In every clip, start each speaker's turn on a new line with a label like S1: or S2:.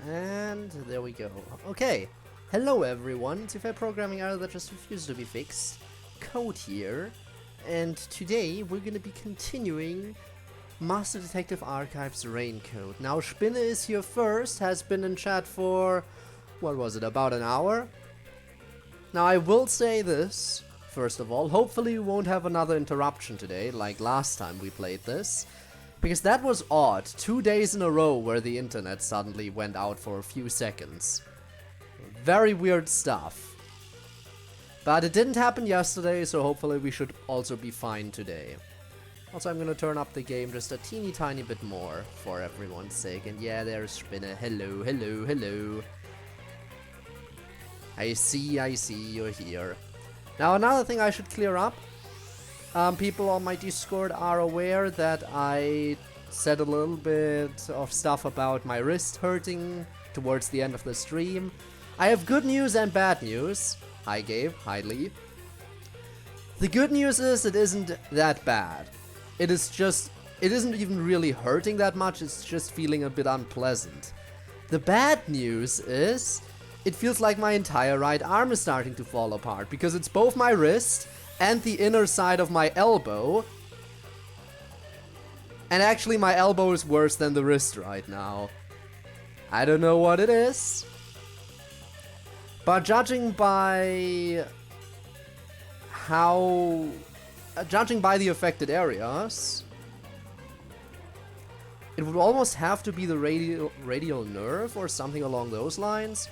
S1: And there we go. Okay. Hello everyone, it's a fair programming error that just refused to be fixed. Code here. And today we're gonna be continuing Master Detective Archives Raincoat. Now Spinne is here first, has been in chat for, what was it, about an hour? Now I will say this, first of all, hopefully we won't have another interruption today, like last time we played this. Because that was odd, 2 days in a row where the internet suddenly went out for a few seconds. Very weird stuff. But it didn't happen yesterday, so hopefully we should also be fine today. Also, I'm gonna turn up the game just a teeny tiny bit more for everyone's sake. And yeah, there's Spinne. Hello, hello, hello. I see, you're here. Now, another thing I should clear up. People on my Discord are aware that I said a little bit of stuff about my wrist hurting towards the end of the stream. I have good news and bad news. Hi Gabe, hi Lee. The good news is it isn't that bad. It isn't even really hurting that much, it's just feeling a bit unpleasant. The bad news is it feels like my entire right arm is starting to fall apart because it's both my wrist and the inner side of my elbow. And actually my elbow is worse than the wrist right now. I don't know what it is. But judging by the affected areas, it would almost have to be the radial nerve or something along those lines.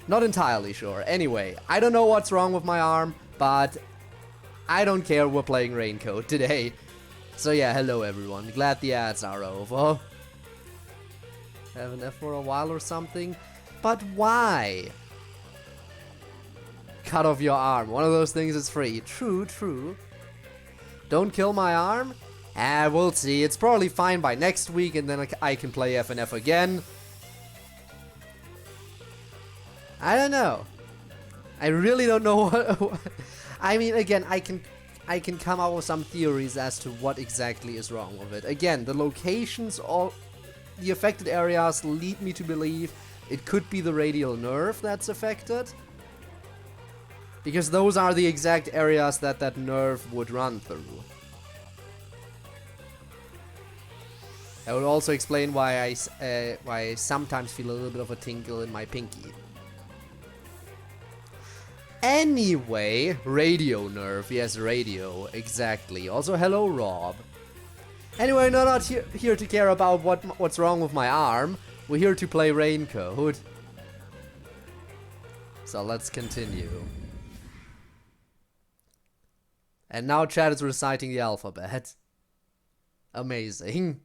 S1: Not entirely sure. Anyway, I don't know what's wrong with my arm, but I don't care, we're playing Raincoat today. So yeah, hello everyone. Glad the ads are over. Haven't F for a while or something. But why? Cut off your arm. One of those things is free. True, true. Don't kill my arm? We'll see. It's probably fine by next week and then I can play FNF again. I don't know. I really don't know what... I mean, again, I can come up with some theories as to what exactly is wrong with it. Again, the locations of the affected areas lead me to believe it could be the radial nerve that's affected. Because those are the exact areas that that nerve would run through. That would also explain why I sometimes feel a little bit of a tingle in my pinky. Anyway, radio nerve. Yes, radio. Exactly. Also, hello, Rob. Anyway, we're not here to care about what's wrong with my arm. We're here to play Raincoat. So let's continue. And now chat is reciting the alphabet. Amazing.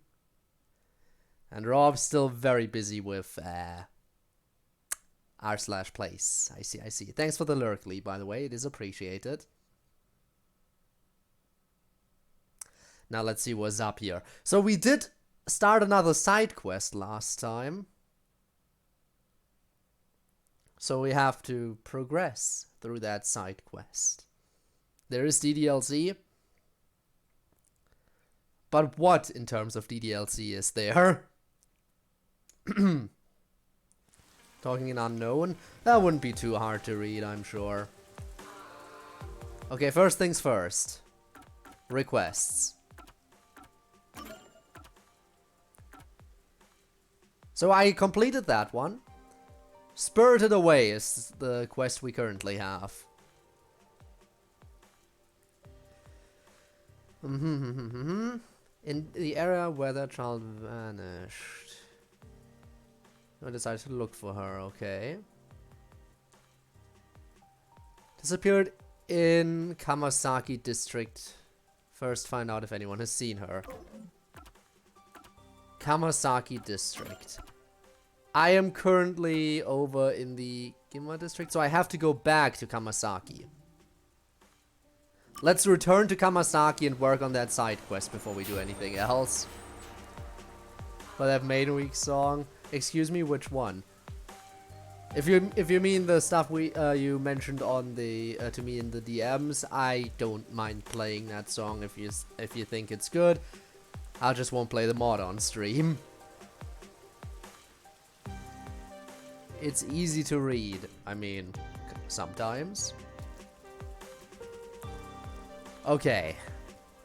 S1: And Rob's still very busy with r/place. I see, I see. Thanks for the lurk, Lee, by the way. It is appreciated. Now let's see what's up here. So we did start another side quest last time. So we have to progress through that side quest. There is DDLC. But what in terms of DDLC is there? Talking in unknown? That wouldn't be too hard to read, I'm sure. Okay, first things first. Requests. So I completed that one. Spirited Away is the quest we currently have. In the area where that child vanished. I decided to look for her, okay. Disappeared in Kamasaki district. First find out if anyone has seen her. Kamasaki district. I am currently over in the Ginma district, so I have to go back to Kamasaki. Let's return to Kamasaki and work on that side quest before we do anything else. For that main week song. Excuse me, which one? If you mean the stuff you mentioned on the to me in the DMs, I don't mind playing that song if you think it's good. I just won't play the mod on stream. It's easy to read. I mean, sometimes. Okay.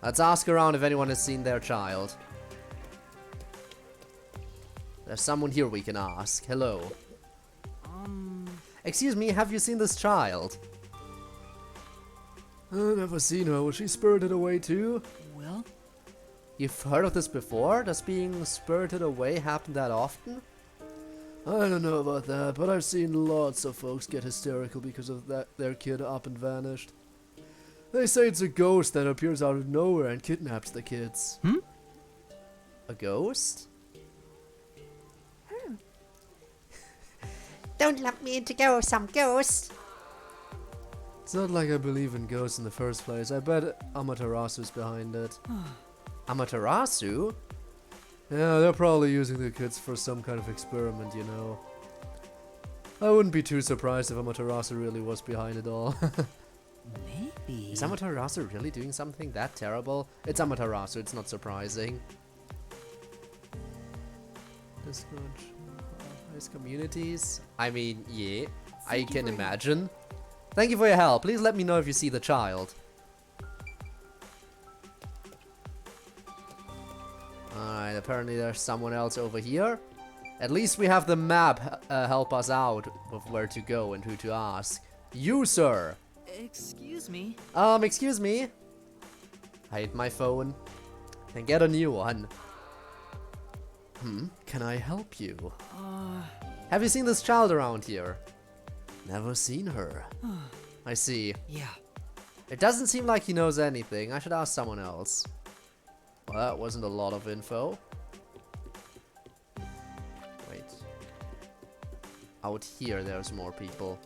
S1: Let's ask around if anyone has seen their child. There's someone here we can ask. Hello. Excuse me, have you seen this child? I've never seen her. Was she spirited away too?
S2: Well?
S1: You've heard of this before? Does being spirited away happen that often? I don't know about that, but I've seen lots of folks get hysterical because of their kid up and vanished. They say it's a ghost that appears out of nowhere and kidnaps the kids. A ghost?
S3: Don't lump me into ghosts, I'm ghost.
S1: It's not like I believe in ghosts in the first place. I bet Amaterasu's behind it. Amaterasu? Yeah, they're probably using the kids for some kind of experiment, you know. I wouldn't be too surprised if Amaterasu really was behind it all.
S2: Maybe.
S1: Is Amaterasu really doing something that terrible? It's Amaterasu, it's not surprising. Discord, nice communities. I mean, yeah, I can imagine. Thank you for your help. Please let me know if you see the child. Alright, apparently there's someone else over here. At least we have the map help us out with where to go and who to ask. You, sir!
S2: Excuse me?
S1: Excuse me? Hide my phone. Then get a new one. Can I help you? Have you seen this child around here? Never seen her. I see.
S2: Yeah.
S1: It doesn't seem like he knows anything. I should ask someone else. Well, that wasn't a lot of info. Wait. Out here, there's more people.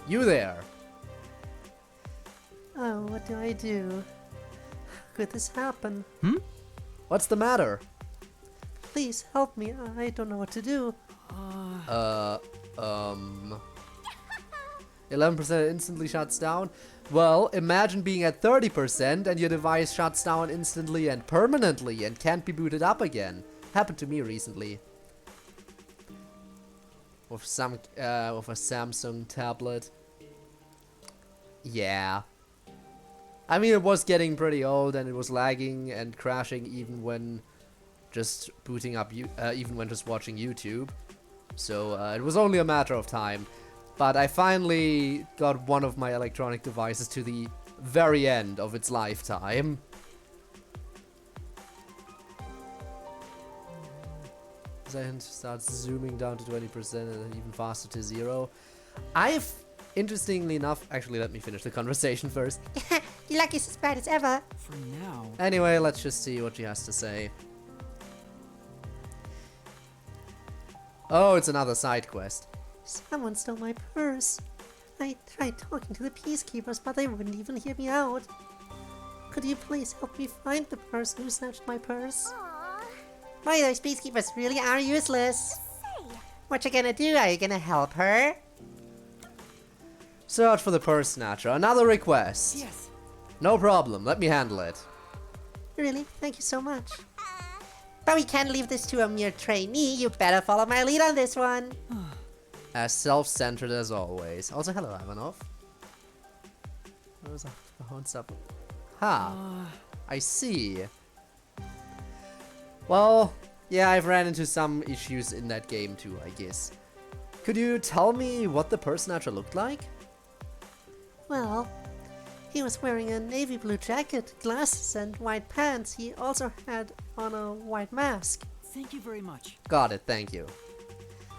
S1: You there!
S3: Oh, what do I do? How could this happen?
S1: What's the matter?
S3: Please help me, I don't know what to do.
S1: 11% instantly shuts down. Well, imagine being at 30% and your device shuts down instantly and permanently and can't be booted up again. Happened to me recently. With a Samsung tablet. Yeah. I mean, it was getting pretty old and it was lagging and crashing even when just booting up, even when just watching YouTube. So it was only a matter of time. But I finally got one of my electronic devices to the very end of its lifetime. Then starts zooming down to 20% and then even faster to 0. I've, interestingly enough, actually let me finish the conversation first.
S3: The luckiest spiders ever.
S2: For now.
S1: Anyway, let's just see what she has to say. Oh, it's another side quest.
S3: Someone stole my purse. I tried talking to the peacekeepers, but they wouldn't even hear me out. Could you please help me find the person who snatched my purse? Why, those peacekeepers really are useless. What you gonna do? Are you gonna help her?
S1: Search for the purse snatcher. Another request.
S2: Yes.
S1: No problem. Let me handle it.
S3: Really? Thank you so much. But we can't leave this to a mere trainee. You better follow my lead on this one.
S1: As self-centered as always. Also, hello, Ivanov. Where's the horn stuff? Ha! I see. Well, yeah, I've ran into some issues in that game too, I guess. Could you tell me what the purse snatcher looked like?
S3: Well, he was wearing a navy blue jacket, glasses, and white pants. He also had on a white mask.
S2: Thank you very much.
S1: Got it, thank you.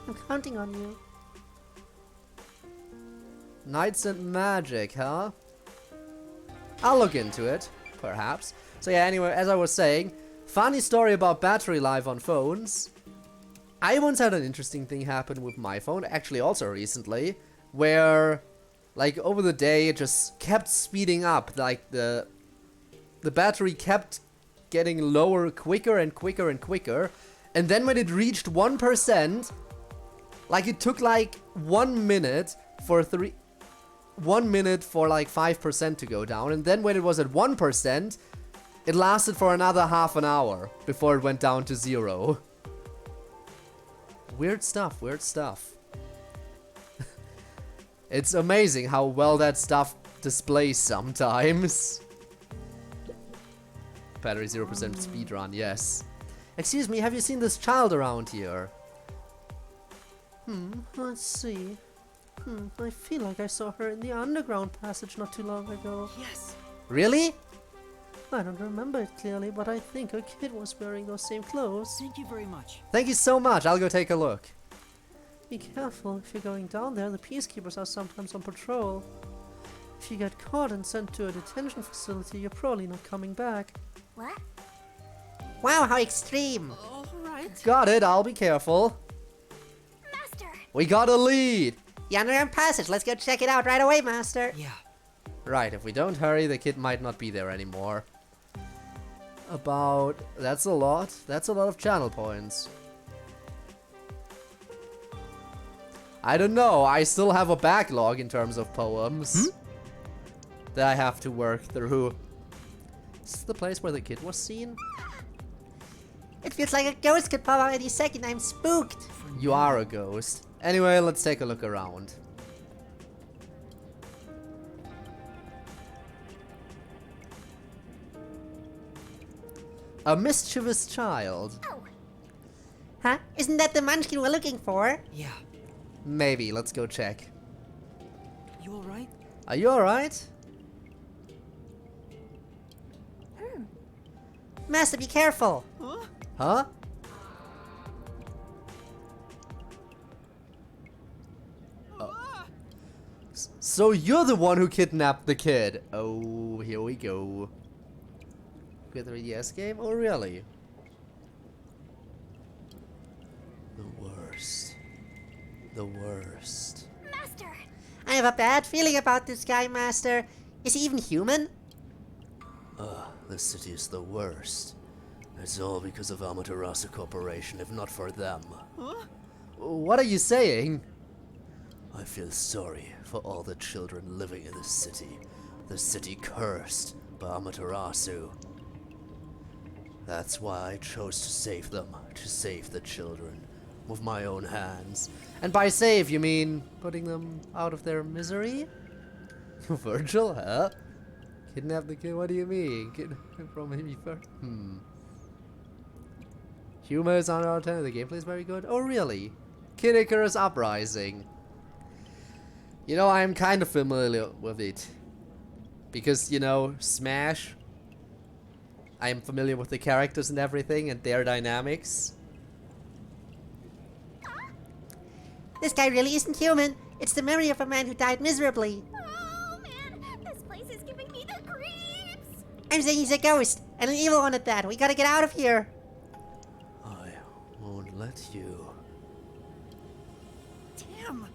S3: I'm counting on you.
S1: Knights and magic, huh? I'll look into it, perhaps. So yeah, anyway, as I was saying, funny story about battery life on phones. I once had an interesting thing happen with my phone, actually also recently, where, like, over the day it just kept speeding up. Like, the battery kept getting lower quicker and quicker and quicker. And then when it reached 1%, like, it took like 1 minute for 1 minute for like 5% to go down, and then when it was at 1%, It lasted for another half an hour before it went down to 0. Weird stuff, weird stuff. It's amazing how well that stuff displays sometimes. Battery 0% speedrun, yes. Excuse me, have you seen this child around here?
S3: Let's see. I feel like I saw her in the underground passage not too long ago.
S2: Yes.
S1: Really?
S3: I don't remember it clearly, but I think a kid was wearing those same clothes.
S2: Thank you very much.
S1: Thank you so much, I'll go take a look.
S3: Be careful, if you're going down there, the peacekeepers are sometimes on patrol. If you get caught and sent to a detention facility, you're probably not coming back.
S4: What?
S3: Wow, how extreme!
S2: All right.
S1: Got it, I'll be careful.
S4: Master!
S1: We got a lead!
S3: The underground passage, let's go check it out right away, Master!
S2: Yeah.
S1: Right, if we don't hurry, the kid might not be there anymore. About... that's a lot. That's a lot of channel points. I don't know, I still have a backlog in terms of poems that I have to work through. Is this the place where the kid was seen?
S3: It feels like a ghost could pop out any second. I'm spooked.
S1: You are a ghost. Anyway, let's take a look around. A mischievous child.
S4: Oh,
S3: Huh? Isn't that the munchkin we're looking for?
S2: Yeah.
S1: Maybe, let's go check.
S2: You all right?
S1: Are you alright?
S3: Master, be careful.
S2: Huh?
S1: Huh? So you're the one who kidnapped the kid. Oh, here we go. With the 3DS game? Oh, really? The worst. The worst.
S4: Master!
S3: I have a bad feeling about this guy, Master. Is he even human?
S1: This city is the worst. It's all because of Amaterasu Corporation, if not for them.
S2: Huh?
S1: What are you saying? I feel sorry for all the children living in this city. The city cursed by Amaterasu. That's why I chose to save them, to save the children, with my own hands. And by save, you mean putting them out of their misery? Virgil, huh? Kidnap the kid? What do you mean? Kidnap from me first? Humor is on our 10. The gameplay is very good. Oh, really? Kid Icarus Uprising. You know, I'm kind of familiar with it. Because, you know, Smash. I am familiar with the characters and everything and their dynamics.
S3: This guy really isn't human. It's the memory of a man who died miserably.
S4: Oh man, this place is giving me the creeps!
S3: I'm saying he's a ghost, and an evil one at that. We gotta get out of here.
S1: I won't let you.
S2: Damn.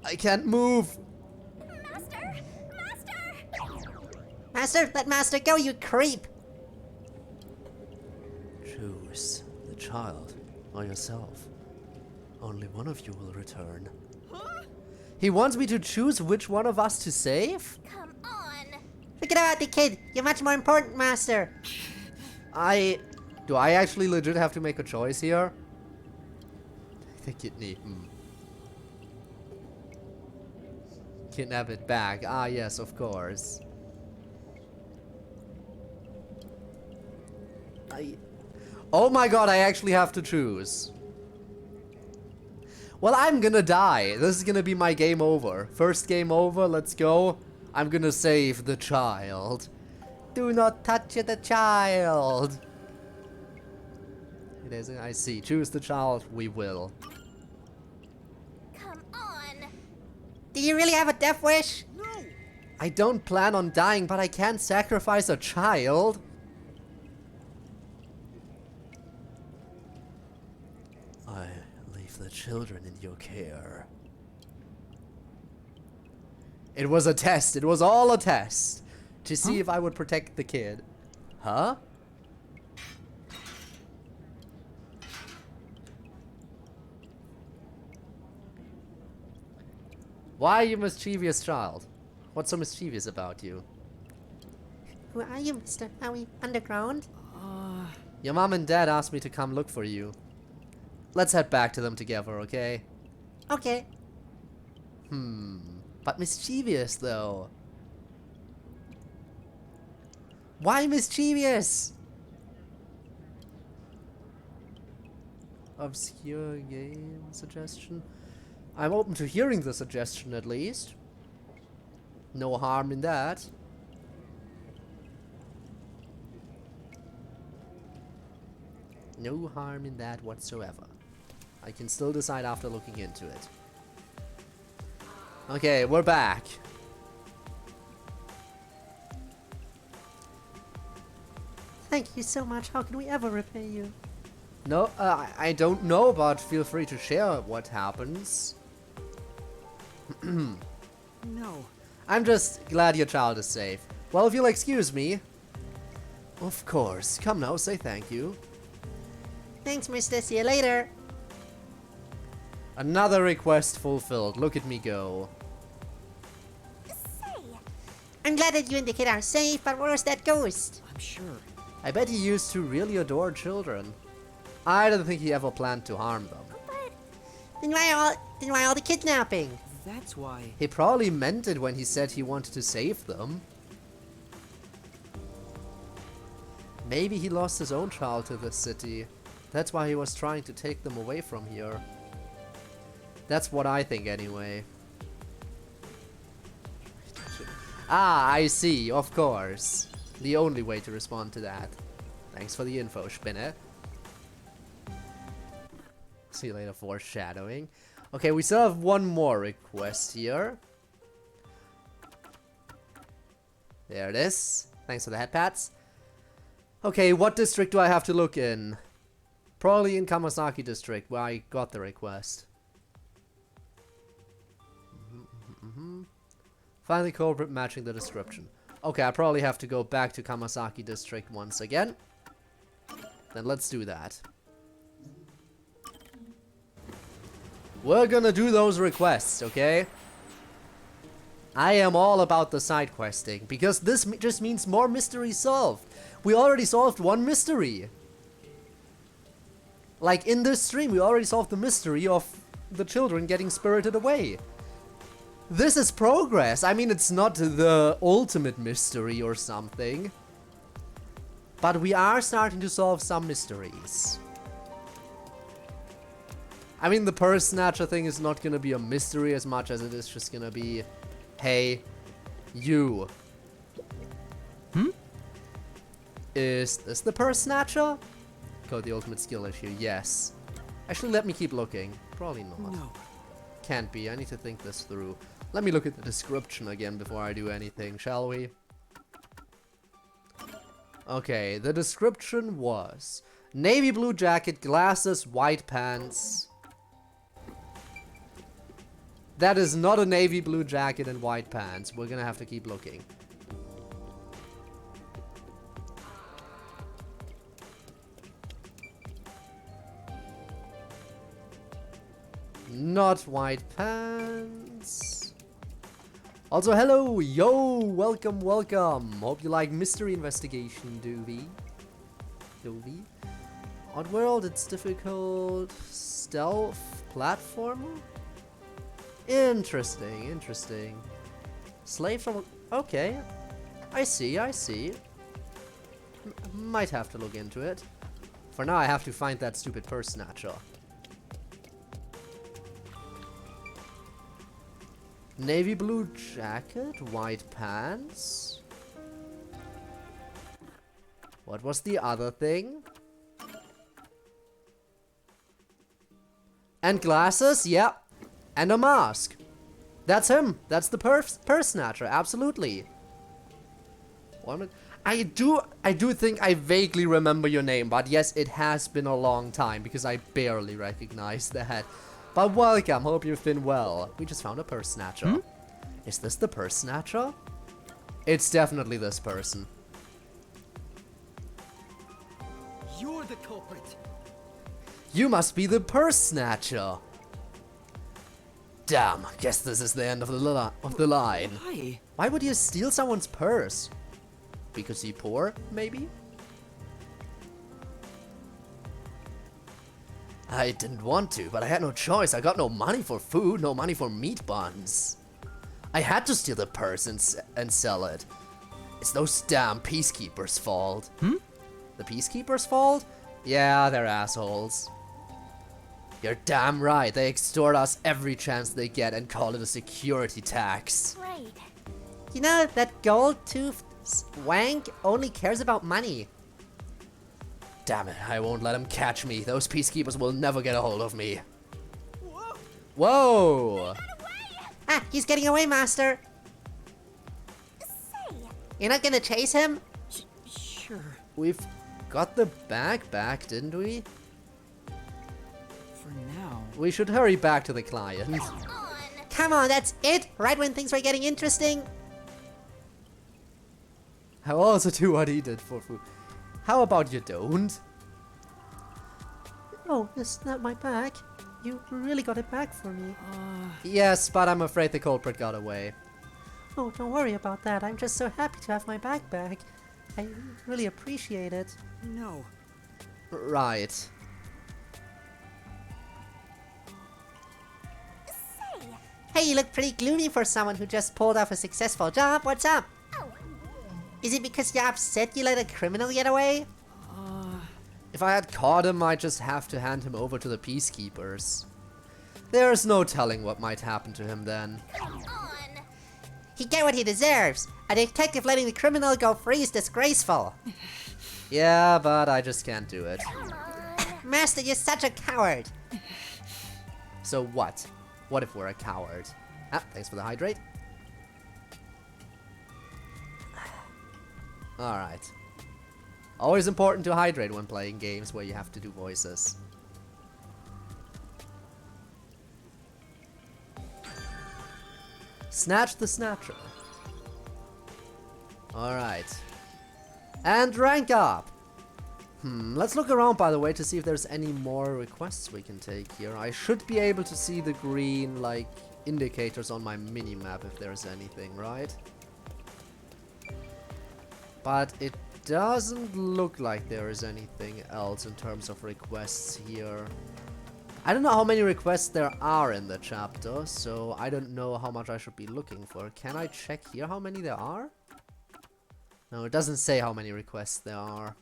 S1: I can't move.
S4: Master! Master!
S3: Master, let Master go, you creep.
S1: Choose the child or yourself. Only one of you will return.
S2: Huh?
S1: He wants me to choose which one of us to save?
S4: Come on!
S3: Forget about the kid. You're much more important, Master.
S1: Do I actually legit have to make a choice here? The kidney. Kidnap it back. Ah, yes, of course. Oh my god, I actually have to choose. Well, I'm gonna die. This is gonna be my game over. First game over, let's go. I'm gonna save the child. Do not touch the child. It is, I see. Choose the child, we will.
S4: Come on!
S3: Do you really have a death wish?
S2: No.
S1: I don't plan on dying, but I can't sacrifice a child. I leave the children in your care. It was a test. It was all a test. To see if I would protect the kid. Huh? Why, you mischievous child? What's so mischievous about you?
S3: Who are you, mister? Are we underground?
S1: Your mom and dad asked me to come look for you. Let's head back to them together, okay?
S3: Okay.
S1: But mischievous, though. Why mischievous? Obscure game suggestion. I'm open to hearing the suggestion, at least. No harm in that. No harm in that whatsoever. I can still decide after looking into it. Okay, we're back.
S3: Thank you so much. How can we ever repay you?
S1: No, I don't know, but feel free to share what happens.
S2: No.
S1: I'm just glad your child is safe. Well, if you'll excuse me. Of course. Come now, say thank you.
S3: Thanks, mister. See you later.
S1: Another request fulfilled. Look at me go.
S4: Say,
S3: I'm glad that you indicate our safe, but where's that ghost?
S2: I'm sure.
S1: I bet he used to really adore children. I don't think he ever planned to harm them.
S4: but
S3: Then why all the kidnapping?
S2: That's why.
S1: He probably meant it when he said he wanted to save them. Maybe he lost his own child to this city. That's why he was trying to take them away from here. That's what I think anyway. Ah, I see, of course. The only way to respond to that. Thanks for the info, Spinner. See you later, foreshadowing. Okay, we still have one more request here. There it is. Thanks for the head pats. Okay, what district do I have to look in? Probably in Kamasaki district, where I got the request. Find the culprit matching the description. Okay, I probably have to go back to Kamasaki district once again. Then let's do that. We're gonna do those requests, okay? I am all about the side questing, because this just means more mysteries solved. We already solved one mystery. Like, in this stream, we already solved the mystery of the children getting spirited away. This is progress. I mean, it's not the ultimate mystery or something. But we are starting to solve some mysteries. I mean, the purse snatcher thing is not gonna be a mystery as much as it is just gonna be, hey, you. Is this the purse snatcher? Code the ultimate skill issue, yes. Actually, let me keep looking. Probably not.
S2: No.
S1: Can't be, I need to think this through. Let me look at the description again before I do anything, shall we? Okay, the description was navy blue jacket, glasses, white pants. That is not a navy blue jacket and white pants. We're gonna have to keep looking. Not white pants. Also, hello, yo, welcome, welcome. Hope you like mystery investigation, Doobie. Oddworld, it's difficult. Stealth platformer? Interesting, interesting. Slave from... Okay. I see, I see. Might have to look into it. For now, I have to find that stupid purse snatcher. Navy blue jacket, white pants. What was the other thing? And glasses, yeah. And a mask. That's him. That's the purse snatcher, absolutely. I do think I vaguely remember your name, but yes, it has been a long time because I barely recognize that. But welcome, hope you've been well. We just found a purse snatcher. Is this the purse snatcher? It's definitely this person.
S2: You're the culprit.
S1: You must be the purse snatcher. Damn, guess this is the end of the line.
S2: Why?
S1: Why would you steal someone's purse? Because he poor, maybe? I didn't want to, but I had no choice. I got no money for food, no money for meat buns. I had to steal the purse and sell it. It's those damn peacekeepers' fault. The peacekeepers' fault? Yeah, they're assholes. You're damn right. They extort us every chance they get and call it a security tax.
S4: Right.
S3: You know, that gold-toothed wank only cares about money.
S1: Damn it, I won't let them catch me. Those peacekeepers will never get a hold of me. Whoa!
S3: Ah, he's getting away, Master.
S4: Say,
S3: You're not gonna chase him?
S2: Sure.
S1: We've got the bag back, didn't we?
S2: For now.
S1: We should hurry back to the client.
S4: on.
S3: Come on, that's it? Right when things were getting interesting?
S1: I'll also do what he did for food. How about you don't?
S3: Oh, is that my bag? You really got it back for me.
S1: Yes, but I'm afraid the culprit got away.
S3: Oh, don't worry about that. I'm just so happy to have my bag back. I really appreciate it.
S2: No.
S1: Right.
S4: Say,
S3: Hey, you look pretty gloomy for someone who just pulled off a successful job. What's up?
S4: oh,
S3: Is it because you're upset you let a criminal get away?
S1: If I had caught him, I'd just have to hand him over to the peacekeepers. There's no telling what might happen to him then.
S4: come on.
S3: He get what he deserves. A detective letting the criminal go free is disgraceful.
S1: Yeah, but I just can't do it.
S4: Come on.
S3: Master, you're such a coward.
S1: So what? What if we're a coward? Ah, thanks for the hydrate. Alright. Always important to hydrate when playing games where you have to do voices. Snatch the Snatcher. Alright. And rank up! Let's look around, by the way, to see if there's any more requests we can take here. I should be able to see the green, like, indicators on my mini-map if there's anything, right? But it doesn't look like there is anything else in terms of requests here. I don't know how many requests there are in the chapter, so I don't know how much I should be looking for. Can I check here how many there are? No, it doesn't say how many requests there are.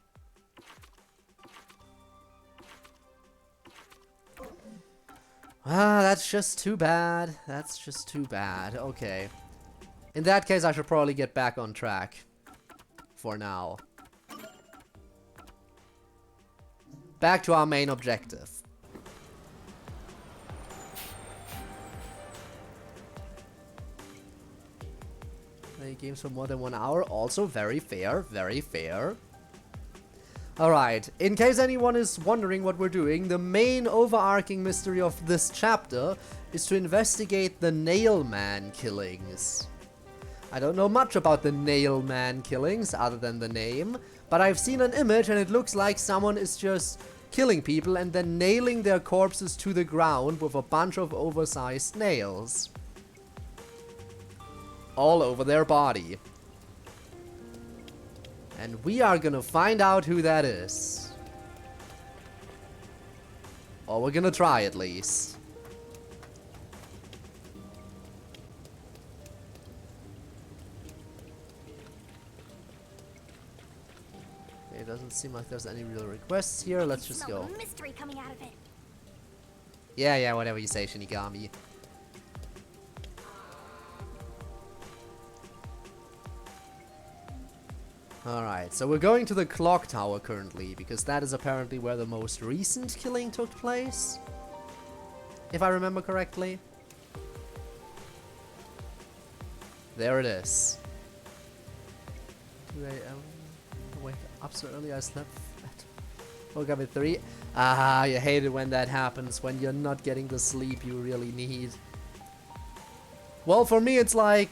S1: Ah, that's just too bad. That's just too bad. Okay. In that case, I should probably get back on track. For now. Back to our main objective. Play games for more than 1 hour. Also very fair. Very fair. Alright, in case anyone is wondering what we're doing, the main overarching mystery of this chapter is to investigate the Nailman killings. I don't know much about the Nailman killings other than the name, but I've seen an image and it looks like someone is just killing people and then nailing their corpses to the ground with a bunch of oversized nails. All over their body. And we are gonna find out who that is. Or we're gonna try at least. It doesn't seem like there's any real requests here. Let's just
S4: Smell
S1: go.
S4: the mystery coming out of it.
S1: Yeah, whatever you say, Shinigami. Alright, so we're going to the clock tower currently, because that is apparently where the most recent killing took place. If I remember correctly. There it is. 2 a.m. Wake up so early, I slept woke up at 3. Ah, you hate it when that happens, when you're not getting the sleep you really need. Well, for me it's like...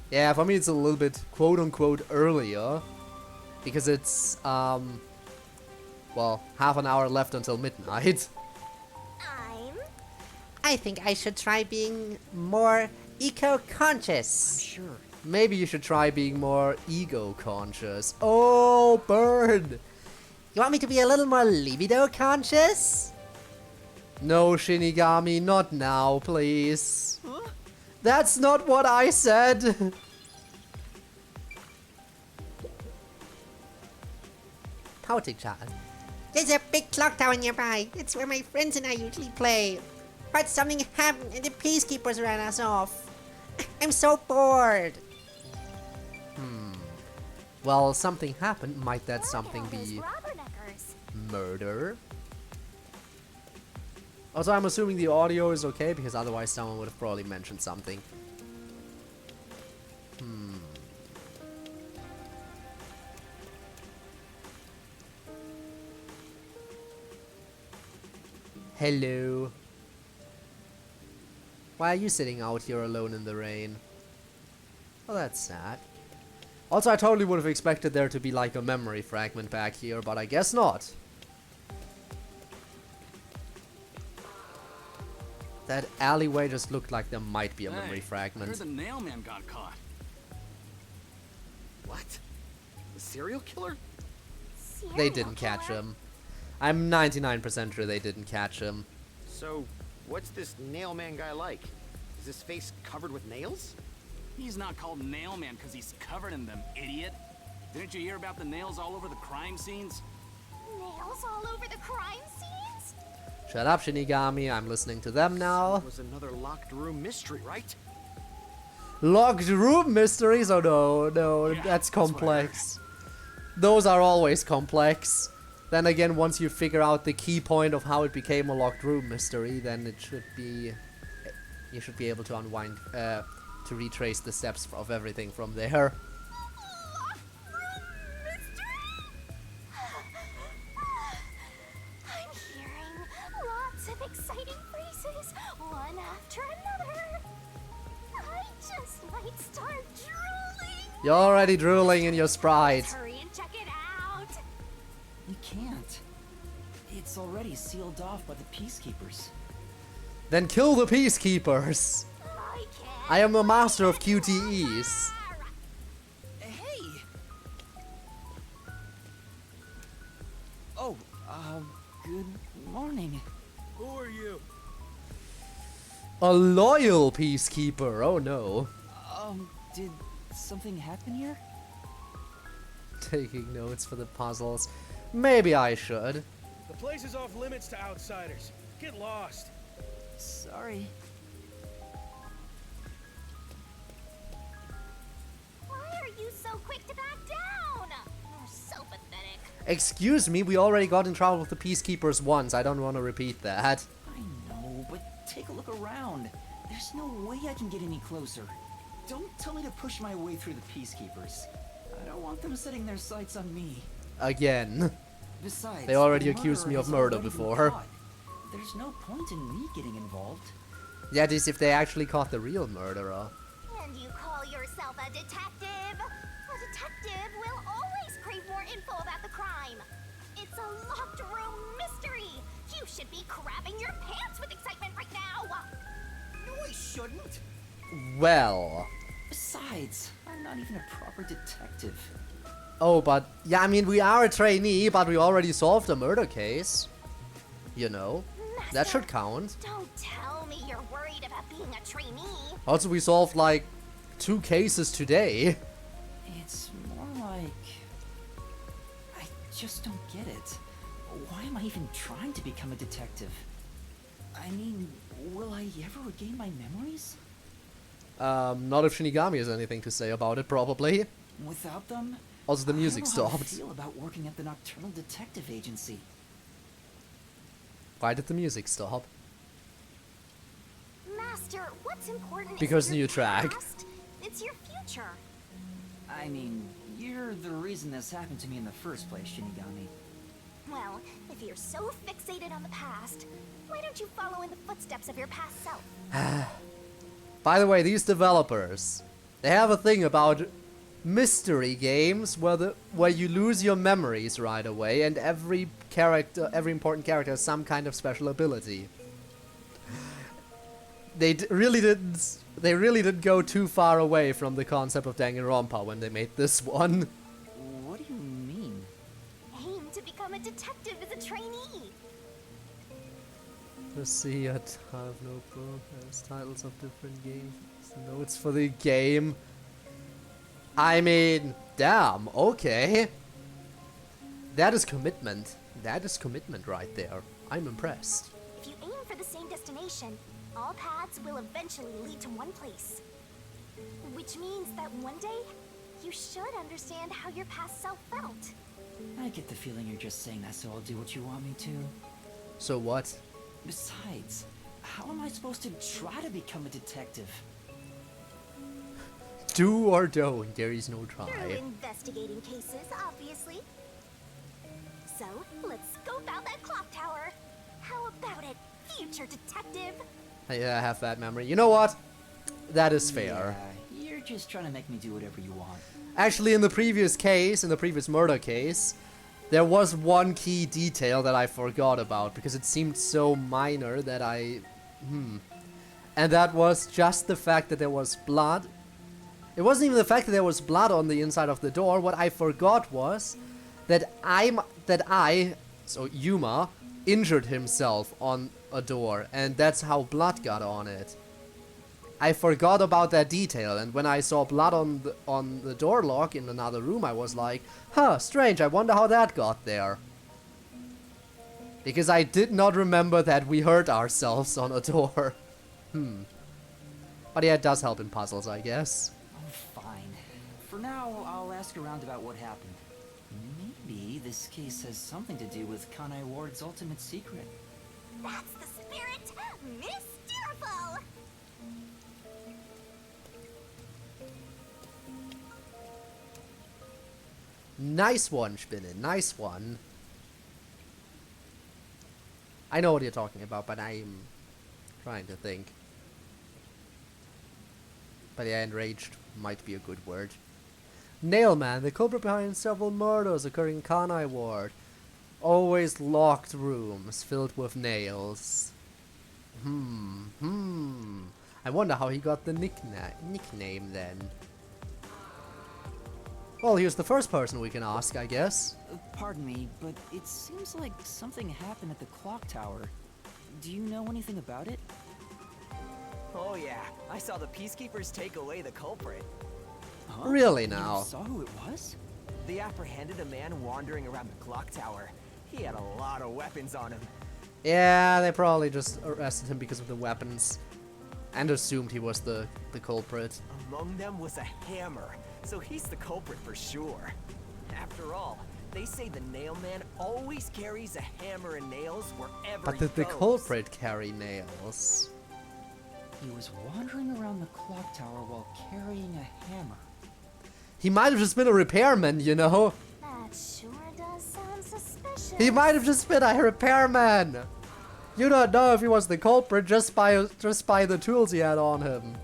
S1: Yeah, for me it's a little bit quote-unquote earlier. Because it's, well, half an hour left until midnight.
S3: I think I should try being more eco-conscious.
S2: Sure.
S1: Maybe you should try being more ego-conscious. Oh, burn!
S3: You want me to be a little more libido conscious?
S1: No, Shinigami, not now, please.
S2: Huh?
S1: That's not what I said!
S3: Pouting child. There's a big clock tower nearby. It's where my friends and I usually play. But something happened and the peacekeepers ran us off. I'm so bored.
S1: Well, something happened. Might that something
S4: Look at all those
S1: be
S4: rubberneckers.
S1: murder? Also, I'm assuming the audio is okay, because otherwise someone would have probably mentioned something. Hello. Why are you sitting out here alone in the rain? Oh, that's sad. Also, I totally would have expected there to be like a memory fragment back here, but I guess not. That alleyway just looked like there might be a memory
S5: I heard
S1: fragment.
S5: the nailman got caught.
S2: What? The serial killer?
S4: Serial
S1: They didn't catch
S4: killer?
S1: him. I'm 99% sure they didn't catch him.
S6: So, what's this nailman guy like? Is his face covered with nails?
S5: He's not called nailman because he's covered in them, idiot. Didn't you hear about the nails all over the crime scenes?
S4: Nails all over the crime scenes?
S1: Shut up, Shinigami. I'm listening to them now.
S6: It was another locked room mystery, right?
S1: Locked room mysteries? Oh no, no,
S5: Yeah,
S1: that's
S5: that's what I
S1: complex. Those are always complex. Then again, once you figure out the key point of how it became a locked room mystery, then it should be... You should be able to unwind, to retrace the steps of everything from there.
S4: Locked room mystery? I'm hearing lots of exciting phrases, one after another. I just might start drooling.
S1: You're already drooling in your sprite.
S4: Hurry and check it out.
S7: You can't. It's already sealed off by the peacekeepers.
S1: Then kill the peacekeepers.
S4: I can't.
S1: I am a master of QTEs.
S7: Hey! Oh, good morning.
S2: Who are you?
S1: A loyal peacekeeper. Oh no.
S7: Did something happen here?
S1: Taking notes for the puzzles. Maybe I should.
S8: The place is off limits to outsiders. Get lost.
S7: Sorry.
S4: Why are you so quick to back down? You're so pathetic.
S1: Excuse me, we already got in trouble with the peacekeepers once. I don't want to repeat that.
S7: I know, but take a look around. There's no way I can get any closer. Don't tell me to push my way through the peacekeepers. I don't want them setting their sights on me.
S1: Again.
S7: Besides,
S1: They already
S7: the
S1: accused me
S7: murderer
S1: of
S7: has
S1: murder
S7: already been
S1: before.
S7: caught. There's no point in me getting involved.
S1: That is if they actually caught the real murderer.
S4: And you call yourself a detective? A detective will always crave more info about the crime. It's a locked room mystery. You should be crapping your pants with excitement right now.
S2: No, I shouldn't.
S1: Well.
S7: Besides, I'm not even a proper detective.
S1: Oh, but... Yeah, I mean, we are a trainee, but we already solved a murder case. You know. That
S4: Master,
S1: should count.
S4: Don't tell me you're worried about being a trainee.
S1: Also, we solved, like, 2 cases today.
S7: It's more like... I just don't get it. Why am I even trying to become a detective? I mean, will I ever regain my memories?
S1: Not if Shinigami has anything to say about it, probably.
S7: Without them?
S1: Also, the music
S7: I don't know how I
S1: stopped.
S7: feel about working at the Nocturnal Detective Agency.
S1: Why did the music stop?
S4: Master, what's important
S1: Because
S4: is your
S1: new track.
S4: past. It's your future.
S7: I mean, you're the reason this happened to me in the first place, Shinigami.
S4: Well, if you're so fixated on the past, why don't you follow in the footsteps of your past self?
S1: By the way, these developers, they have a thing about mystery games where you lose your memories right away, and every important character has some kind of special ability. really didn't. They really didn't go too far away from the concept of Danganronpa when they made this one.
S7: What do you mean?
S4: Aim to become a detective as a trainee.
S1: Let's see, a ton of notebook. There's titles of different games. Notes for the game. I mean, damn, okay. That is commitment. That is commitment right there. I'm impressed.
S4: If you aim for the same destination, all paths will eventually lead to one place. Which means that one day, you should understand how your past self felt.
S7: I get the feeling you're just saying that so I'll do what you want me to.
S1: So what?
S7: Besides, how am I supposed to try to become a detective?
S1: Do or don't, there is no try.
S4: Through investigating cases, obviously. So, let's scope out that clock tower. How about it, future detective?
S1: I have that memory. You know what? That is fair.
S7: Yeah, you're just trying to make me do whatever you want.
S1: Actually, in the previous case, in the previous murder case, there was one key detail that I forgot about because it seemed so minor that and that was just the fact that there was blood. It wasn't even the fact that there was blood on the inside of the door. What I forgot was that so Yuma, injured himself on a door, and that's how blood got on it. I forgot about that detail, and when I saw blood on the door lock in another room, I was like, huh, strange, I wonder how that got there. Because I did not remember that we hurt ourselves on a door. But yeah, it does help in puzzles, I guess.
S7: Oh, fine. For now, I'll ask around about what happened. Maybe this case has something to do with Kanai Ward's ultimate secret.
S4: That's the spirit! Mysterful!
S1: Nice one, Spinnin, nice one. I know what you're talking about, but I'm trying to think. But yeah, enraged might be a good word. Nailman, the culprit behind several murders occurring in Kanai Ward. Always locked rooms filled with nails. I wonder how he got the nickname then. Well, here's the first person we can ask, I guess.
S7: Pardon me, but it seems like something happened at the clock tower. Do you know anything about it?
S9: Oh yeah, I saw the peacekeepers take away the culprit.
S7: Huh?
S1: Really now?
S7: You saw who it was?
S9: They apprehended a man wandering around the clock tower. He had a lot of weapons on him.
S1: Yeah, they probably just arrested him because of the weapons. And assumed he was the culprit.
S9: Among them was a hammer, so he's the culprit for sure. After all, they say the Nailman always carries a hammer and nails wherever
S1: But
S9: he
S1: did the
S9: goes.
S1: culprit carry nails?
S7: He was wandering around the clock tower while carrying a hammer.
S1: He might have just been a repairman, you know?
S4: That sure does sound suspicious.
S1: He might have just been a repairman! You don't know if he was the culprit just by the tools he had on him.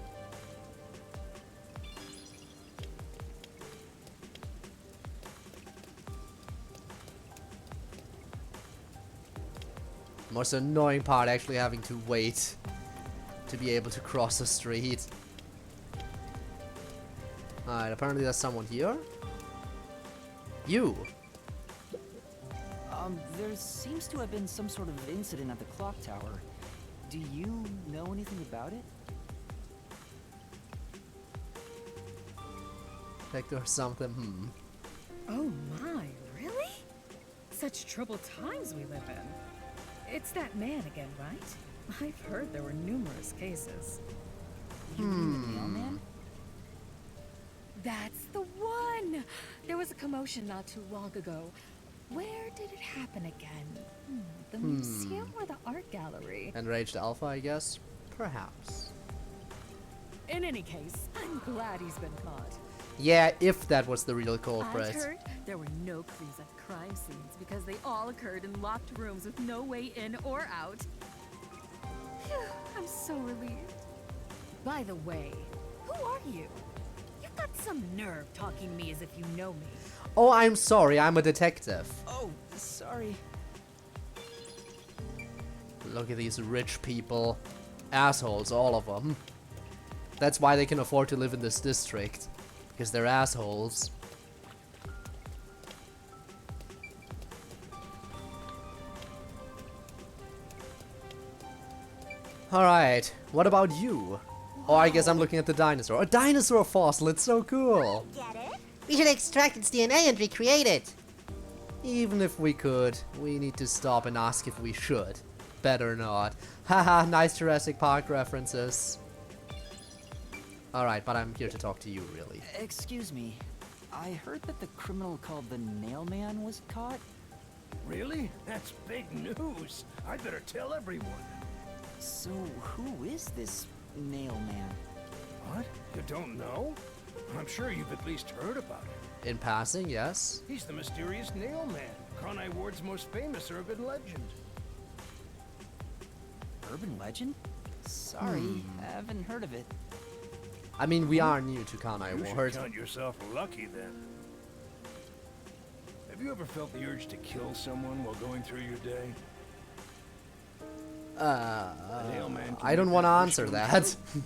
S1: Most annoying part, actually having to wait to be able to cross the street. Alright, apparently there's someone here. You!
S7: There seems to have been some sort of incident at the clock tower. Do you know anything about it?
S1: Like there's something,
S10: Oh my, really? Such troubled times we live in. It's that man again, right? I've heard there were numerous cases.
S7: You mean the mailman?
S10: That's the one! There was a commotion not too long ago. Where did it happen again? The museum or the art gallery?
S1: Enraged Alpha, I guess? Perhaps.
S10: In any case, I'm glad he's been caught.
S1: Yeah, if that was the real culprit.
S10: I've heard there were no clues at crime scenes because they all occurred in locked rooms with no way in or out. Phew, I'm so relieved. By the way, who are you? You've got some nerve talking to me as if you know me.
S1: Oh, I'm sorry, I'm a detective.
S7: Oh, sorry.
S1: Look at these rich people. assholes, all of them. That's why they can afford to live in this district. Because they're assholes. Alright, what about you? Oh, I guess I'm looking at the dinosaur. A dinosaur fossil, it's so cool!
S4: Get it?
S3: We should extract its DNA and recreate it.
S1: Even if we could, we need to stop and ask if we should. Better not. Haha, nice Jurassic Park references. Alright, but I'm here to talk to you, really.
S7: Excuse me. I heard that the criminal called the Nail Man was caught.
S8: Really? That's big news. I'd better tell everyone.
S7: So who is this Nail Man?
S8: What? You don't know? I'm sure you've at least heard about him.
S1: In passing, yes.
S8: He's the mysterious Nail Man, Kanai Ward's most famous urban legend.
S7: Urban legend? Sorry, I haven't heard of it.
S1: I mean, we are new to Kanai
S8: You
S1: Ward.
S8: should count yourself lucky then. Have you ever felt the urge to kill someone while going through your day? Nail Man can
S1: I don't
S8: make
S1: want to
S8: that wish
S1: answer
S8: come
S1: that.
S8: true.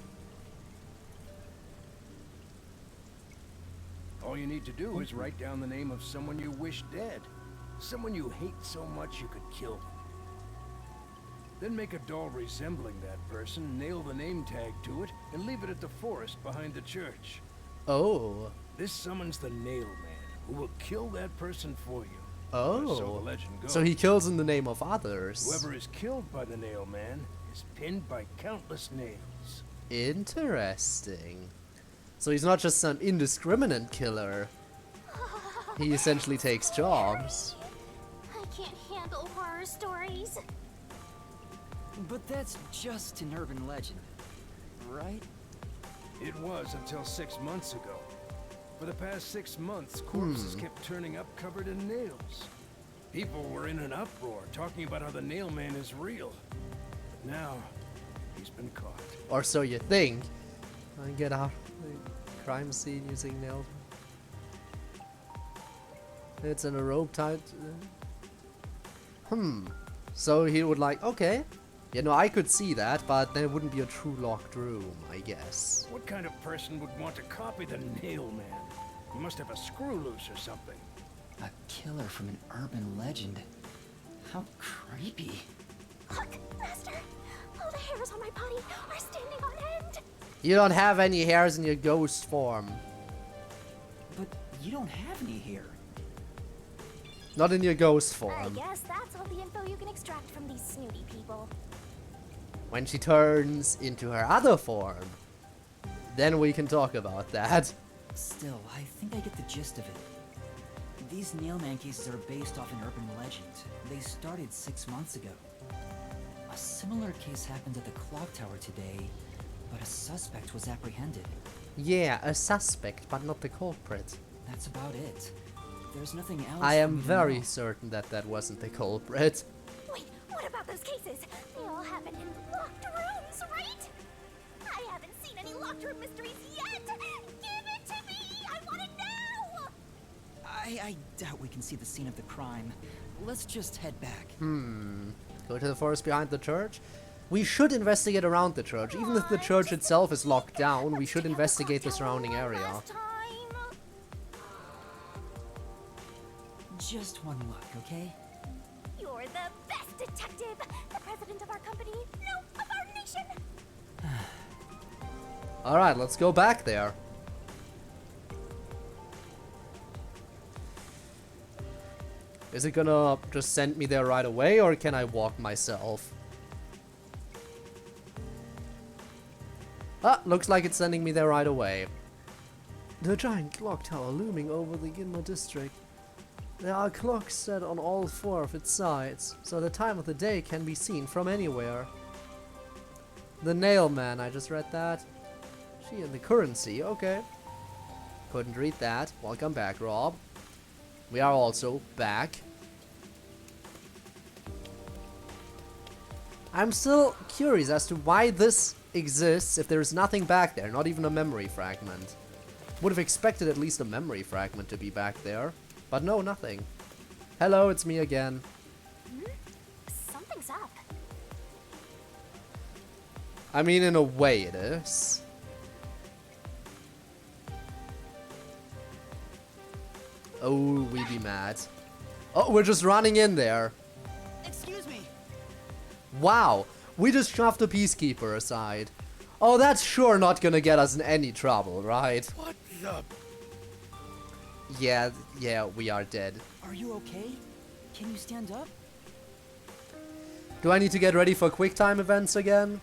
S8: All you need to do is write down the name of someone you wish dead. Someone you hate so much you could kill them. Then make a doll resembling that person, nail the name tag to it, and leave it at the forest behind the church.
S1: Oh.
S8: This summons the Nail Man, who will kill that person for you.
S1: Oh.
S8: Or so the legend goes.
S1: So he kills in the name of others.
S8: Whoever is killed by the Nail Man is pinned by countless nails.
S1: Interesting. So he's not just some indiscriminate killer. He essentially takes jobs.
S4: I can't handle horror stories.
S7: But that's just an urban legend, right?
S8: It was until 6 months ago. For the past 6 months, corpses kept turning up covered in nails. People were in an uproar, talking about how the Nail Man is real. But now, he's been caught.
S1: Or so you think. I get out the crime scene using nails. It's in a rope tied. So he would like, okay. You know, I could see that, but there wouldn't be a true locked room, I guess.
S8: What kind of person would want to copy the Nail Man? He must have a screw loose or something.
S7: A killer from an urban legend. How creepy.
S4: Look, Master! All the hairs on my body are standing on end!
S1: You don't have any hairs in your ghost form.
S7: But you don't have any hair.
S1: Not in your ghost
S4: I
S1: form.
S4: guess that's all the info you can extract from these snooty people.
S1: When she turns into her other form, then we can talk about that.
S7: Still, I think I get the gist of it. These Nailman cases are based off an urban legend. They started 6 months ago. A similar case happened at the clock tower today, but a suspect was apprehended.
S1: Yeah, a suspect, but not the culprit.
S7: That's about it. There's nothing else.
S1: I
S7: for
S1: am
S7: me to
S1: very
S7: know.
S1: certain that that wasn't the culprit.
S4: Wait, what about those cases? They all happen in locked rooms, right? I haven't seen any locked room mysteries yet! Give it to me! I want it now!
S7: I doubt we can see the scene of the crime. Let's just head back.
S1: Go to the forest behind the church? We should investigate around the church. Even if the church itself is locked down, we should investigate the surrounding area.
S7: Just one look, okay?
S4: You're the best detective! The president of our company, no, of our nation!
S1: Alright, let's go back there. Is it gonna just send me there right away, or can I walk myself? Ah, looks like it's sending me there right away. The giant clock tower looming over the Ginma district. There are clocks set on all 4 of its sides, so the time of the day can be seen from anywhere. The Nail Man, I just read that. She and the currency, okay. Couldn't read that. Welcome back, Rob. We are also back. I'm still curious as to why this exists if there's nothing back there, not even a memory fragment. Would have expected at least a memory fragment to be back there, but no, nothing. Hello, it's me again.
S4: Something's up.
S1: I mean, in a way it is. Oh, we be mad. Oh, we're just running in there.
S9: Excuse me.
S1: Wow, we just shoved the Peacekeeper aside. Oh, that's sure not gonna get us in any trouble, right?
S8: What the?
S1: Yeah, we are dead.
S7: Are you okay? Can you stand up?
S1: Do I need to get ready for quick time events again?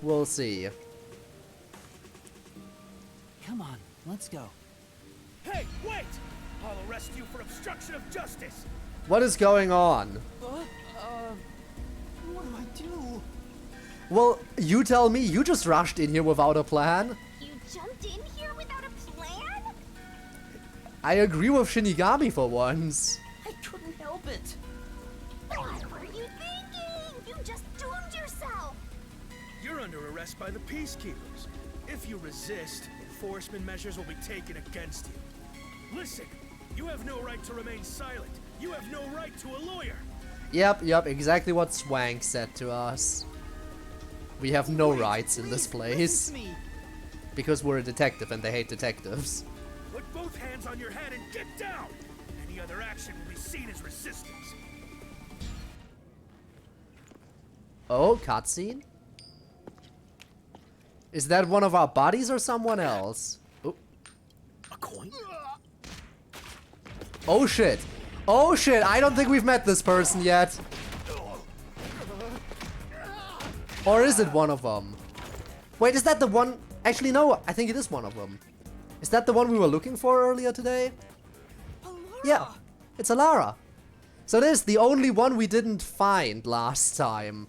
S1: We'll see.
S7: Come on, let's go.
S8: Hey, wait! I'll arrest you for obstruction of justice.
S1: What is going on?
S7: What do I do?
S1: Well, you tell me, you just rushed in here without a plan.
S4: You jumped in here without a plan?
S1: I agree with Shinigami for once.
S7: I couldn't help it.
S4: What were you thinking? You just doomed yourself.
S8: You're under arrest by the Peacekeepers. If you resist, enforcement measures will be taken against you. Listen, you have no right to remain silent. You have no right to a lawyer.
S1: Yep, exactly what Swank said to us. We have no rights in this place. Because we're a detective and they hate detectives.
S8: Put both hands on your head and get down! Any other action will be seen as resistance.
S1: Oh, cutscene? Is that one of our buddies or someone else? Oh.
S8: A coin?
S1: Oh shit! Oh shit! I don't think we've met this person yet. Or is it one of them? Wait, is that the one? Actually, no. I think it is one of them. Is that the one we were looking for earlier today?
S9: Halara.
S1: Yeah, it's Halara. So this is the only one we didn't find last time.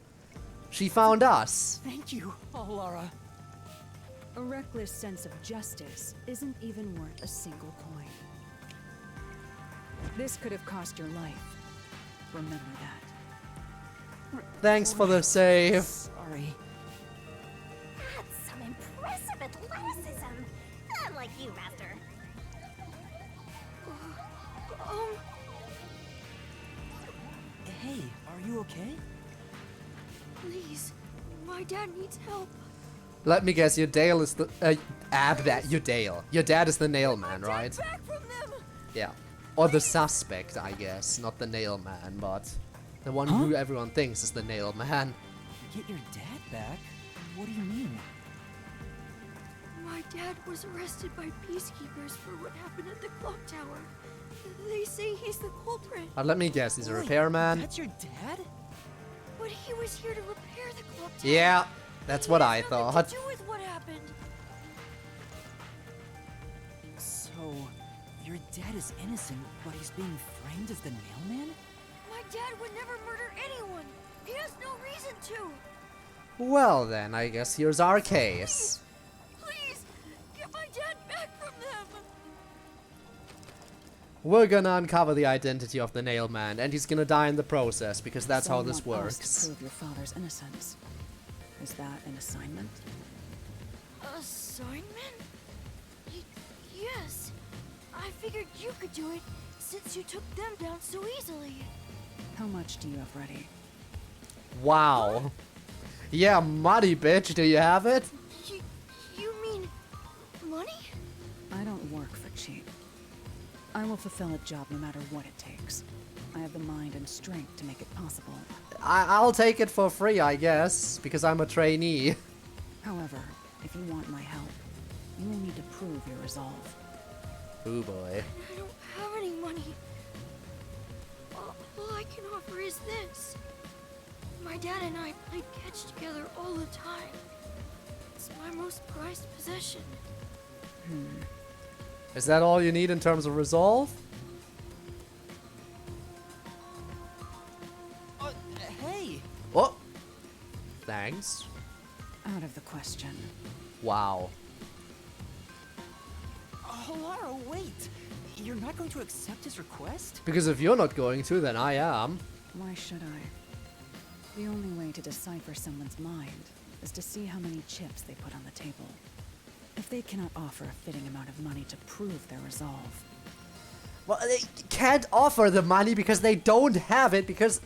S1: She found us.
S7: Thank you, Halara.
S10: A reckless sense of justice isn't even worth a single coin. This could have cost your life. Remember that.
S1: Thanks for the save.
S7: Sorry.
S4: That's some impressive athleticism. Unlike you, Master.
S7: Hey, are you okay?
S3: Please, my dad needs help.
S1: Let me guess, your Dale is the your Dale. Your dad is the nail man, right?
S3: Back from them.
S1: Yeah. Or the suspect, I guess. Not the nail man, but the one who everyone thinks is the nail man.
S7: Get your dad back? What do you mean?
S3: My dad was arrested by peacekeepers for what happened at the clock tower. They say he's the culprit.
S1: Let me guess, he's a
S7: Wait,
S1: repairman.
S7: That's your dad?
S3: But he was here to repair the clock tower.
S1: Yeah, that's what I
S3: It has nothing
S1: thought.
S3: to do with what happened.
S7: So, your dad is innocent, but he's being framed as the nailman?
S3: My dad would never murder anyone. He has no reason to.
S1: Well then, I guess here's our case.
S3: Please, get my dad back from them.
S1: We're gonna uncover the identity of the nail man, and he's gonna die in the process, because that's how this
S10: Someone else
S1: works.
S10: to prove your father's innocence. Is that an assignment?
S3: Assignment? Yes. I figured you could do it since you took them down so easily.
S10: How much do you have ready?
S1: Wow. Yeah, money, bitch, do you have it?
S3: You mean money?
S10: I don't work for cheap. I will fulfill a job no matter what it takes. I have the mind and strength to make it possible.
S1: I'll take it for free, I guess, because I'm a trainee.
S10: However, if you want my help, you will need to prove your resolve.
S1: Ooh boy.
S3: I don't have any money. All I can offer is this. My dad and I played catch together all the time. It's my most prized possession.
S1: Is that all you need in terms of resolve?
S7: Hey!
S1: Oh! Thanks.
S10: Out of the question.
S1: Wow.
S7: Halara, wait! You're not going to accept his request?
S1: Because if you're not going to, then I am.
S10: Why should I? The only way to decipher someone's mind is to see how many chips they put on the table. If they cannot offer a fitting amount of money to prove their resolve.
S1: Well, they can't offer the money because they don't have it, because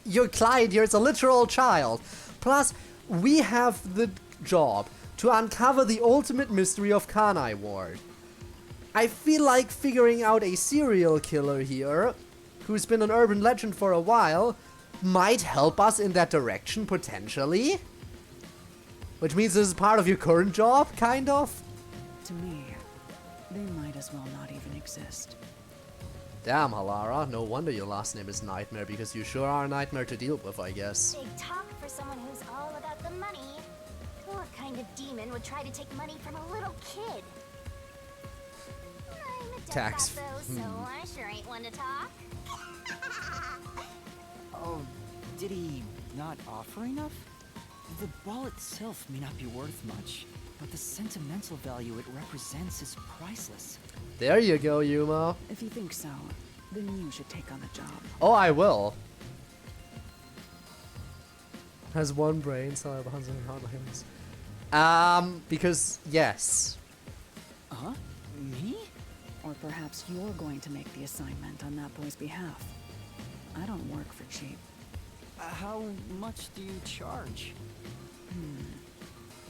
S1: your client here is a literal child. Plus, we have the job to uncover the ultimate mystery of Kanai Ward. I feel like figuring out a serial killer here, who's been an urban legend for a while, might help us in that direction, potentially. Which means this is part of your current job, kind of?
S10: To me, they might as well not even exist.
S1: Damn, Halara, no wonder your last name is Nightmare, because you sure are a nightmare to deal with, I guess.
S4: Big talk for someone who's all about the money. What kind of demon would try to take money from a little kid? I'm a
S1: Tax.
S4: Democrat, though, so I sure ain't one to talk.
S7: Oh, did he not offer enough? The ball itself may not be worth much, but the sentimental value it represents is priceless.
S1: There you go, Yuma.
S10: If you think so, then you should take on the job.
S1: Oh, I will. Has one brain, so I have 100 hands. Because, yes.
S7: Huh? Me?
S10: Or perhaps you're going to make the assignment on that boy's behalf. I don't work for cheap.
S7: How much do you charge?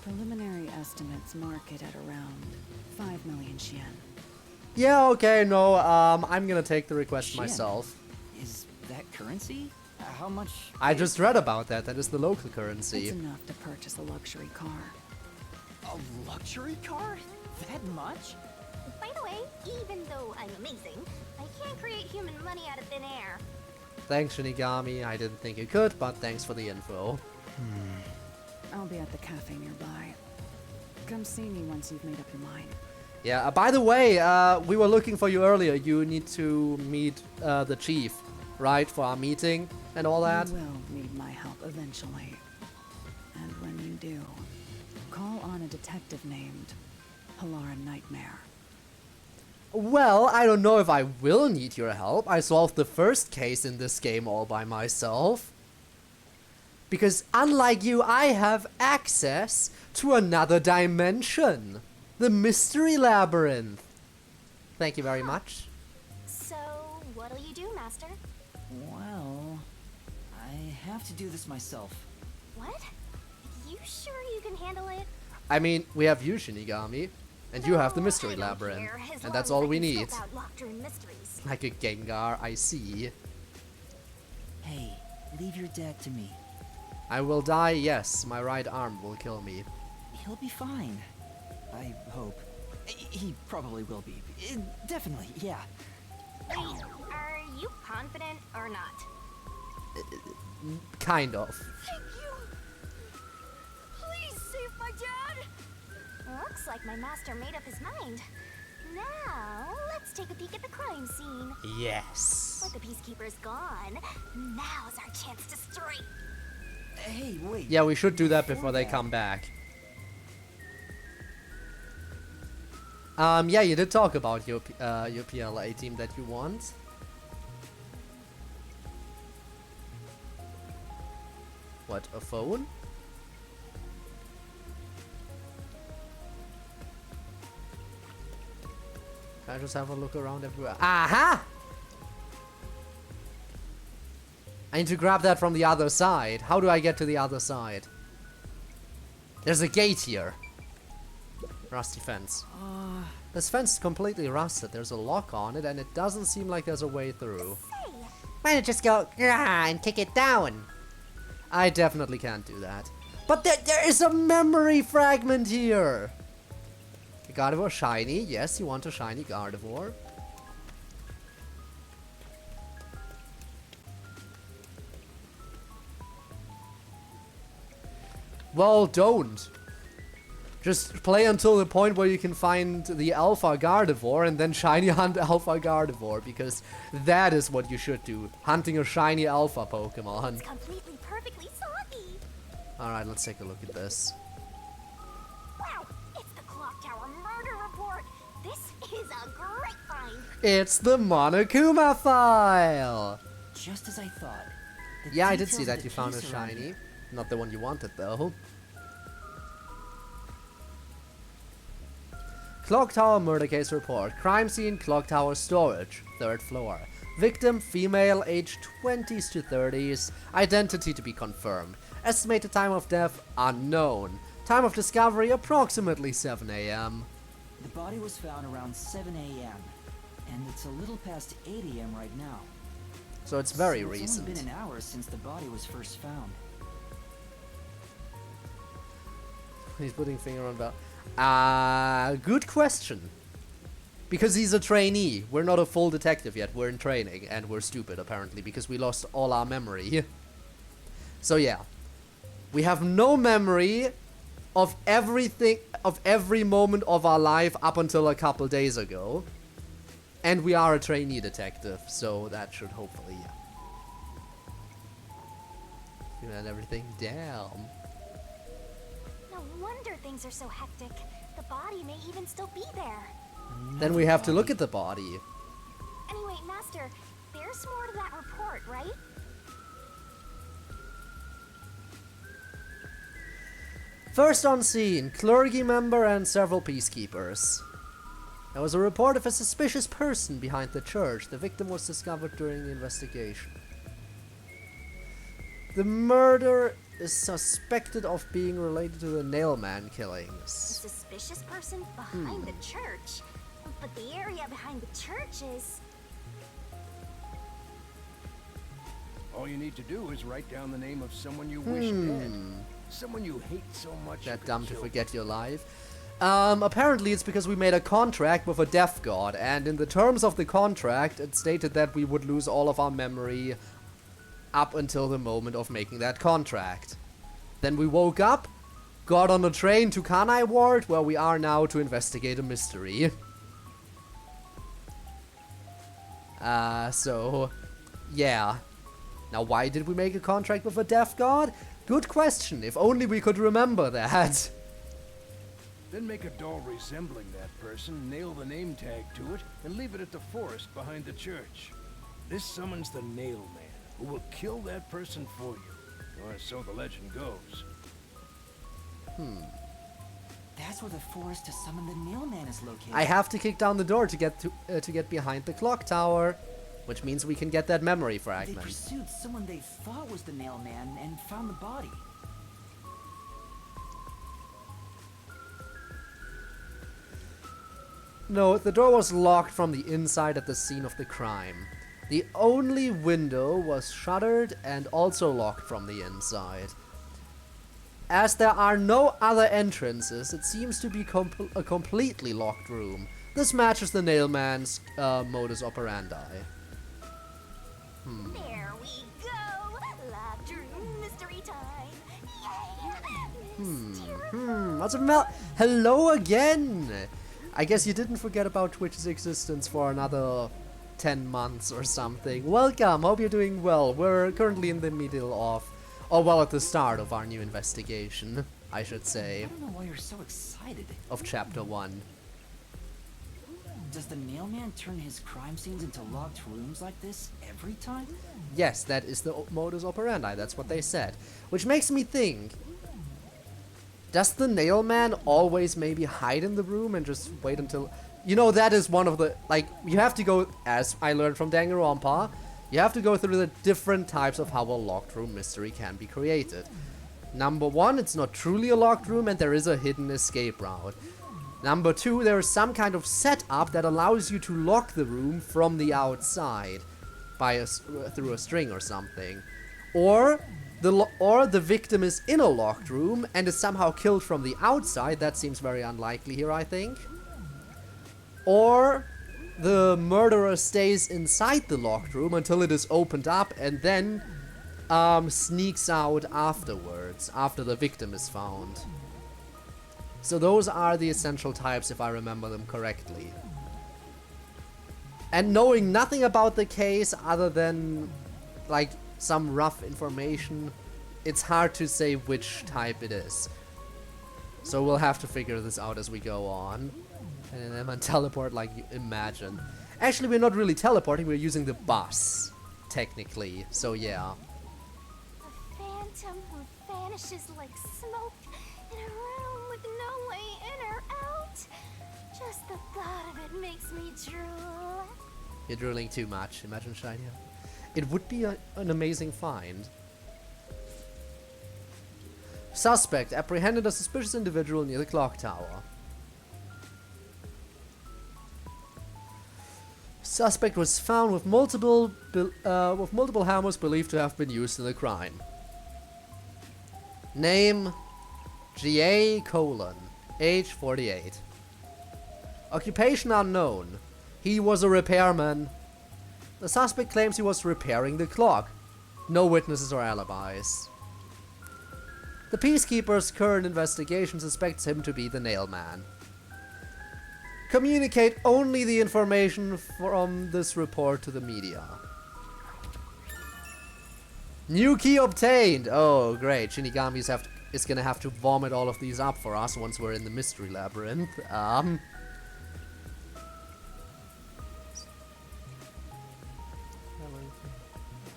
S10: Preliminary estimates mark it at around 5 million yen.
S1: Yeah, okay, no, I'm gonna take the request
S7: Yen.
S1: myself.
S7: Is that currency? How much?
S1: I just read about that. That is the local currency.
S10: It's enough to purchase a luxury car.
S9: A luxury car? That much?
S4: By the way, even though I'm amazing, I can't create human money out of thin air.
S1: Thanks, Shinigami. I didn't think you could, but thanks for the info.
S10: I'll be at the cafe nearby. Come see me once you've made up your mind.
S1: Yeah, by the way, we were looking for you earlier. You need to meet the chief, right, for our meeting and all that?
S10: You will need my help eventually. And when you do, call on a detective named Halara Nightmare.
S1: Well, I don't know if I will need your help. I solved the first case in this game all by myself. Because unlike you, I have access to another dimension. The Mystery Labyrinth. Thank you very much.
S4: So, what'll you do, Master?
S7: Well, I have to do this myself.
S4: What? You sure you can handle it?
S1: I mean, we have you, Shinigami. And you have the
S4: No,
S1: Mystery
S4: I don't
S1: Labyrinth.
S4: care, as
S1: And
S4: long
S1: that's
S4: as
S1: all
S4: I
S1: we
S4: can
S1: need.
S4: scope out locked-room mysteries.
S1: Like a Gengar, I see.
S7: Hey, leave your dad to me.
S1: I will die, yes. My right arm will kill me.
S7: He'll be fine. I hope. He probably will be. Definitely, yeah.
S4: Wait, are you confident or not?
S1: Kind of.
S4: Thank you! Please save my dad! Looks like my master made up his mind. Now, let's take a peek at the crime scene.
S1: Yes.
S4: With the peacekeepers gone, now's our chance to strike.
S7: Hey, wait.
S1: Yeah, we should do that before they come back. Yeah, you did talk about your PLA team that you want. What, a phone? Can I just have a look around everywhere? Aha! I need to grab that from the other side. How do I get to the other side? There's a gate here. Rusty fence. This fence is completely rusted. There's a lock on it, and it doesn't seem like there's a way through.
S3: Why don't you just go and kick it down?
S1: I definitely can't do that. But there is a memory fragment here! A Gardevoir shiny. Yes, you want a shiny Gardevoir. Well, don't. Just play until the point where you can find the Alpha Gardevoir and then shiny hunt Alpha Gardevoir, because that is what you should do. Hunting a shiny Alpha Pokemon.
S4: It's completely perfectly soggy.
S1: Alright, let's take a look at this.
S4: Wow, it's the Clock Tower murder report. This is a great find.
S1: It's the Monokuma file!
S7: Just as I thought. The
S1: Yeah, I did see
S7: details of
S1: that
S7: the
S1: you found a
S7: case around
S1: shiny.
S7: here-
S1: Not the one you wanted, though. Clock Tower murder case report. Crime scene, Clock Tower storage. 3rd floor. Victim, female, age 20s to 30s. Identity to be confirmed. Estimated time of death, unknown. Time of discovery, approximately 7 a.m.
S7: The body was found around 7 a.m. and it's a little past 8 a.m. right now.
S1: So it's very
S7: It's
S1: recent.
S7: only been an hour since the body was first found.
S1: He's putting finger on belt. Good question. Because he's a trainee. We're not a full detective yet. We're in training. And we're stupid, apparently, because we lost all our memory. So, yeah. We have no memory of everything, of every moment of our life up until a couple days ago. And we are a trainee detective, so that should hopefully, yeah. And everything down.
S4: No wonder things are so hectic. The body may even still be there.
S1: Then we have to look at the body.
S4: Anyway, Master, there's more to that report, right?
S1: First on scene, clergy member and several peacekeepers. There was a report of a suspicious person behind the church. The victim was discovered during the investigation. The murder is suspected of being related to the Nailman killings.
S4: A suspicious person behind the church? But the area behind the church is...
S8: All you need to do is write down the name of someone you wish dead. Someone you hate so much.
S1: That
S8: you
S1: dumb
S8: could
S1: to
S8: kill.
S1: forget your life. Apparently it's because we made a contract with a death god, and in the terms of the contract, it stated that we would lose all of our memory up until the moment of making that contract. Then we woke up, got on a train to Kanai Ward, where we are now to investigate a mystery. So, yeah. Now, why did we make a contract with a death god? Good question. If only we could remember that.
S8: Then make a doll resembling that person, nail the name tag to it, and leave it at the forest behind the church. This summons the Nail Man, who will kill that person for you. Or so the legend goes.
S7: That's where the forest to summon the Nailman is located.
S1: I have to kick down the door to get behind the clock tower, which means we can get that memory
S7: They
S1: fragment.
S7: pursued someone they thought was the Nailman and found the body.
S1: No, the door was locked from the inside at the scene of the crime. The only window was shuttered and also locked from the inside. As there are no other entrances, it seems to be a completely locked room. This matches the Nailman's modus operandi.
S4: There we go! Locked room mystery time! Yay!
S1: What's a Hello again! I guess you didn't forget about Twitch's existence for another 10 months or something. Welcome, hope you're doing well. We're currently in the middle of, or well, at the start of our new investigation, I should
S7: I
S1: say,
S7: don't know why you're so excited.
S1: of chapter 1.
S7: Does the Nailman turn his crime scenes into locked rooms like this every time?
S1: Yes, that is the modus operandi, that's what they said. Which makes me think, does the Nailman always maybe hide in the room and just wait until... You know, that is one of the... Like, you have to go, as I learned from Danganronpa, you have to go through the different types of how a locked room mystery can be created. Number 1, it's not truly a locked room and there is a hidden escape route. Number 2, there is some kind of setup that allows you to lock the room from the outside by through a string or something. Or the victim is in a locked room and is somehow killed from the outside. That seems very unlikely here, I think. Or the murderer stays inside the locked room until it is opened up and then sneaks out afterwards, after the victim is found. So those are the essential types, if I remember them correctly. And knowing nothing about the case other than, like, some rough information, it's hard to say which type it is. So we'll have to figure this out as we go on. And then teleport like you imagine. Actually, we're not really teleporting, we're using the bus, technically. So yeah.
S4: A phantom who vanishes like smoke in a room with no way in or out. Just the thought of it makes me drool.
S1: You're drilling too much. Imagine shiny. It would be an amazing find. Suspect apprehended a suspicious individual near the clock tower. Suspect was found with multiple hammers believed to have been used in the crime. Name: G.A. : age 48. Occupation unknown. He was a repairman. The suspect claims he was repairing the clock. No witnesses or alibis. The Peacekeeper's current investigation suspects him to be the Nailman. Communicate only the information from this report to the media. New key obtained! Oh, great. Shinigami is gonna have to vomit all of these up for us once we're in the mystery labyrinth.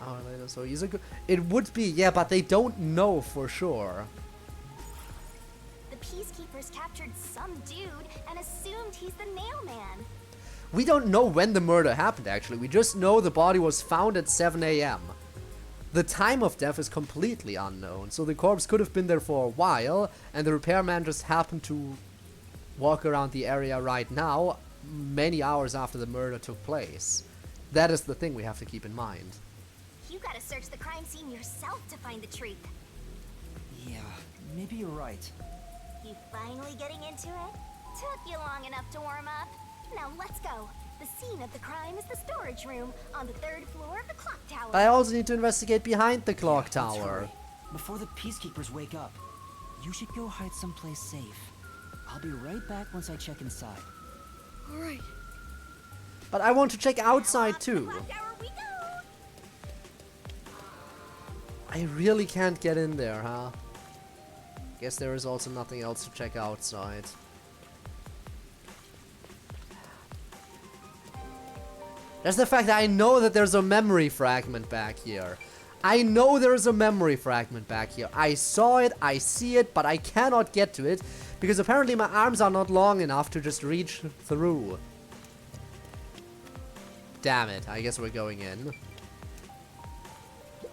S1: Hour later, so he's a good. It would be, yeah, but they don't know for sure.
S4: The Peacekeepers captured some dude and assumed he's the Nailman.
S1: We don't know when the murder happened, actually. We just know the body was found at 7 a.m. The time of death is completely unknown, so the corpse could have been there for a while, and the repairman just happened to walk around the area right now, many hours after the murder took place. That is the thing we have to keep in mind.
S4: You gotta search the crime scene yourself to find the truth.
S7: Yeah, maybe you're right.
S4: You finally getting into it? Took you long enough to warm up. Now let's go. The scene of the crime is the storage room on the 3rd floor of the clock tower.
S1: I also need to investigate behind the clock
S7: Let's
S1: tower.
S7: hurry. Before the Peacekeepers wake up, you should go hide someplace safe. I'll be right back once I check inside.
S10: Alright.
S1: But I want to check outside too.
S4: Clock tower we go.
S1: I really can't get in there, huh? Guess there is also nothing else to check outside. There's the fact that I know that there's a memory fragment back here. I know there's a memory fragment back here. I saw it, I see it, but I cannot get to it because apparently my arms are not long enough to just reach through. Damn it, I guess we're going in.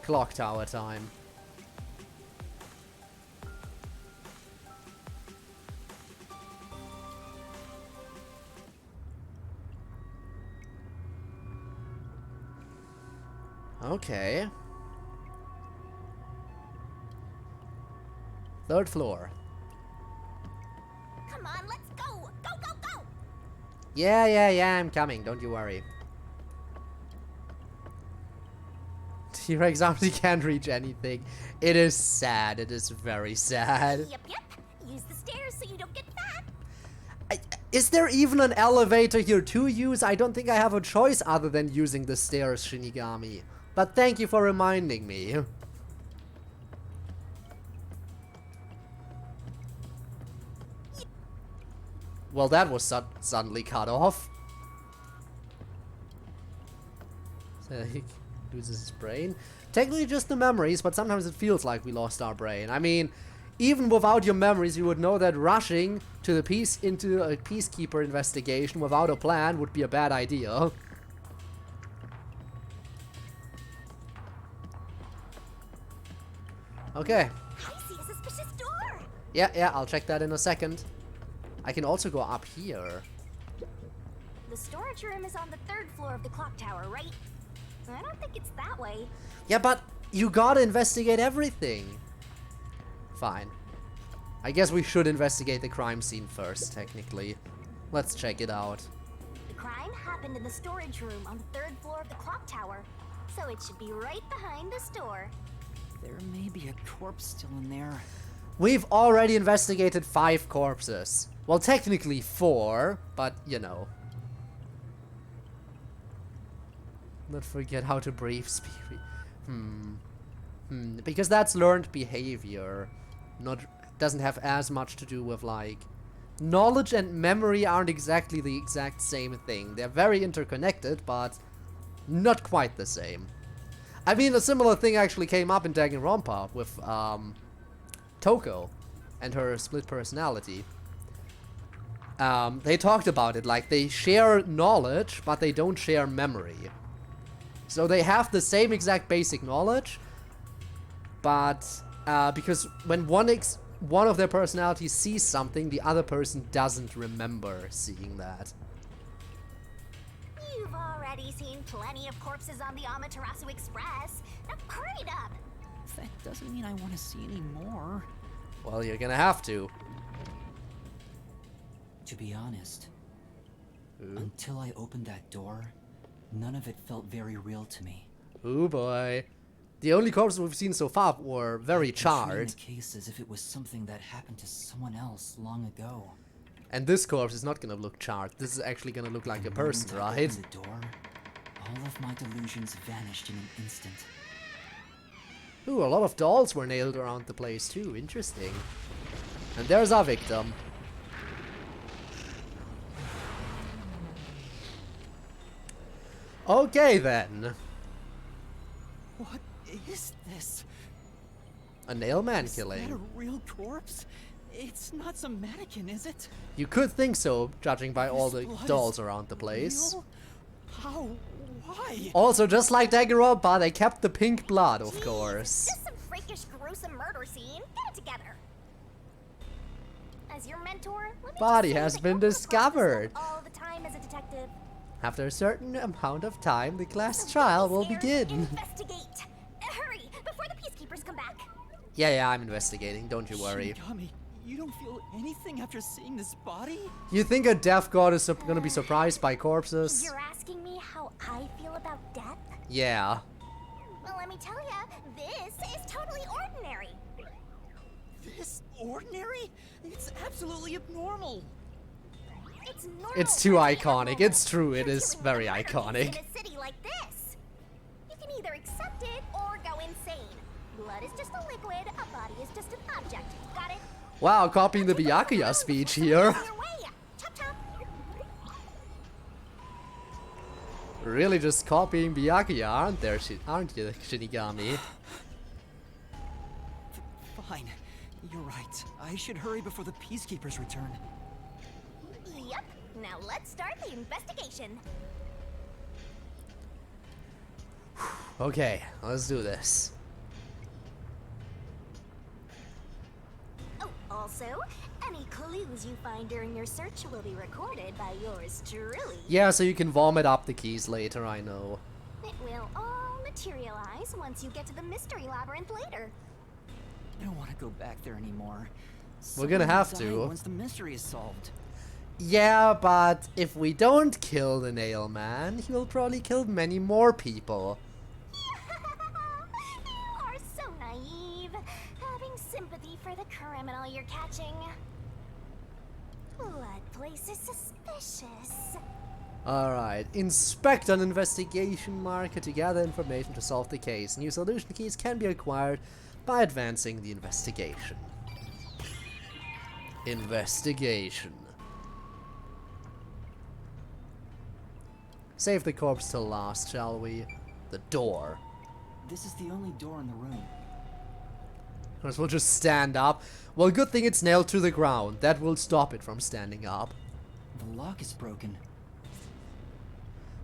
S1: Clock tower time. Okay. 3rd floor.
S4: Come on, let's go. Go, go, go.
S1: Yeah, I'm coming. Don't you worry. T-Rex obviously can't reach anything. It is sad. It is very sad.
S4: Yep. Use the stairs so you don't get fat.
S1: Is there even an elevator here to use? I don't think I have a choice other than using the stairs, Shinigami. But thank you for reminding me. Well, that was suddenly cut off. So he loses his brain. Technically just the memories, but sometimes it feels like we lost our brain. I mean, even without your memories, you would know that rushing to the into a Peacekeeper investigation without a plan would be a bad idea. Okay.
S4: I see a suspicious door.
S1: Yeah, I'll check that in a second. I can also go up here.
S4: The storage room is on the 3rd floor of the clock tower, right? I don't think it's that way.
S1: Yeah, but you gotta investigate everything. Fine. I guess we should investigate the crime scene first, technically. Let's check it out.
S4: The crime happened in the storage room on the 3rd floor of the clock tower, so it should be right behind the store.
S7: There may be a corpse still in there.
S1: We've already investigated 5 corpses. Well, technically 4, but you know. Not forget how to breathe spirit. Because that's learned behavior. Doesn't have as much to do with like knowledge and memory aren't exactly the exact same thing. They're very interconnected, but not quite the same. I mean, a similar thing actually came up in Danganronpa with Toko and her split personality. they talked about it, like they share knowledge, but they don't share memory. So they have the same exact basic knowledge, but because when one of their personalities sees something, the other person doesn't remember seeing that.
S4: You've already seen plenty of corpses on the Amaterasu Express. Now hurry it up.
S7: That doesn't mean I want to see any more.
S1: Well, you're gonna have to.
S7: To be honest, until I opened that door, none of it felt very real to me.
S1: Oh boy. The only corpses we've seen so far were very charred.
S7: The case as if it was something that happened to someone else long ago.
S1: And this corpse is not gonna look charred. This is actually gonna look like a person, right?
S7: The door, all of my delusions vanished in an instant.
S1: Ooh, a lot of dolls were nailed around the place too. Interesting. And there's our victim. Okay then.
S9: What is this?
S1: A nail man
S9: Is that
S1: killing.
S9: a real corpse? It's not some mannequin, is it?
S1: You could think so, judging by all the
S9: This blood
S1: dolls
S9: is
S1: around the place.
S9: real? How? Why?
S1: Also, just like Danganronpa, they kept the pink blood, of
S4: Jeez,
S1: course.
S4: This is some freakish, gruesome murder scene. Get it together. As your mentor, let me
S1: Body
S4: just say
S1: has
S4: that
S1: been
S4: you're practicing
S1: discovered.
S4: all the time as a detective.
S1: After a certain amount of time, the class trial will
S4: Scared,
S1: begin.
S4: Investigate. Hurry before the peacekeepers come back.
S1: Yeah, I'm investigating, don't you worry.
S9: Shinigami, you don't feel anything after seeing this body?
S1: You think a deaf god is gonna be surprised by corpses?
S4: You're asking me how I feel about death?
S1: Yeah.
S4: Well, let me tell ya, this is totally ordinary.
S9: This ordinary? It's absolutely abnormal.
S4: It's normal.
S1: It's too
S4: for it to be
S1: iconic.
S4: abnormal.
S1: It's true, it
S4: You're
S1: is
S4: dealing
S1: very
S4: with a murder case
S1: iconic.
S4: In a city like this. You can either accept it or go insane. Blood is just a liquid, a body is just an object. Got it?
S1: Wow, copying the
S4: Keep going
S1: Byakuya
S4: around
S1: speech
S4: before
S1: here.
S4: something gets in your way. Chop chop.
S1: Really just copying Byakuya, aren't you, Shinigami?
S9: Fine. You're right. I should hurry before the peacekeepers return.
S4: Yep. Now let's start the investigation.
S1: Okay, let's do this.
S4: Oh, also, any clues you find during your search will be recorded by yours truly.
S1: Yeah, so you can vomit up the keys later, I know.
S4: It will all materialize once you get to the mystery labyrinth later.
S7: I don't want to go back there anymore.
S1: We're gonna
S7: Someone
S1: have
S7: will
S1: to.
S7: die Once the mystery is solved.
S1: Yeah, but if we don't kill the nail man, he will probably kill many more people.
S4: You are so naive, having sympathy for the criminal you're catching. Blood place is suspicious.
S1: Alright, inspect an investigation marker to gather information to solve the case. New solution keys can be acquired by advancing the investigation. Investigation. Save the corpse till last, shall we? The door.
S7: This is the only door in the room.
S1: Might as well just stand up. Well, good thing it's nailed to the ground. That will stop it from standing up.
S7: The lock is broken.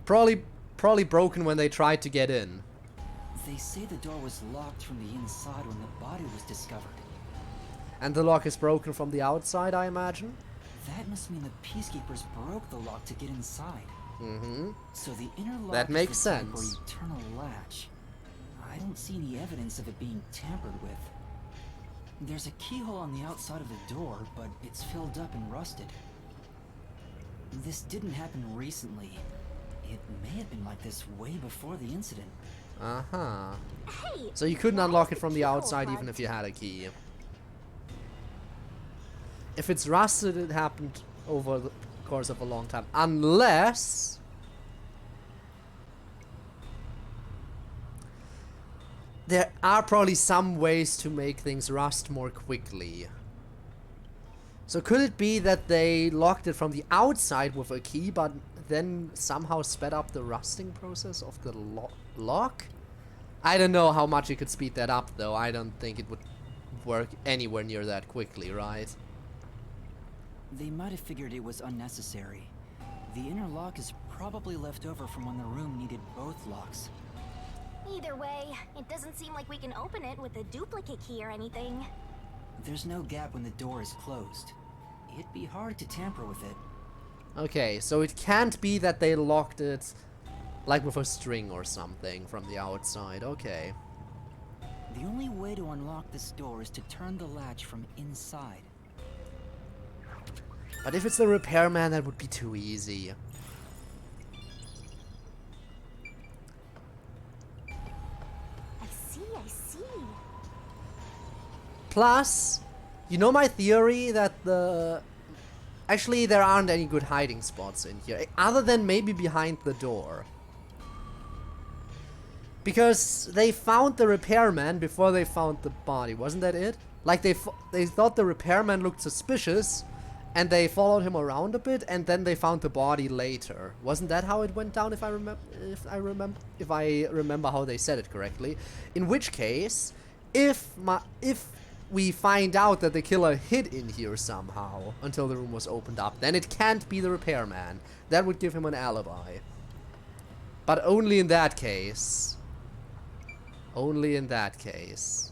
S1: Probably broken when they tried to get in.
S7: They say the door was locked from the inside when the body was discovered.
S1: And the lock is broken from the outside, I imagine?
S7: That must mean the peacekeepers broke the lock to get inside.
S1: Mm-hmm.
S7: So the inner lock
S1: That
S7: is
S1: makes
S7: the type
S1: sense.
S7: or eternal latch. I don't see any evidence of it being tampered with. There's a keyhole on the outside of the door, but it's filled up and rusted. This didn't happen recently. It may have been like this way before the incident.
S1: Uh-huh.
S4: Hey,
S1: So you couldn't
S4: why
S1: unlock
S4: is
S1: it
S4: the
S1: from the
S4: keyhole
S1: outside even
S4: plugged?
S1: if you had a key. If it's rusted, it happened over the course of a long time. Unless... there are probably some ways to make things rust more quickly. So could it be that they locked it from the outside with a key, but then somehow sped up the rusting process of the lock? I don't know how much you could speed that up, though. I don't think it would work anywhere near that quickly, right?
S7: They might have figured it was unnecessary. The inner lock is probably left over from when the room needed both locks.
S4: Either way, it doesn't seem like we can open it with a duplicate key or anything.
S7: There's no gap when the door is closed. It'd be hard to tamper with it.
S1: Okay, so it can't be that they locked it like with a string or something from the outside. Okay.
S7: The only way to unlock this door is to turn the latch from inside.
S1: But if it's the repairman, that would be too easy.
S4: I see.
S1: Plus, you know my theory that actually there aren't any good hiding spots in here, other than maybe behind the door. Because they found the repairman before they found the body, wasn't that it? Like they thought the repairman looked suspicious, and they followed him around a bit, and then they found the body later. Wasn't that how it went down? If I remember how they said it correctly. In which case, if we find out that the killer hid in here somehow until the room was opened up, then it can't be the repairman. That would give him an alibi. But only in that case. Only in that case.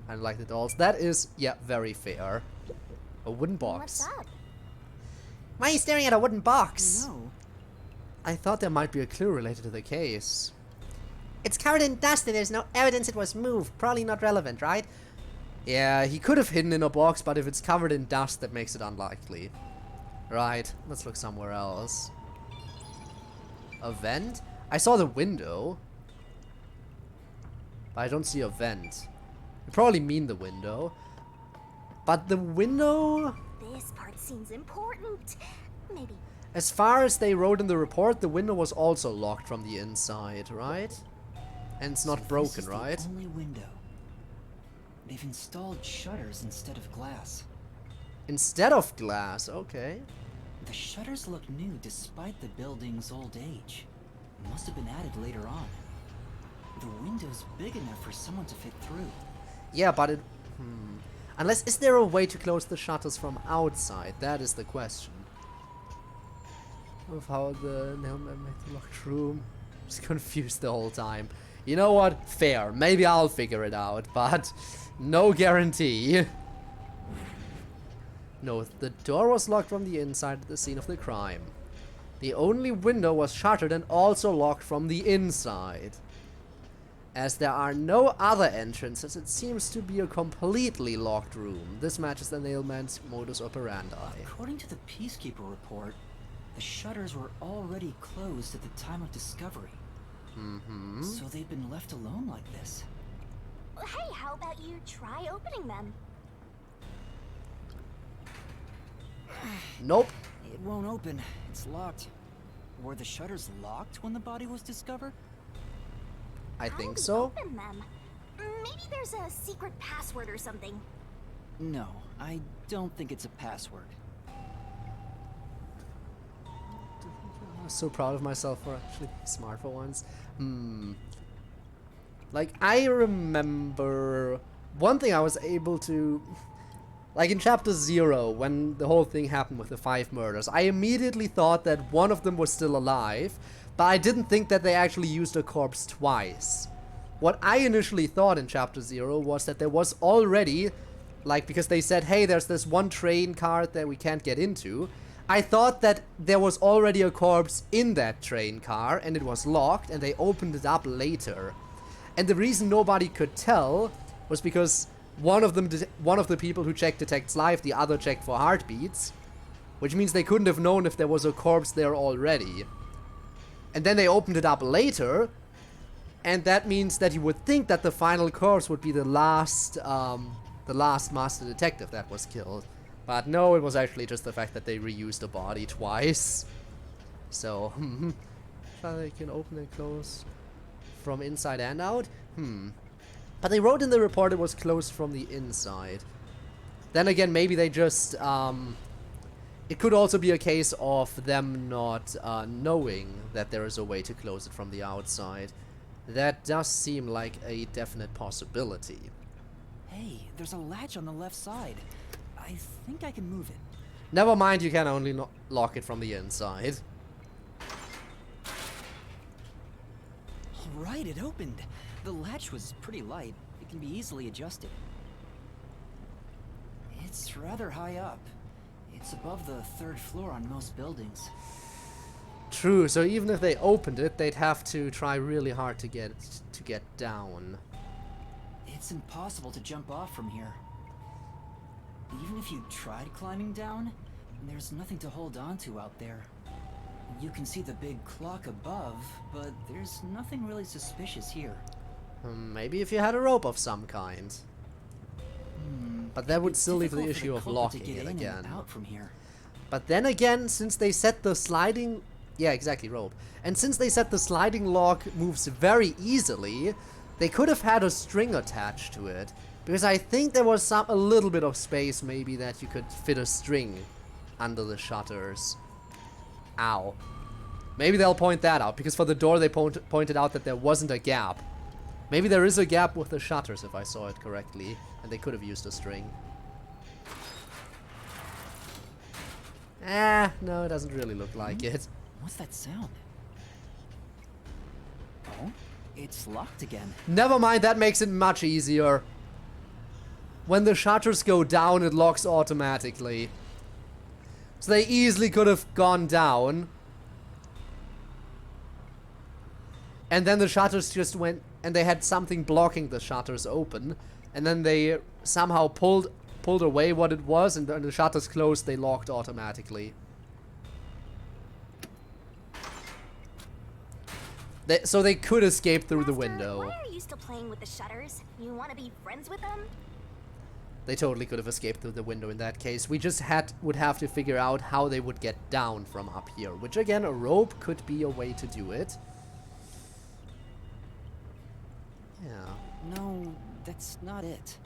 S1: I like the dolls. That is, yeah, very fair. A wooden box.
S4: What's up?
S3: Why are you staring at a wooden box?
S7: No.
S1: I thought there might be a clue related to the case.
S3: It's covered in dust and there's no evidence it was moved. Probably not relevant, right?
S1: Yeah, he could have hidden in a box, but if it's covered in dust, that makes it unlikely. Right, let's look somewhere else. A vent? I saw the window. But I don't see a vent. You probably mean the window. But the window...
S4: This part seems important. Maybe.
S1: As far as they wrote in the report, the window was also locked from the inside, right? And it's not broken,
S7: this is
S1: right?
S7: The only window. They've installed shutters instead of glass.
S1: Instead of glass, okay.
S7: The shutters look new despite the building's old age. Must have been added later on. The window's big enough for someone to fit through.
S1: Yeah, but it... Unless, is there a way to close the shutters from outside? That is the question. Of how the nailman made the locked room. Just confused the whole time. You know what? Fair. Maybe I'll figure it out, but no guarantee. No, the door was locked from the inside at the scene of the crime. The only window was shuttered and also locked from the inside. As there are no other entrances, it seems to be a completely locked room. This matches the nailman's modus operandi.
S7: According to the Peacekeeper report, the shutters were already closed at the time of discovery. So they've been left alone like this.
S4: Hey, how about you try opening them?
S1: Nope.
S7: It won't open. It's locked. Were the shutters locked when the body was discovered?
S1: I
S4: How
S1: think
S4: do we
S1: so.
S4: Open them? Maybe there's a secret password or something.
S7: No, I don't think it's a password.
S1: I'm so proud of myself for actually being smart for once. Like, I remember one thing I was able to... Like in chapter 0, when the whole thing happened with the 5 murders, I immediately thought that one of them was still alive, but I didn't think that they actually used a corpse twice. What I initially thought in chapter 0 was that there was already, like, because they said, hey, there's this one train car that we can't get into, I thought that there was already a corpse in that train car, and it was locked, and they opened it up later. And the reason nobody could tell was because one of the people who checked detects life, the other checked for heartbeats, which means they couldn't have known if there was a corpse there already. And then they opened it up later, and that means that you would think that the final corpse would be the last master detective that was killed. But no, it was actually just the fact that they reused the body twice. So, they can open and close from inside and out? But they wrote in the report it was closed from the inside. Then again, maybe they just, it could also be a case of them not knowing that there is a way to close it from the outside. That does seem like a definite possibility.
S7: Hey, there's a latch on the left side. I think I can move it.
S1: Never mind, you can only lock it from the inside.
S7: Alright, it opened. The latch was pretty light. It can be easily adjusted. It's rather high up. It's above the 3rd floor on most buildings.
S1: True, so even if they opened it, they'd have to try really hard to get down.
S7: It's impossible to jump off from here. Even if you tried climbing down, there's nothing to hold on to out there. You can see the big clock above, but there's nothing really suspicious here.
S1: Maybe if you had a rope of some kind. But that would still leave the issue of locking it again.
S7: Out from here.
S1: But then again, since they set the sliding... Yeah, exactly, rope. And since they set the sliding lock moves very easily, they could have had a string attached to it. Because I think there was a little bit of space maybe that you could fit a string under the shutters. Ow. Maybe they'll point that out, because for the door they pointed out that there wasn't a gap. Maybe there is a gap with the shutters if I saw it correctly, and they could have used a string. No, it doesn't really look like it.
S7: What's that sound? Oh, it's locked again.
S1: Never mind, that makes it much easier. When the shutters go down, it locks automatically. So they easily could have gone down. And then the shutters just went, and they had something blocking the shutters open. And then they somehow pulled away what it was, and when the shutters closed, they locked automatically. So they could escape through the window.
S4: Why are you still playing with the shutters? You want to be friends with them?
S1: They totally could have escaped through the window in that case. We just would have to figure out how they would get down from up here. Which again, a rope could be a way to do it. Yeah.
S7: No, that's not it.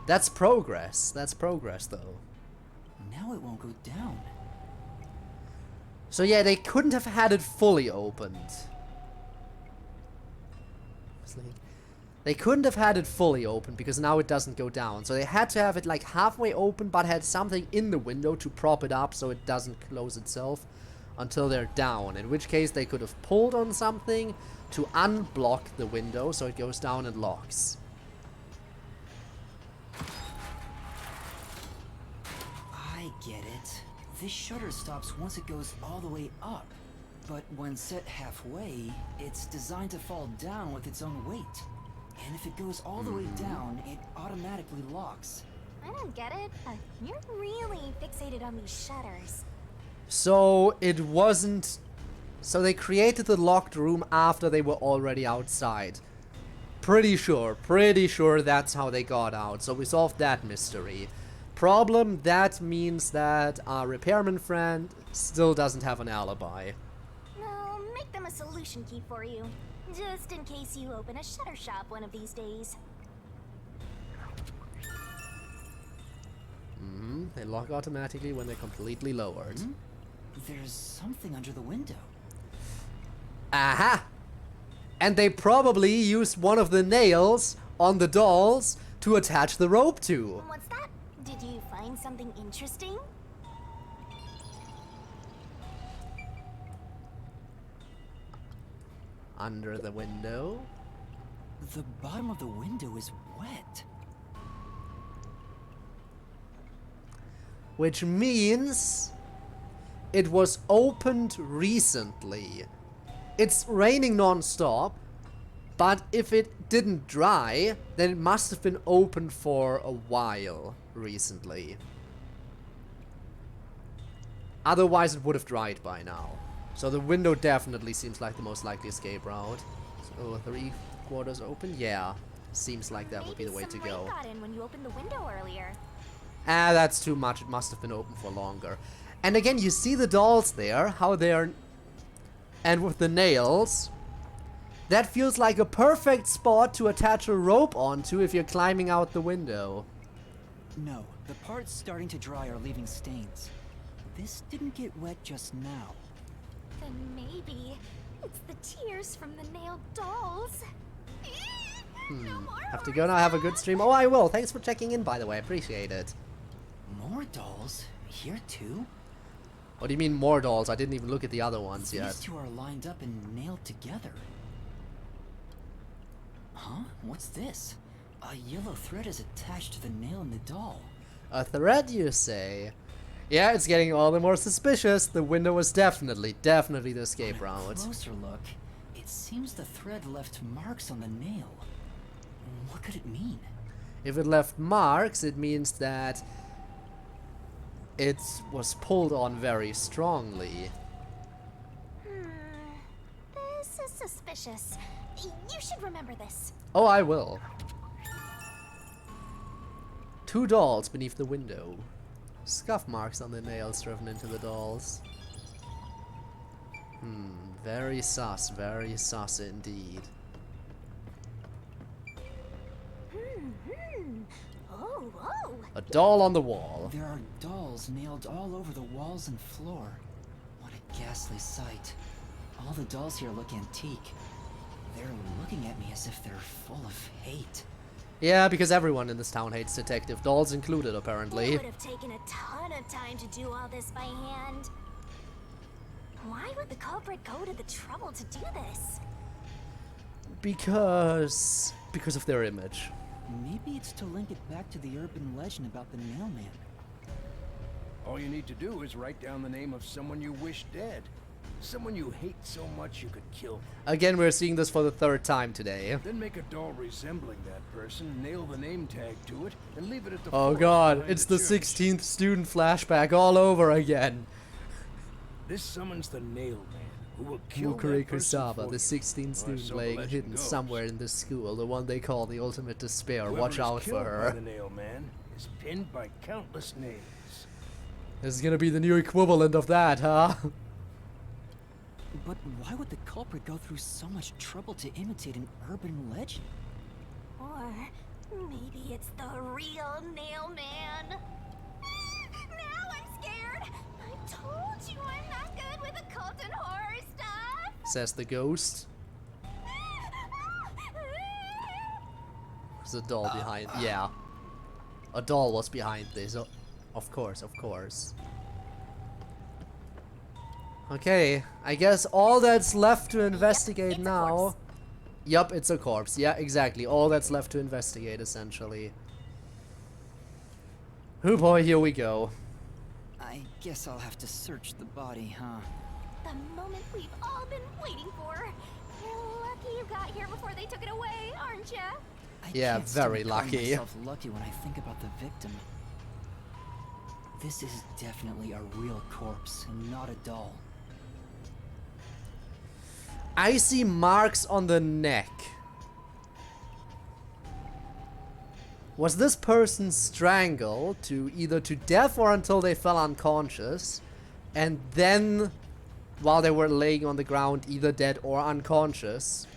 S1: That's progress. That's progress, though.
S7: Now it won't go down.
S1: So yeah, they couldn't have had it fully opened. They couldn't have had it fully open because now it doesn't go down. So they had to have it like halfway open, but had something in the window to prop it up so it doesn't close itself until they're down. In which case they could have pulled on something to unblock the window so it goes down and locks.
S7: I get it. This shutter stops once it goes all the way up. But when set halfway, it's designed to fall down with its own weight. And if it goes all the way down, it automatically locks.
S4: I don't get it, but you're really fixated on these shutters.
S1: So it wasn't... So they created the locked room after they were already outside. Pretty sure that's how they got out. So we solved that mystery. Problem, that means that our repairman friend still doesn't have an alibi.
S4: I'll make them a solution key for you, just in case you open a shutter shop one of these days.
S1: They lock automatically when they're completely lowered.
S7: There's something under the window.
S1: Aha! And they probably used one of the nails on the dolls to attach the rope to.
S4: What's that? Did you find something interesting?
S1: Under the window.
S7: The bottom of the window is wet.
S1: Which means it was opened recently. It's raining non-stop, but if it didn't dry, then it must have been open for a while recently. Otherwise it would have dried by now. So the window definitely seems like the most likely escape route. So 3/4 open? Yeah. Seems like that would be the way to go.
S4: Maybe some rain got in when you opened the window earlier.
S1: Ah, that's too much. It must have been open for longer. And again, you see the dolls there, how they're... And with the nails, that feels like a perfect spot to attach a rope onto if you're climbing out the window.
S7: No, the parts starting to dry are leaving stains. This didn't get wet just now.
S4: Then maybe it's the tears from the nailed dolls.
S1: Have to go now, have a good stream. Oh, I will. Thanks for checking in, by the way. I appreciate it.
S7: More dolls? Here too?
S1: What do you mean more dolls? I didn't even look at the other ones
S7: These
S1: yet.
S7: two are lined up and nailed together. Huh? What's this? A yellow thread is attached to the nail in the doll.
S1: A thread, you say? Yeah, it's getting all the more suspicious. The window was definitely the escape
S7: On a
S1: route.
S7: closer look, it seems the thread left marks on the nail. What could it mean?
S1: If it left marks, it means that it was pulled on very strongly.
S4: This is suspicious. You should remember this.
S1: Oh, I will. 2 dolls beneath the window. Scuff marks on the nails driven into the dolls. Very sus indeed.
S4: Oh.
S1: A doll on the wall.
S7: There are dolls nailed all over the walls and floor. What a ghastly sight. All the dolls here look antique. They're looking at me as if they're full of hate.
S1: Yeah, because everyone in this town hates detective, dolls included apparently.
S4: It would have taken a ton of time to do all this by hand. Why would the culprit go to the trouble to do this?
S1: Because of their image.
S7: Maybe it's to link it back to the urban legend about the nailman.
S8: All you need to do is write down the name of someone you wish dead. Someone you hate so much you could kill them.
S1: Again, we're seeing this for the 3rd time today.
S8: Then make a doll resembling that person, nail the name tag to it, and leave it at the
S1: Oh
S8: forest
S1: god,
S8: behind
S1: it's the
S8: church.
S1: 16th student flashback all over again.
S8: This summons the nail man, who will kill
S1: Mukure
S8: that person
S1: Kusaba,
S8: for
S1: the
S8: you.
S1: 16th
S8: Or
S1: student
S8: so the
S1: laying
S8: legend
S1: hidden
S8: goes.
S1: somewhere in this school, the one they call the ultimate despair.
S8: Whoever
S1: Watch
S8: is
S1: out for
S8: killed by
S1: her.
S8: the nail man is pinned by countless nails.
S1: This is gonna be the new equivalent of that, huh?
S7: But why would the culprit go through so much trouble to imitate an urban legend?
S4: Or maybe it's the real nail man. Now I'm scared. I told you I'm not good with occult and horror stuff.
S1: Says the ghost. There's a doll behind. Yeah. A doll was behind this. Oh, of course. Okay, I guess all that's left to investigate now. Yup, it's a corpse. Yeah, exactly. All that's left to investigate, essentially. Oh boy, here we go.
S7: I guess I'll have to search the body, huh?
S4: The moment we've all been waiting for. You're lucky you got here before they took it away, aren't ya?
S7: I
S1: Yeah,
S7: can't stop
S1: very
S7: calling
S1: lucky.
S7: myself lucky when I think about the victim. This is definitely a real corpse and not a doll.
S1: I see marks on the neck. Was this person strangled to either to death or until they fell unconscious? And then, while they were laying on the ground, either dead or unconscious,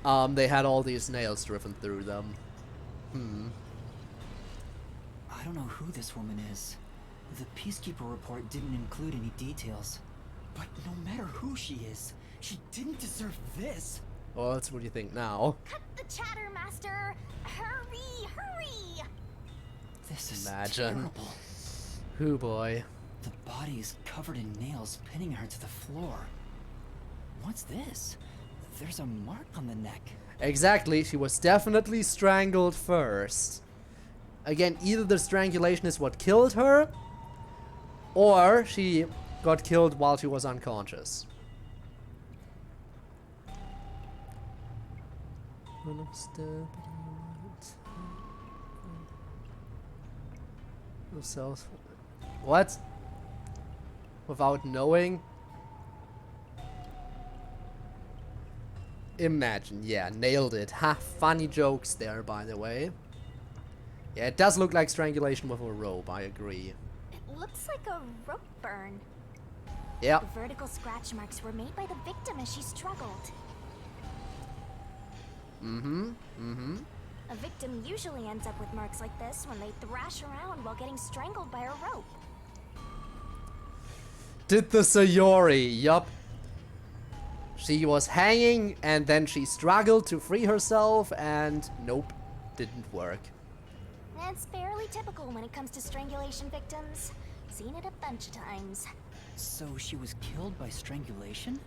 S1: they had all these nails driven through them.
S7: I don't know who this woman is. The Peacekeeper report didn't include any details. But no matter who she is, she didn't deserve this.
S1: Well, that's what you think now.
S4: Cut the chatter, Master. Hurry.
S7: This is
S1: Imagine.
S7: terrible.
S1: Hoo boy.
S7: The body is covered in nails, pinning her to the floor. What's this? There's a mark on the neck.
S1: Exactly, she was definitely strangled first. Again, either the strangulation is what killed her, or she got killed while she was unconscious. What? Without knowing? Imagine, yeah, nailed it. Ha, funny jokes there, by the way. Yeah, it does look like strangulation with a rope, I agree.
S4: It looks like a rope burn.
S1: Yeah.
S4: The vertical scratch marks were made by the victim as she struggled. A victim usually ends up with marks like this when they thrash around while getting strangled by a rope.
S1: Did the Sayori, yup. She was hanging, and then she struggled to free herself, and nope, didn't work.
S4: That's fairly typical when it comes to strangulation victims. Seen it a bunch of times.
S7: So she was killed by strangulation?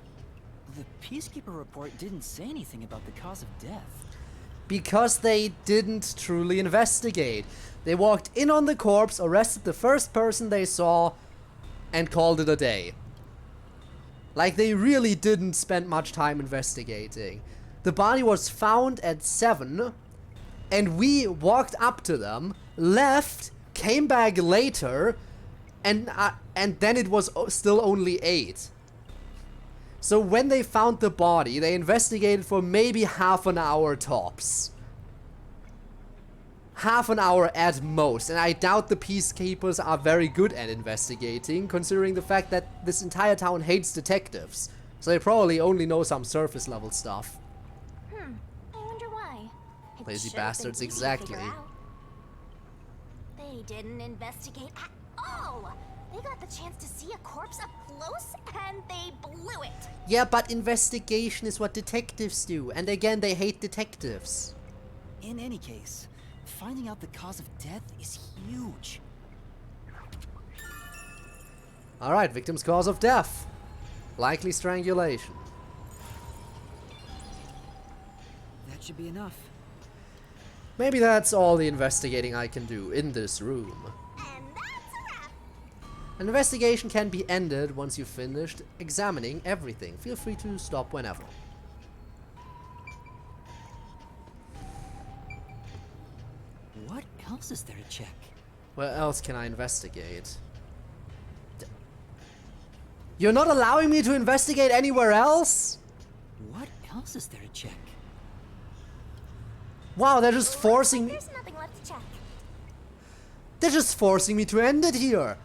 S7: The Peacekeeper report didn't say anything about the cause of death.
S1: Because they didn't truly investigate. They walked in on the corpse, arrested the first person they saw, and called it a day. Like, they really didn't spend much time investigating. The body was found at 7, and we walked up to them, left, came back later, and then it was still only 8. So when they found the body, they investigated for maybe half an hour tops. Half an hour at most, and I doubt the Peacekeepers are very good at investigating, considering the fact that this entire town hates detectives. So they probably only know some surface level stuff.
S4: I wonder why. It
S1: Lazy
S4: should've been
S1: bastards,
S4: easy to
S1: exactly.
S4: figure out. They didn't investigate at all. They got the chance to see a corpse up close, and they blew it.
S1: Yeah, but investigation is what detectives do, and again, they hate detectives.
S7: In any case, finding out the cause of death is huge.
S1: Alright, victim's cause of death. Likely strangulation.
S7: That should be enough.
S1: Maybe that's all the investigating I can do in this room.
S4: And that's a wrap.
S1: An investigation can be ended once you've finished examining everything. Feel free to stop whenever.
S7: What else is there to check?
S1: Where else can I investigate? You're not allowing me to investigate anywhere else?
S7: What else is there to check?
S1: Wow, they're just forcing me.
S4: There's nothing left to check.
S1: They're just forcing me to end it here.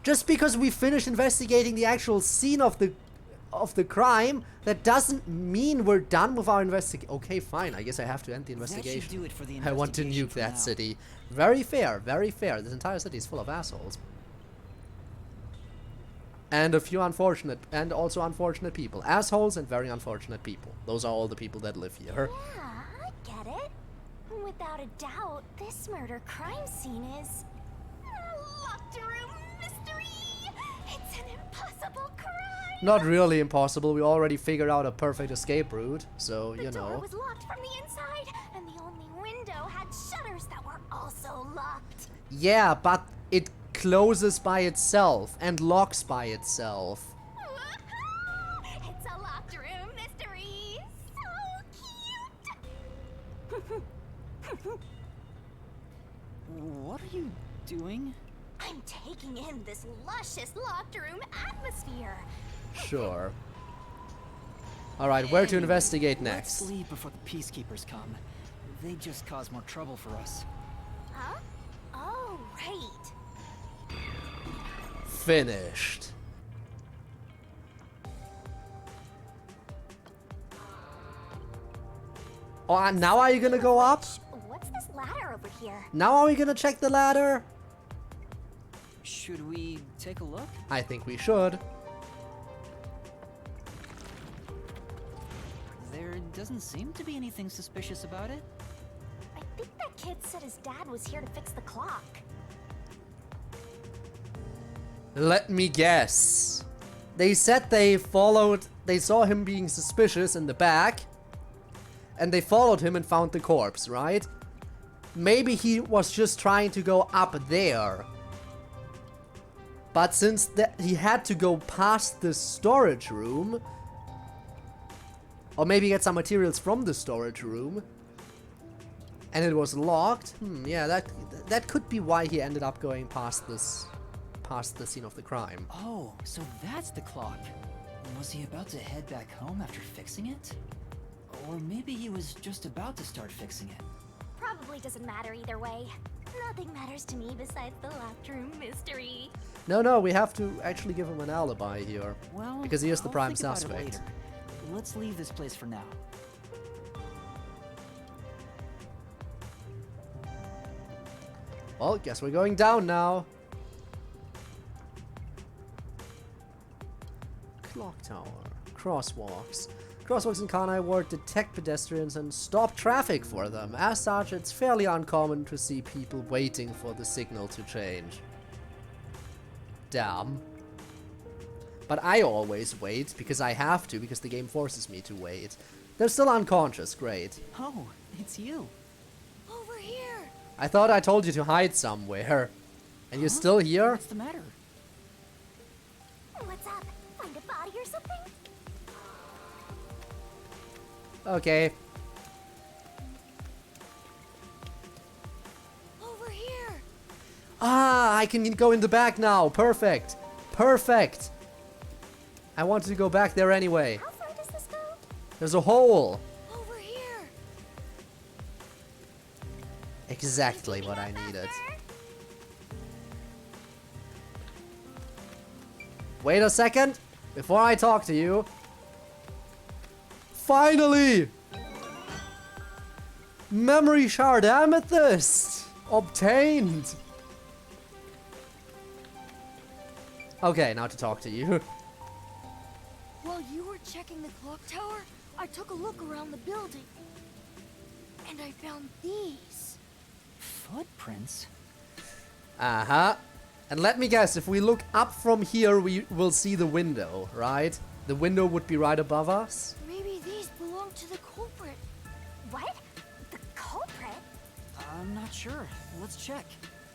S1: Just because we finished investigating the actual scene of the crime, that doesn't mean we're done with our investigation. Okay, fine. I guess I have to end the investigation.
S7: That should do it for the
S1: I want to
S7: investigation
S1: nuke
S7: for
S1: that
S7: now.
S1: city. Very fair, very fair. This entire city is full of assholes. And a few unfortunate, and also unfortunate people. Assholes and very unfortunate people. Those are all the people that live here.
S4: Yeah, I get it. Without a doubt, this murder crime scene is a locked room mystery. It's an impossible crime.
S1: Not really impossible. We already figured out a perfect escape route. So,
S4: The
S1: you
S4: door
S1: know.
S4: was locked from the inside, and the only window had shutters that were also locked.
S1: Yeah, but it closes by itself and locks by itself.
S4: Woohoo! It's a locked room mystery. So cute.
S7: What are you doing?
S4: I'm taking in this luscious locked room atmosphere.
S1: Sure. Alright, where to investigate
S7: Let's
S1: next?
S7: leave before the Peacekeepers come. They just cause more trouble for us.
S4: Huh? Oh, right.
S1: Finished. Oh, and now are you gonna go up?
S4: What's this ladder over here?
S1: Now are we gonna check the ladder?
S7: Should we take a look?
S1: I think we should.
S7: There doesn't seem to be anything suspicious about it.
S4: I think that kid said his dad was here to fix the clock.
S1: Let me guess. They said they saw him being suspicious in the back, and they followed him and found the corpse, right? Maybe he was just trying to go up there. But since he had to go past the storage room, or maybe get some materials from the storage room, and it was locked, yeah, that could be why he ended up going past the scene of the crime.
S7: Oh, so that's the clock. Was he about to head back home after fixing it? Or maybe he was just about to start fixing it.
S4: Probably doesn't matter either way. Nothing matters to me besides the locked room mystery.
S1: No, we have to actually give him an alibi here.
S7: Well,
S1: Because he is the
S7: I'll
S1: prime
S7: think about it
S1: suspect.
S7: later. Let's leave this place for now.
S1: Well, guess we're going down now. Clock tower. crosswalks. Crosswalks in Kanai Ward detect pedestrians and stop traffic for them. As such, it's fairly uncommon to see people waiting for the signal to change. Damn. But I always wait, because I have to, because the game forces me to wait. They're still unconscious, great.
S7: Oh, it's you.
S4: Over here.
S1: I thought I told you to hide somewhere. And you're still here?
S7: What's the matter?
S4: What's up? Find a body or something?
S1: Okay.
S4: Over here.
S1: Ah, I can go in the back now. Perfect. Perfect. I wanted to go back there anyway.
S4: How far does this go?
S1: There's a hole.
S4: Over here.
S1: Exactly what I needed. Wait a second. Before I talk to you. Finally! Memory shard amethyst! Obtained! Okay, now to talk to you.
S11: While you were checking the clock tower, I took a look around the building. And I found these.
S7: Footprints?
S1: Uh-huh. And let me guess, if we look up from here, we will see the window, right? The window would be right above us?
S11: Maybe these belong to the culprit.
S4: What? The culprit?
S7: I'm not sure. Let's check.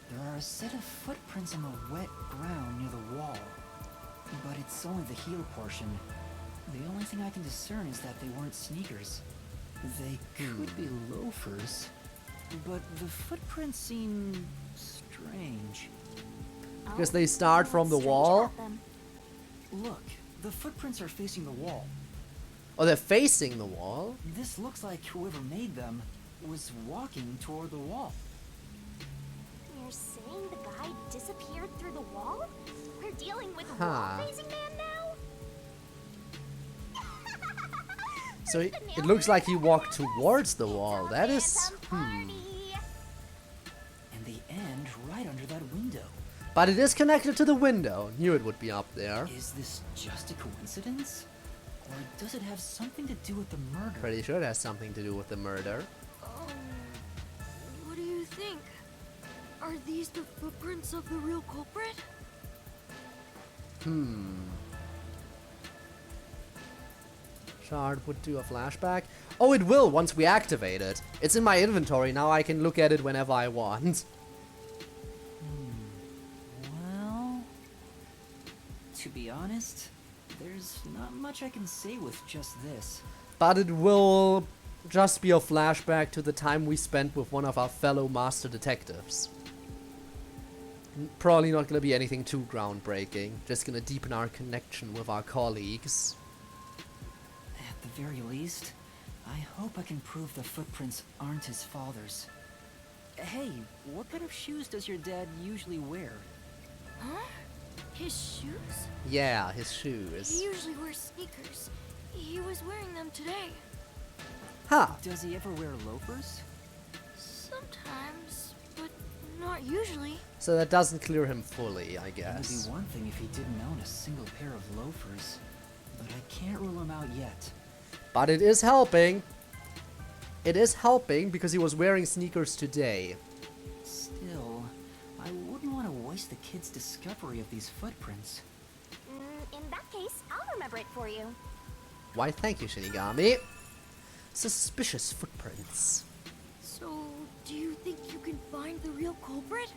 S7: There are a set of footprints on the wet ground near the wall. But it's only the heel portion. The only thing I can discern is that they weren't sneakers. They could be loafers. But the footprints seem strange.
S1: Because they start from the wall?
S7: Look, the footprints are facing the wall.
S1: Oh, they're facing the wall?
S7: This looks like whoever made them was walking toward the wall.
S4: You're saying the guy disappeared through the wall? We're dealing with
S1: Huh.
S4: wall-facing man now?
S1: So it looks like he walked towards the wall. That is...
S7: And they end right under that window.
S1: But it is connected to the window. Knew it would be up there.
S7: Is this just a coincidence? Or does it have something to do with the murder?
S1: Pretty sure it has something to do with the murder.
S11: What do you think? Are these the footprints of the real culprit?
S1: Shard would do a flashback. Oh, it will once we activate it. It's in my inventory. Now I can look at it whenever I want.
S7: Well, to be honest, there's not much I can say with just this.
S1: But it will just be a flashback to the time we spent with one of our fellow master detectives. Probably not going to be anything too groundbreaking. Just going to deepen our connection with our colleagues.
S7: At the very least, I hope I can prove the footprints aren't his father's. Hey, what kind of shoes does your dad usually wear?
S11: Huh? His shoes?
S1: Yeah, his shoes.
S11: He usually wears sneakers. He was wearing them today.
S1: Huh.
S7: Does he ever wear loafers?
S11: Sometimes, but not usually.
S1: So that doesn't clear him fully, I
S7: It
S1: guess.
S7: would be one thing if he didn't own a single pair of loafers, but I can't rule him out yet.
S1: But it is helping. It is helping because he was wearing sneakers today.
S7: Still, I wouldn't want to waste the kid's discovery of these footprints.
S4: In that case, I'll remember it for you.
S1: Why, thank you, Shinigami. Suspicious footprints.
S11: So, do you think you can find the real culprit?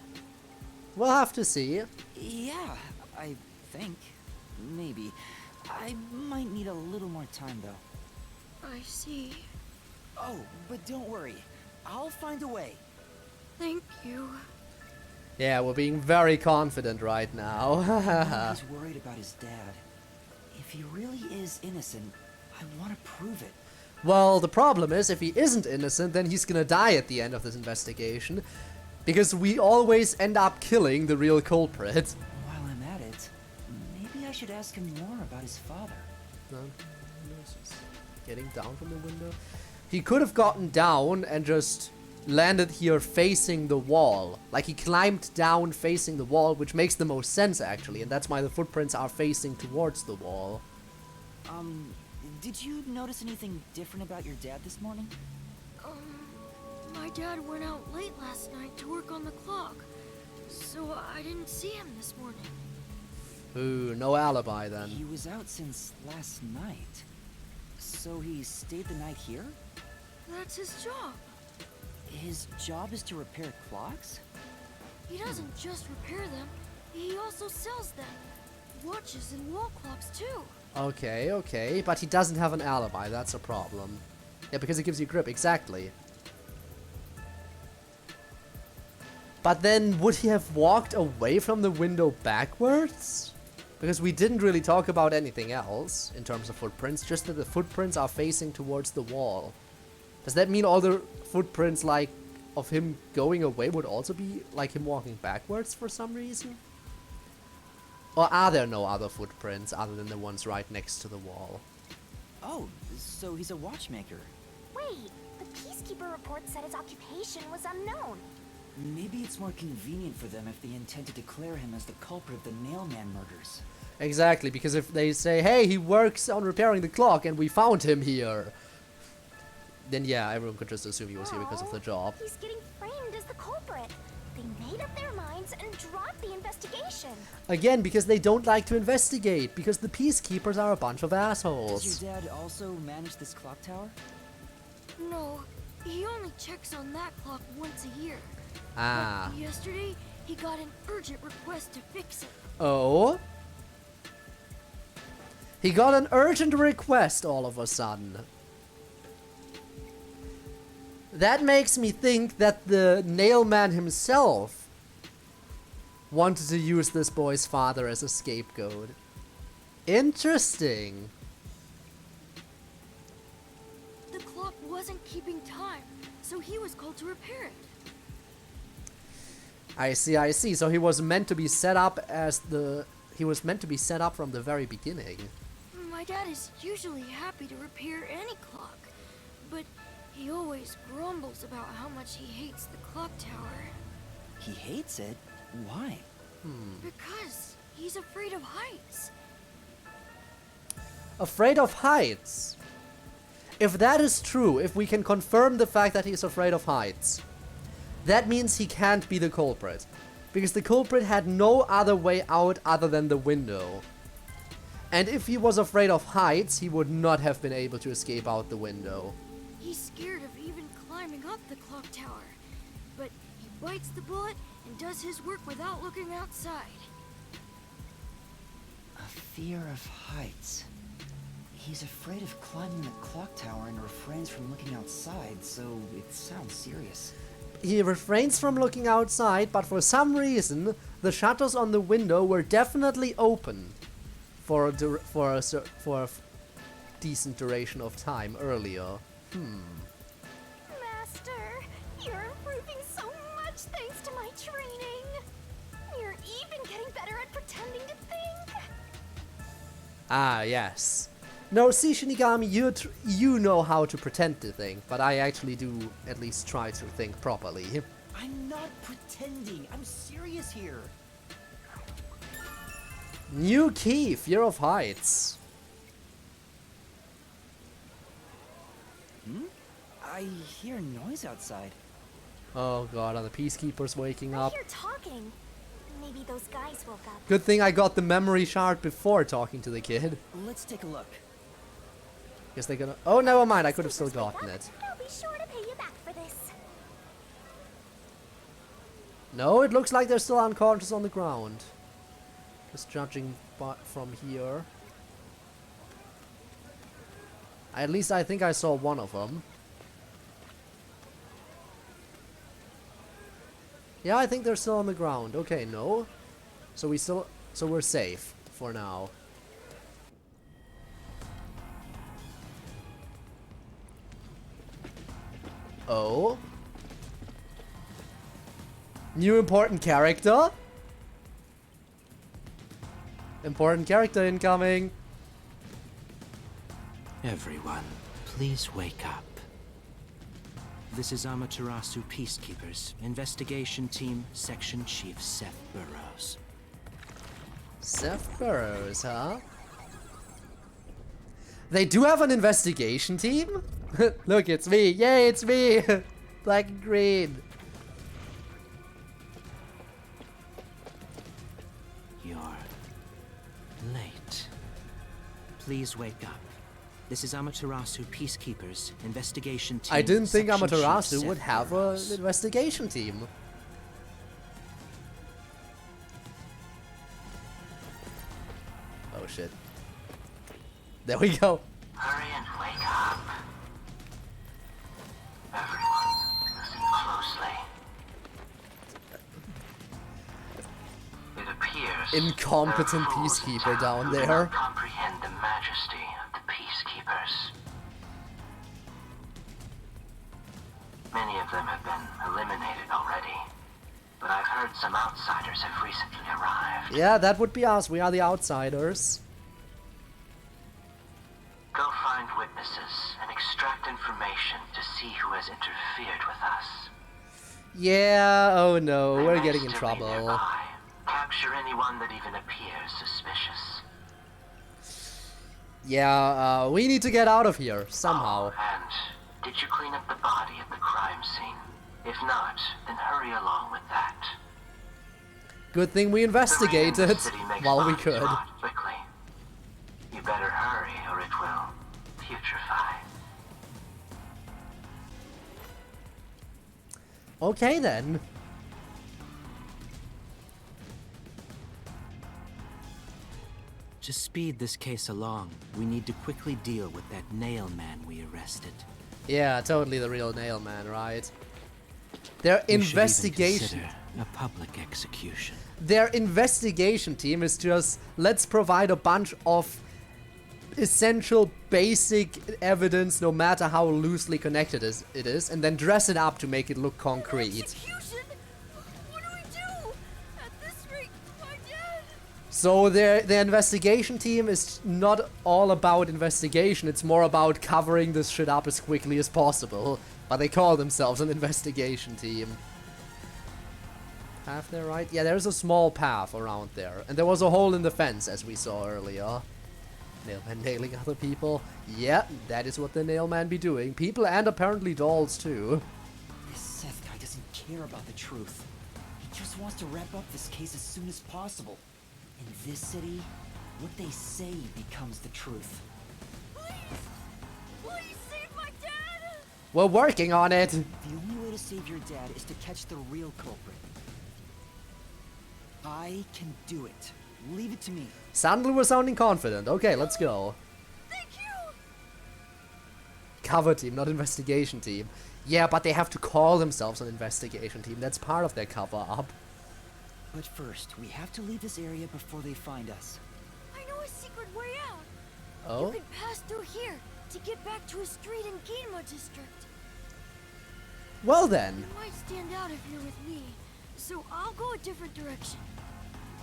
S1: We'll have to see.
S7: Yeah, I think. Maybe. I might need a little more time, though.
S11: I see.
S7: Oh, but don't worry. I'll find a way.
S11: Thank you.
S1: Yeah, we're being very confident right
S7: I
S1: now.
S7: know he's worried about his dad. If he really is innocent, I want to prove it.
S1: Well, the problem is, if he isn't innocent, then he's gonna die at the end of this investigation. Because we always end up killing the real culprit.
S7: While I'm at it, maybe I should ask him more about his father.
S1: No, getting down from the window. He could have gotten down and just landed here facing the wall. Like he climbed down facing the wall, which makes the most sense actually, and that's why the footprints are facing towards the wall.
S7: Did you notice anything different about your dad this morning?
S11: My dad went out late last night to work on the clock, so I didn't see him this morning.
S1: Ooh, no alibi then.
S7: He was out since last night. So he stayed the night here?
S11: That's his job.
S7: His job is to repair clocks?
S11: He doesn't just repair them, he also sells them. Watches and wall clocks too.
S1: Okay, okay, but he doesn't have an alibi, that's a problem. Yeah, because it gives you grip, exactly. But then, would he have walked away from the window backwards? Because we didn't really talk about anything else in terms of footprints, just that the footprints are facing towards the wall. Does that mean all the footprints, like, of him going away would also be like him walking backwards for some reason? Or are there no other footprints other than the ones right next to the wall?
S7: Oh, so he's a watchmaker.
S4: Wait, the Peacekeeper report said his occupation was unknown.
S7: Maybe it's more convenient for them if they intend to declare him as the culprit of the Nailman murders.
S1: Exactly, because if they say, hey, he works on repairing the clock and we found him here, then yeah, everyone could just assume he was here because of the job.
S4: He's getting framed as the culprit. They made up their minds and dropped the investigation.
S1: Again, because they don't like to investigate, because the Peacekeepers are a bunch of
S7: Does
S1: assholes.
S7: your dad also manage this clock tower?
S11: No, he only checks on that clock once a year.
S1: Ah.
S11: But yesterday, he got an urgent request to fix it.
S1: Oh? He got an urgent request all of a sudden. That makes me think that the Nailman himself wanted to use this boy's father as a scapegoat. Interesting.
S11: The clock wasn't keeping time, so he was called to repair it.
S1: I see, I see. So he was meant to be set up as he was meant to be set up from the very beginning.
S11: My dad is usually happy to repair any clock, but he always grumbles about how much he hates the clock tower.
S7: He hates it? Why?
S11: Because he's afraid of heights.
S1: Afraid of heights? If that is true, if we can confirm the fact that he's afraid of heights, that means he can't be the culprit. Because the culprit had no other way out other than the window. And if he was afraid of heights, he would not have been able to escape out the window.
S11: He's scared of even climbing up the clock tower, but he bites the bullet and does his work without looking outside.
S7: A fear of heights. He's afraid of climbing the clock tower and refrains from looking outside, so it sounds serious.
S1: He refrains from looking outside, but for some reason, the shutters on the window were definitely open for a decent duration of time earlier.
S4: Master, you're improving so much thanks to my training. You're even getting better at pretending to think.
S1: Ah, yes. No, see, Shinigami, you know how to pretend to think, but I actually do at least try to think properly.
S7: I'm not pretending. I'm serious here.
S1: New key, Fear of Heights.
S7: I hear noise outside.
S1: Oh god, are the Peacekeepers waking
S4: I
S1: up?
S4: hear talking. Maybe those guys woke up.
S1: Good thing I got the memory shard before talking to the kid.
S7: Let's take a look.
S1: Guess they're gonna... Oh, never mind, I could have still gotten it.
S4: I'll be sure to pay you back for this.
S1: No, it looks like they're still unconscious on the ground. Just judging from here. At least I think I saw one of them. Yeah, I think they're still on the ground. Okay, no. So we're safe for now. Oh. New important character? Important character incoming.
S12: Everyone, please wake up. This is Amaterasu Peacekeepers, Investigation Team, Section Chief Seth Burrows.
S1: Seth Burrows, huh? They do have an investigation team? Look, it's me. Yay, it's me. Black and green.
S12: You're late. Please wake up. This is Amaterasu Peacekeepers, investigation team.
S1: I didn't think
S12: Section Chief
S1: Amaterasu
S12: Seth
S1: would have an
S12: Burrows.
S1: investigation team. Oh shit. There we go.
S12: Hurry and wake up. Everyone, listen closely. It appears
S1: Incompetent
S12: there are fools in
S1: peacekeeper
S12: town
S1: down
S12: who do
S1: there.
S12: not comprehend the majesty of the peacekeepers. Many of them have been eliminated already, but I've heard some outsiders have recently arrived.
S1: Yeah, that would be us. We are the outsiders.
S12: Go find witnesses and extract information to see who has interfered with us.
S1: Yeah, oh no,
S12: They
S1: we're
S12: may
S1: getting in
S12: still be
S1: trouble.
S12: nearby. Capture anyone that even appears suspicious.
S1: Yeah, we need to get out of here, somehow.
S12: Oh, and did you clean up the body at the crime scene? If not, then hurry along with that.
S1: Good thing we
S12: The rain in
S1: investigated
S12: the city makes
S1: while we
S12: bodies
S1: could.
S12: rot quickly. You better hurry or it will putrefy.
S1: Okay then.
S12: To speed this case along, we need to quickly deal with that nail man we arrested.
S1: Yeah, totally the real nail man, right? Their
S12: We should even
S1: investigation.
S12: consider a public execution.
S1: Their investigation team is just, let's provide a bunch of essential basic evidence, no matter how loosely connected it is, and then dress it up to make it look concrete.
S11: Execution? What do we do? At this rate, my dad.
S1: So their investigation team is not all about investigation, it's more about covering this shit up as quickly as possible. But they call themselves an investigation team. Path there, right? Yeah, there's a small path around there. And there was a hole in the fence, as we saw earlier. Nailman nailing other people. Yeah, that is what the nailman be doing. People and apparently dolls too.
S7: This Seth guy doesn't care about the truth. He just wants to wrap up this case as soon as possible. In this city, what they say becomes the truth.
S11: Please save my dad!
S1: We're working on it.
S7: The only way to save your dad is to catch the real culprit. I can do it. Leave it to me.
S1: Suddenly we're sounding confident. Okay, let's go.
S11: Thank you!
S1: Cover team, not investigation team. Yeah, but they have to call themselves an investigation team. That's part of their cover-up.
S7: But first, we have to leave this area before they find us.
S11: I know a secret way out.
S1: Oh?
S11: You can pass through here to get back to a street in Ginma district.
S1: Well then.
S11: You might stand out if you're with me, so I'll go a different direction.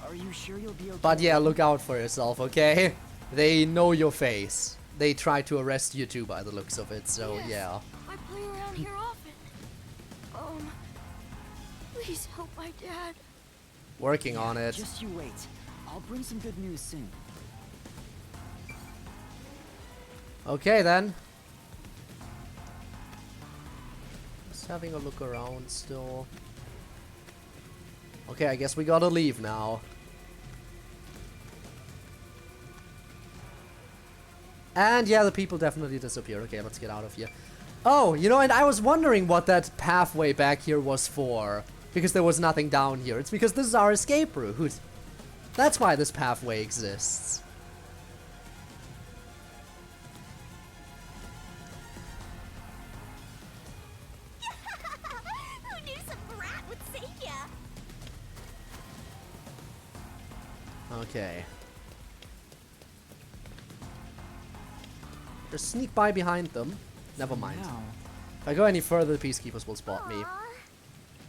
S7: Are you sure you'll be okay?
S1: But yeah, look out for yourself, okay? They know your face. They try to arrest you too by the looks of it, so
S11: Yes,
S1: yeah.
S11: I play around here often. Please help my dad.
S1: Working on it.
S7: Just you wait. I'll bring some good news soon.
S1: Okay then. Just having a look around still. Okay, I guess we gotta leave now. And yeah, the people definitely disappeared. Okay, let's get out of here. Oh, you know, and I was wondering what that pathway back here was for. Because there was nothing down here. It's because this is our escape route. That's why this pathway exists.
S4: Who knew some brat would save ya?
S1: Okay. Just sneak by behind them. Never mind.
S7: Now,
S1: If I go any further, the peacekeepers will spot me.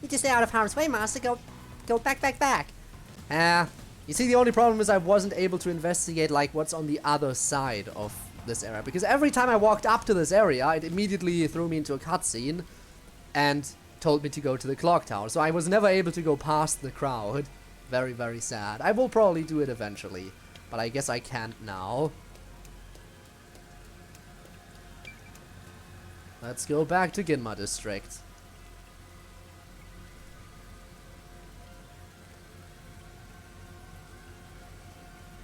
S3: You just stay out of harm's way, Master. Go back.
S1: You see, the only problem is I wasn't able to investigate, like, what's on the other side of this area. Because every time I walked up to this area, it immediately threw me into a cutscene and told me to go to the clock tower. So I was never able to go past the crowd. Very, very sad. I will probably do it eventually, but I guess I can't now. Let's go back to Ginma District.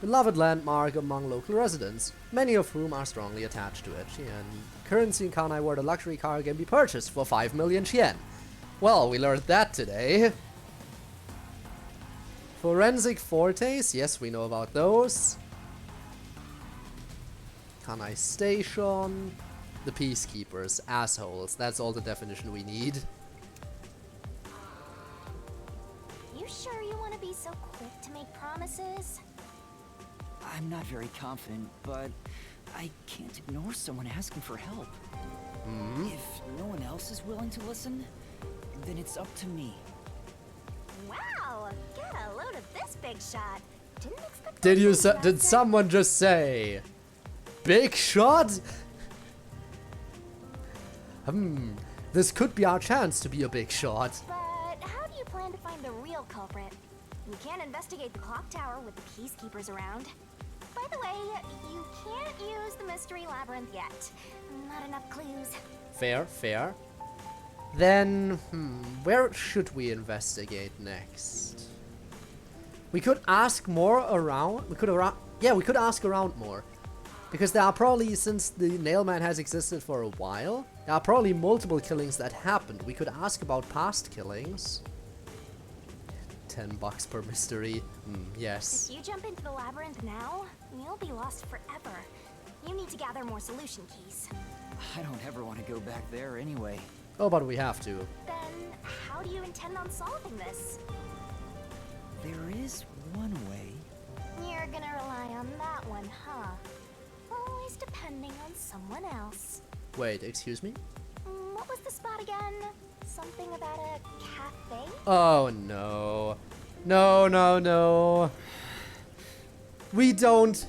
S1: Beloved landmark among local residents, many of whom are strongly attached to it. And currency in Kanai Ward, a luxury car can be purchased for 5 million yen. Well, we learned that today. Forensic fortes, yes, we know about those. Kanai Station. The Peacekeepers, assholes. That's all the definition we need.
S4: You sure you want to be so quick to make promises?
S7: I'm not very confident, but I can't ignore someone asking for help. If no one else is willing to listen, then it's up to me.
S4: Wow! Get a load of this big shot. Didn't expect
S1: Did you?
S4: that,
S1: Did someone just say, "Big shot"? This could be our chance to be a big shot.
S4: But how do you plan to find the real culprit? You can't investigate the clock tower with the peacekeepers around. By the way, you can't use the mystery labyrinth yet. Not enough clues.
S1: Fair, fair. Then, where should we investigate next? We could ask more around. We could ask around more. Because there are probably, since the Nailman has existed for a while, there are probably multiple killings that happened. We could ask about past killings. $10 per mystery. Yes.
S4: If you jump into the labyrinth now, you'll be lost forever. You need to gather more solution keys.
S7: I don't ever want to go back there anyway.
S1: Oh, but we have to.
S4: Then, how do you intend on solving this?
S7: There is one way.
S4: You're gonna rely on that one, huh? Always depending on someone else.
S1: Wait, excuse me?
S4: What was the spot again? Something about a cafe?
S1: Oh no. No, no, no. We can't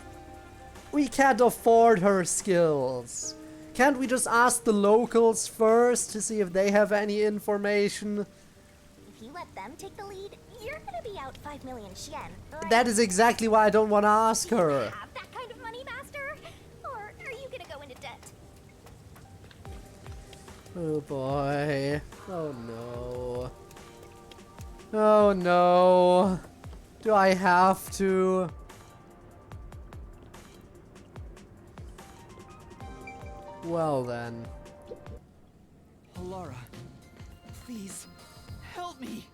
S1: afford her skills. Can't we just ask the locals first to see if they have any information?
S4: If you let them take the lead, you're gonna be out 5 million yen, right?
S1: That is exactly why I don't want to ask
S4: Do you
S1: her.
S4: have that kind of money, Master? Or are you gonna go into debt?
S1: Oh boy. Oh no. Oh no. Do I have to? Well then.
S7: Halara, please, help me!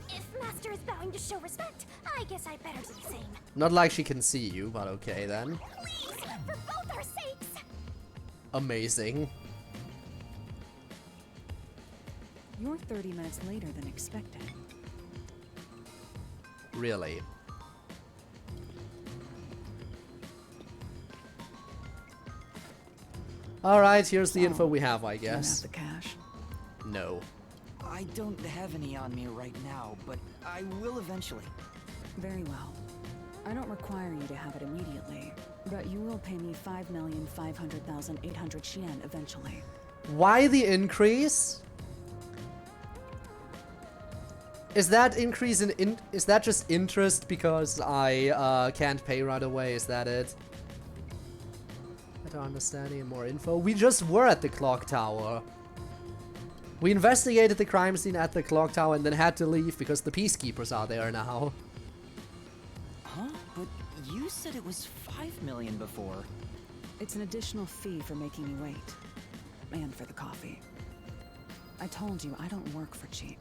S4: If Master is bowing to show respect, I guess I better do the same.
S1: Not like she can see you, but okay then.
S4: Please, for both our sakes!
S1: Amazing.
S10: You're 30 minutes later than expected.
S1: Really. Alright, here's the info we have, I
S10: Do you have
S1: guess.
S10: the cash?
S1: No.
S7: I don't have any on me right now, but I will eventually.
S10: Very well. I don't require you to have it immediately, but you will pay me 5,500,800 yen eventually.
S1: Why the increase? Is that increase in is that just interest because I can't pay right away? Is that it? Better understanding and more info. We just were at the clock tower. We investigated the crime scene at the clock tower and then had to leave because the peacekeepers are there now.
S7: Huh? But you said it was 5 million before.
S10: It's an additional fee for making me wait. And for the coffee. I told you, I don't work for cheap.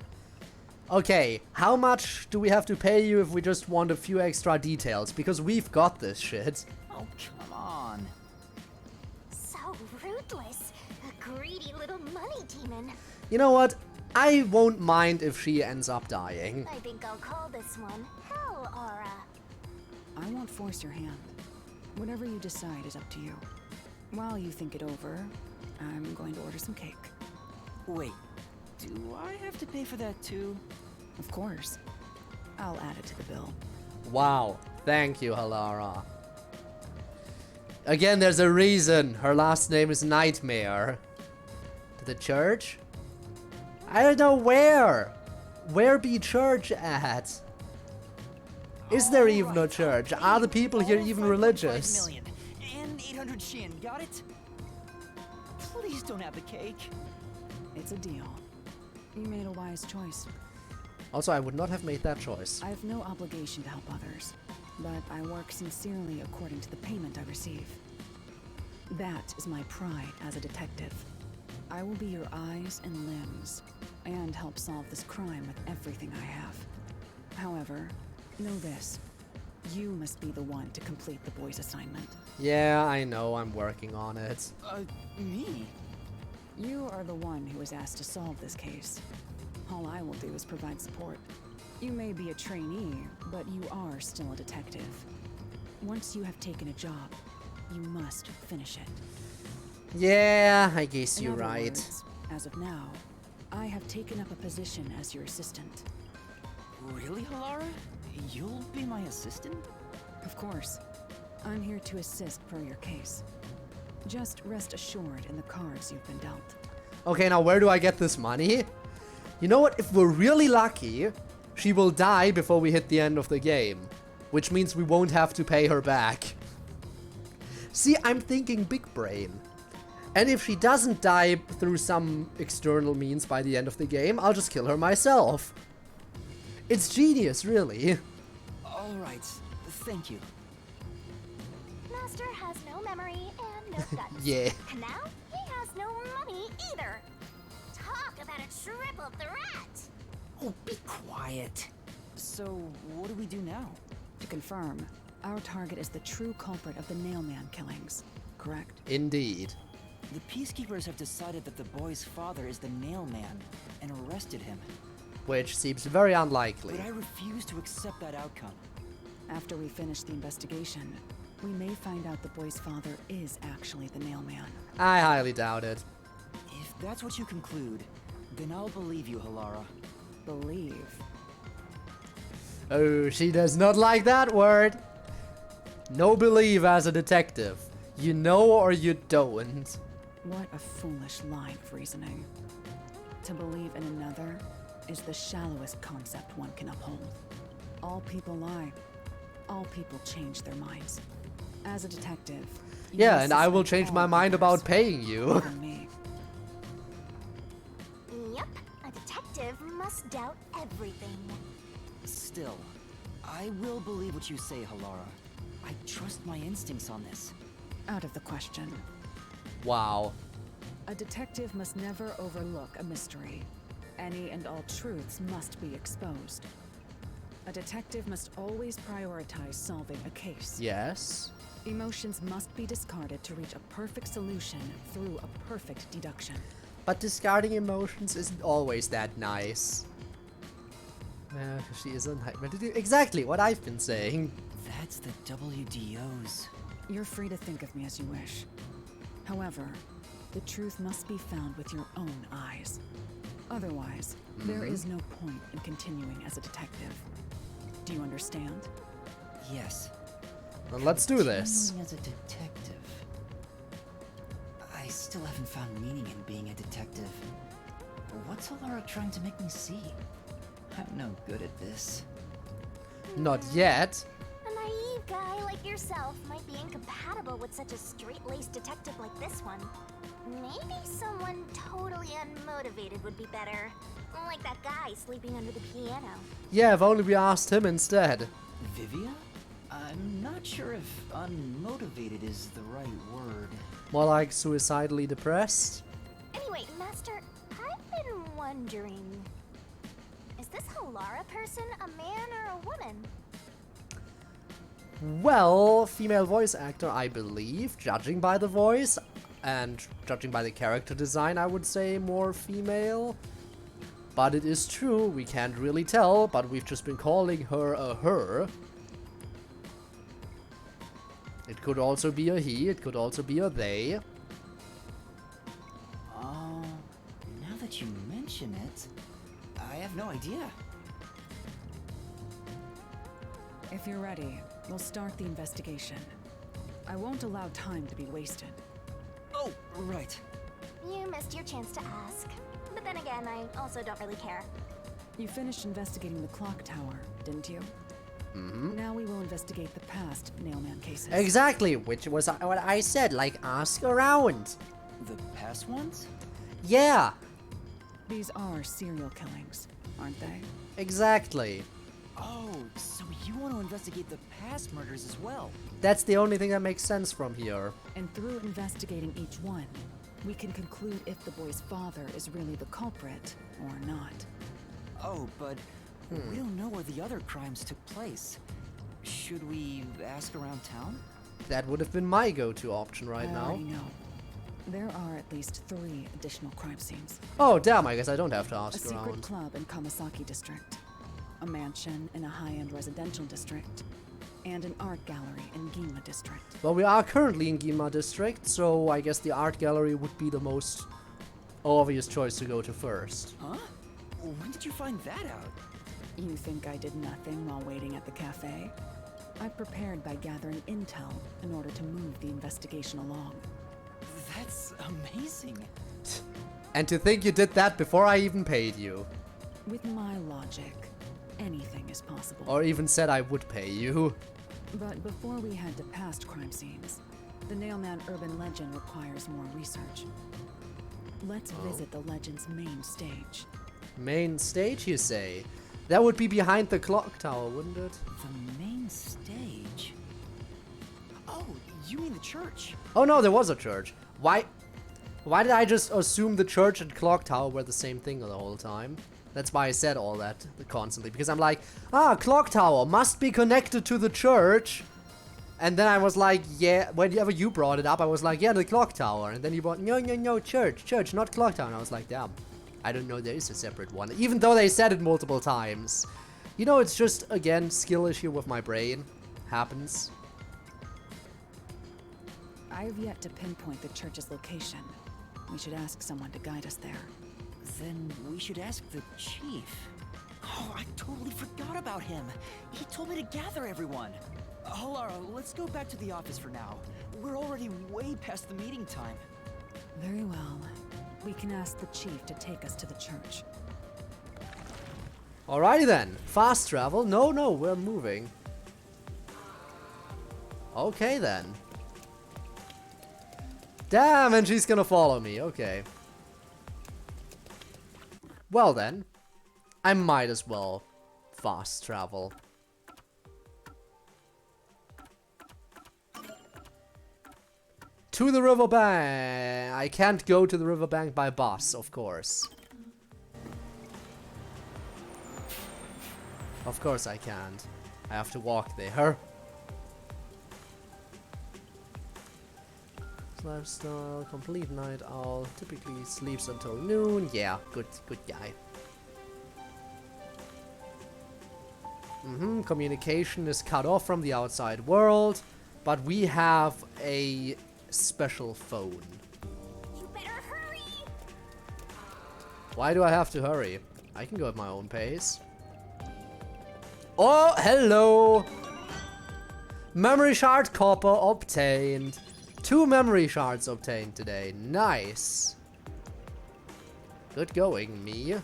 S1: Okay, how much do we have to pay you if we just want a few extra details? Because we've got this shit.
S7: Oh, come on.
S4: So ruthless. A greedy little money demon.
S1: You know what? I won't mind if she ends up dying.
S4: I think I'll call this one Hell Aura.
S10: I won't force your hand. Whatever you decide is up to you. While you think it over, I'm going to order some cake.
S7: Wait, do I have to pay for that too?
S10: Of course. I'll add it to the bill.
S1: Wow. Thank you, Halara. Again, there's a reason her last name is Nightmare. To the church? I don't know where. Where be church at? Is there even a church? Are the people here even religious?
S7: 5 million and 800 yen, got it? Please don't have the cake.
S10: It's a deal. You made a wise choice.
S1: Also, I would not have made that choice.
S10: I have no obligation to help others, but I work sincerely according to the payment I receive. That is my pride as a detective. I will be your eyes and limbs, and help solve this crime with everything I have. However, know this. You must be the one to complete the boy's assignment.
S1: Yeah, I know, I'm working on it.
S7: Me?
S10: You are the one who was asked to solve this case. All I will do is provide support. You may be a trainee, but you are still a detective. Once you have taken a job, you must finish it.
S1: Yeah, I guess
S10: In
S1: you're
S10: other
S1: right.
S10: words, as of now, I have taken up a position as your assistant.
S7: Really, Halara? You'll be my assistant?
S10: Of course. I'm here to assist per your case. Just rest assured in the cards you've been dealt.
S1: Okay, now where do I get this money? You know what? If we're really lucky, she will die before we hit the end of the game. Which means we won't have to pay her back. See, I'm thinking big brain. And if she doesn't die through some external means by the end of the game, I'll just kill her myself. It's genius, really.
S7: Alright, thank you.
S4: Master has no memory and no guts.
S1: Yeah.
S4: And now he has no money either. Talk about a triple threat.
S7: Oh, be quiet. So, what do we do now?
S10: To confirm, our target is the true culprit of the Nailman killings, correct?
S1: Indeed.
S7: The Peacekeepers have decided that the boy's father is the Nailman and arrested him.
S1: Which seems very unlikely.
S7: But I refuse to accept that outcome.
S10: After we finish the investigation, we may find out the boy's father is actually the Nailman.
S1: I highly doubt it.
S7: If that's what you conclude, then I'll believe you, Halara.
S10: Believe?
S1: Oh, she does not like that word. No believe as a detective. You know or you don't.
S10: What a foolish line of reasoning. To believe in another is the shallowest concept one can uphold. All people lie. All people change their minds. As a detective, you
S1: Yeah,
S10: must
S1: and I will
S10: suspect
S1: change my
S10: all
S1: mind
S10: others,
S1: about paying you.
S10: even me.
S4: Yep, a detective must doubt everything.
S7: Still, I will believe what you say, Halara. I trust my instincts on this.
S10: Out of the question.
S1: Wow.
S10: A detective must never overlook a mystery. Any and all truths must be exposed. A detective must always prioritize solving a case.
S1: Yes.
S10: Emotions must be discarded to reach a perfect solution through a perfect deduction.
S1: But discarding emotions isn't always that nice. She is a nightmare to do. Exactly what I've been saying.
S7: That's the WDOs.
S10: You're free to think of me as you wish. However, the truth must be found with your own eyes. Otherwise, there is no point in continuing as a detective. Do you understand?
S7: Yes.
S1: Then let's do this.
S7: Continuing as a detective. I still haven't found meaning in being a detective. What's Halara trying to make me see? I'm no good at this.
S1: Not yet.
S4: A naive guy like yourself might be incompatible with such a straight-laced detective like this one. Maybe someone totally unmotivated would be better. Like that guy sleeping under the piano.
S1: Yeah, if only we asked him instead.
S7: Vivia? I'm not sure if unmotivated is the right word.
S1: More like suicidally depressed.
S4: Anyway, Master, I've been wondering... Is this Halara person a man or a woman?
S1: Well, female voice actor, I believe, judging by the voice and judging by the character design, I would say more female. But it is true, we can't really tell, but we've just been calling her a her. It could also be a he, it could also be a they.
S7: Now that you mention it, I have no idea.
S10: If you're ready, we'll start the investigation. I won't allow time to be wasted.
S7: Oh, right.
S4: You missed your chance to ask. But then again, I also don't really care.
S10: You finished investigating the clock tower, didn't you?
S1: Mm-hmm.
S10: Now we will investigate the past Nailman cases.
S1: Exactly, which was what I said, like, ask around.
S7: The past ones?
S1: Yeah,
S10: These are serial killings, aren't they?
S1: exactly.
S7: Oh, so you want to investigate the past murders as well?
S1: That's the only thing that makes sense from here.
S10: And through investigating each one, we can conclude if the boy's father is really the culprit or not.
S7: Oh, but we don't know where the other crimes took place. Should we ask around town?
S1: That would have been my go-to option right
S10: I
S1: now.
S10: already know. There are at least 3 additional crime scenes.
S1: Oh, damn, I guess I don't have to
S10: A
S1: ask
S10: secret
S1: around.
S10: club in Kamasaki district, a mansion in a high-end residential district, and an art gallery in Ginma district.
S1: Well, we are currently in Ginma district, so I guess the art gallery would be the most obvious choice to go to first.
S7: Huh? When did you find that out?
S10: You think I did nothing while waiting at the cafe? I prepared by gathering intel in order to move the investigation along.
S7: That's amazing.
S1: And to think you did that before I even paid you.
S10: With my logic, anything is possible.
S1: Or even said I would pay you.
S10: But before we head to past crime scenes, the Nailman urban legend requires more research. Let's visit the legend's main stage.
S1: Main stage, you say? That would be behind the clock tower, wouldn't it?
S7: The main stage? Oh, you mean the church?
S1: Oh no, there was a church. Why did I just assume the church and clock tower were the same thing the whole time? That's why I said all that constantly, because I'm like, clock tower must be connected to the church. And then I was like, yeah, whenever you brought it up, I was like, yeah, the clock tower. And then you brought, no, church, not clock tower. And I was like, damn, I don't know there is a separate one. Even though they said it multiple times. You know, it's just, again, skill issue with my brain. Happens.
S10: I have yet to pinpoint the church's location. We should ask someone to guide us there.
S7: Then we should ask the chief. Oh, I totally forgot about him. He told me to gather everyone. Halara, let's go back to the office for now. We're already way past the meeting time.
S10: Very well. We can ask the chief to take us to the church.
S1: Alrighty then. Fast travel? No, we're moving. Okay then. Damn, and she's gonna follow me. Okay. Well then. I might as well fast travel. To the riverbank. I can't go to the riverbank by bus, of course. Of course I can't. I have to walk there. Lifestyle, complete night owl, typically sleeps until noon. Yeah, good guy. Communication is cut off from the outside world, but we have a special phone.
S4: You better hurry!
S1: Why do I have to hurry? I can go at my own pace. Oh, hello! Memory shard copper obtained. 2 memory shards obtained today. Nice. Good going, me.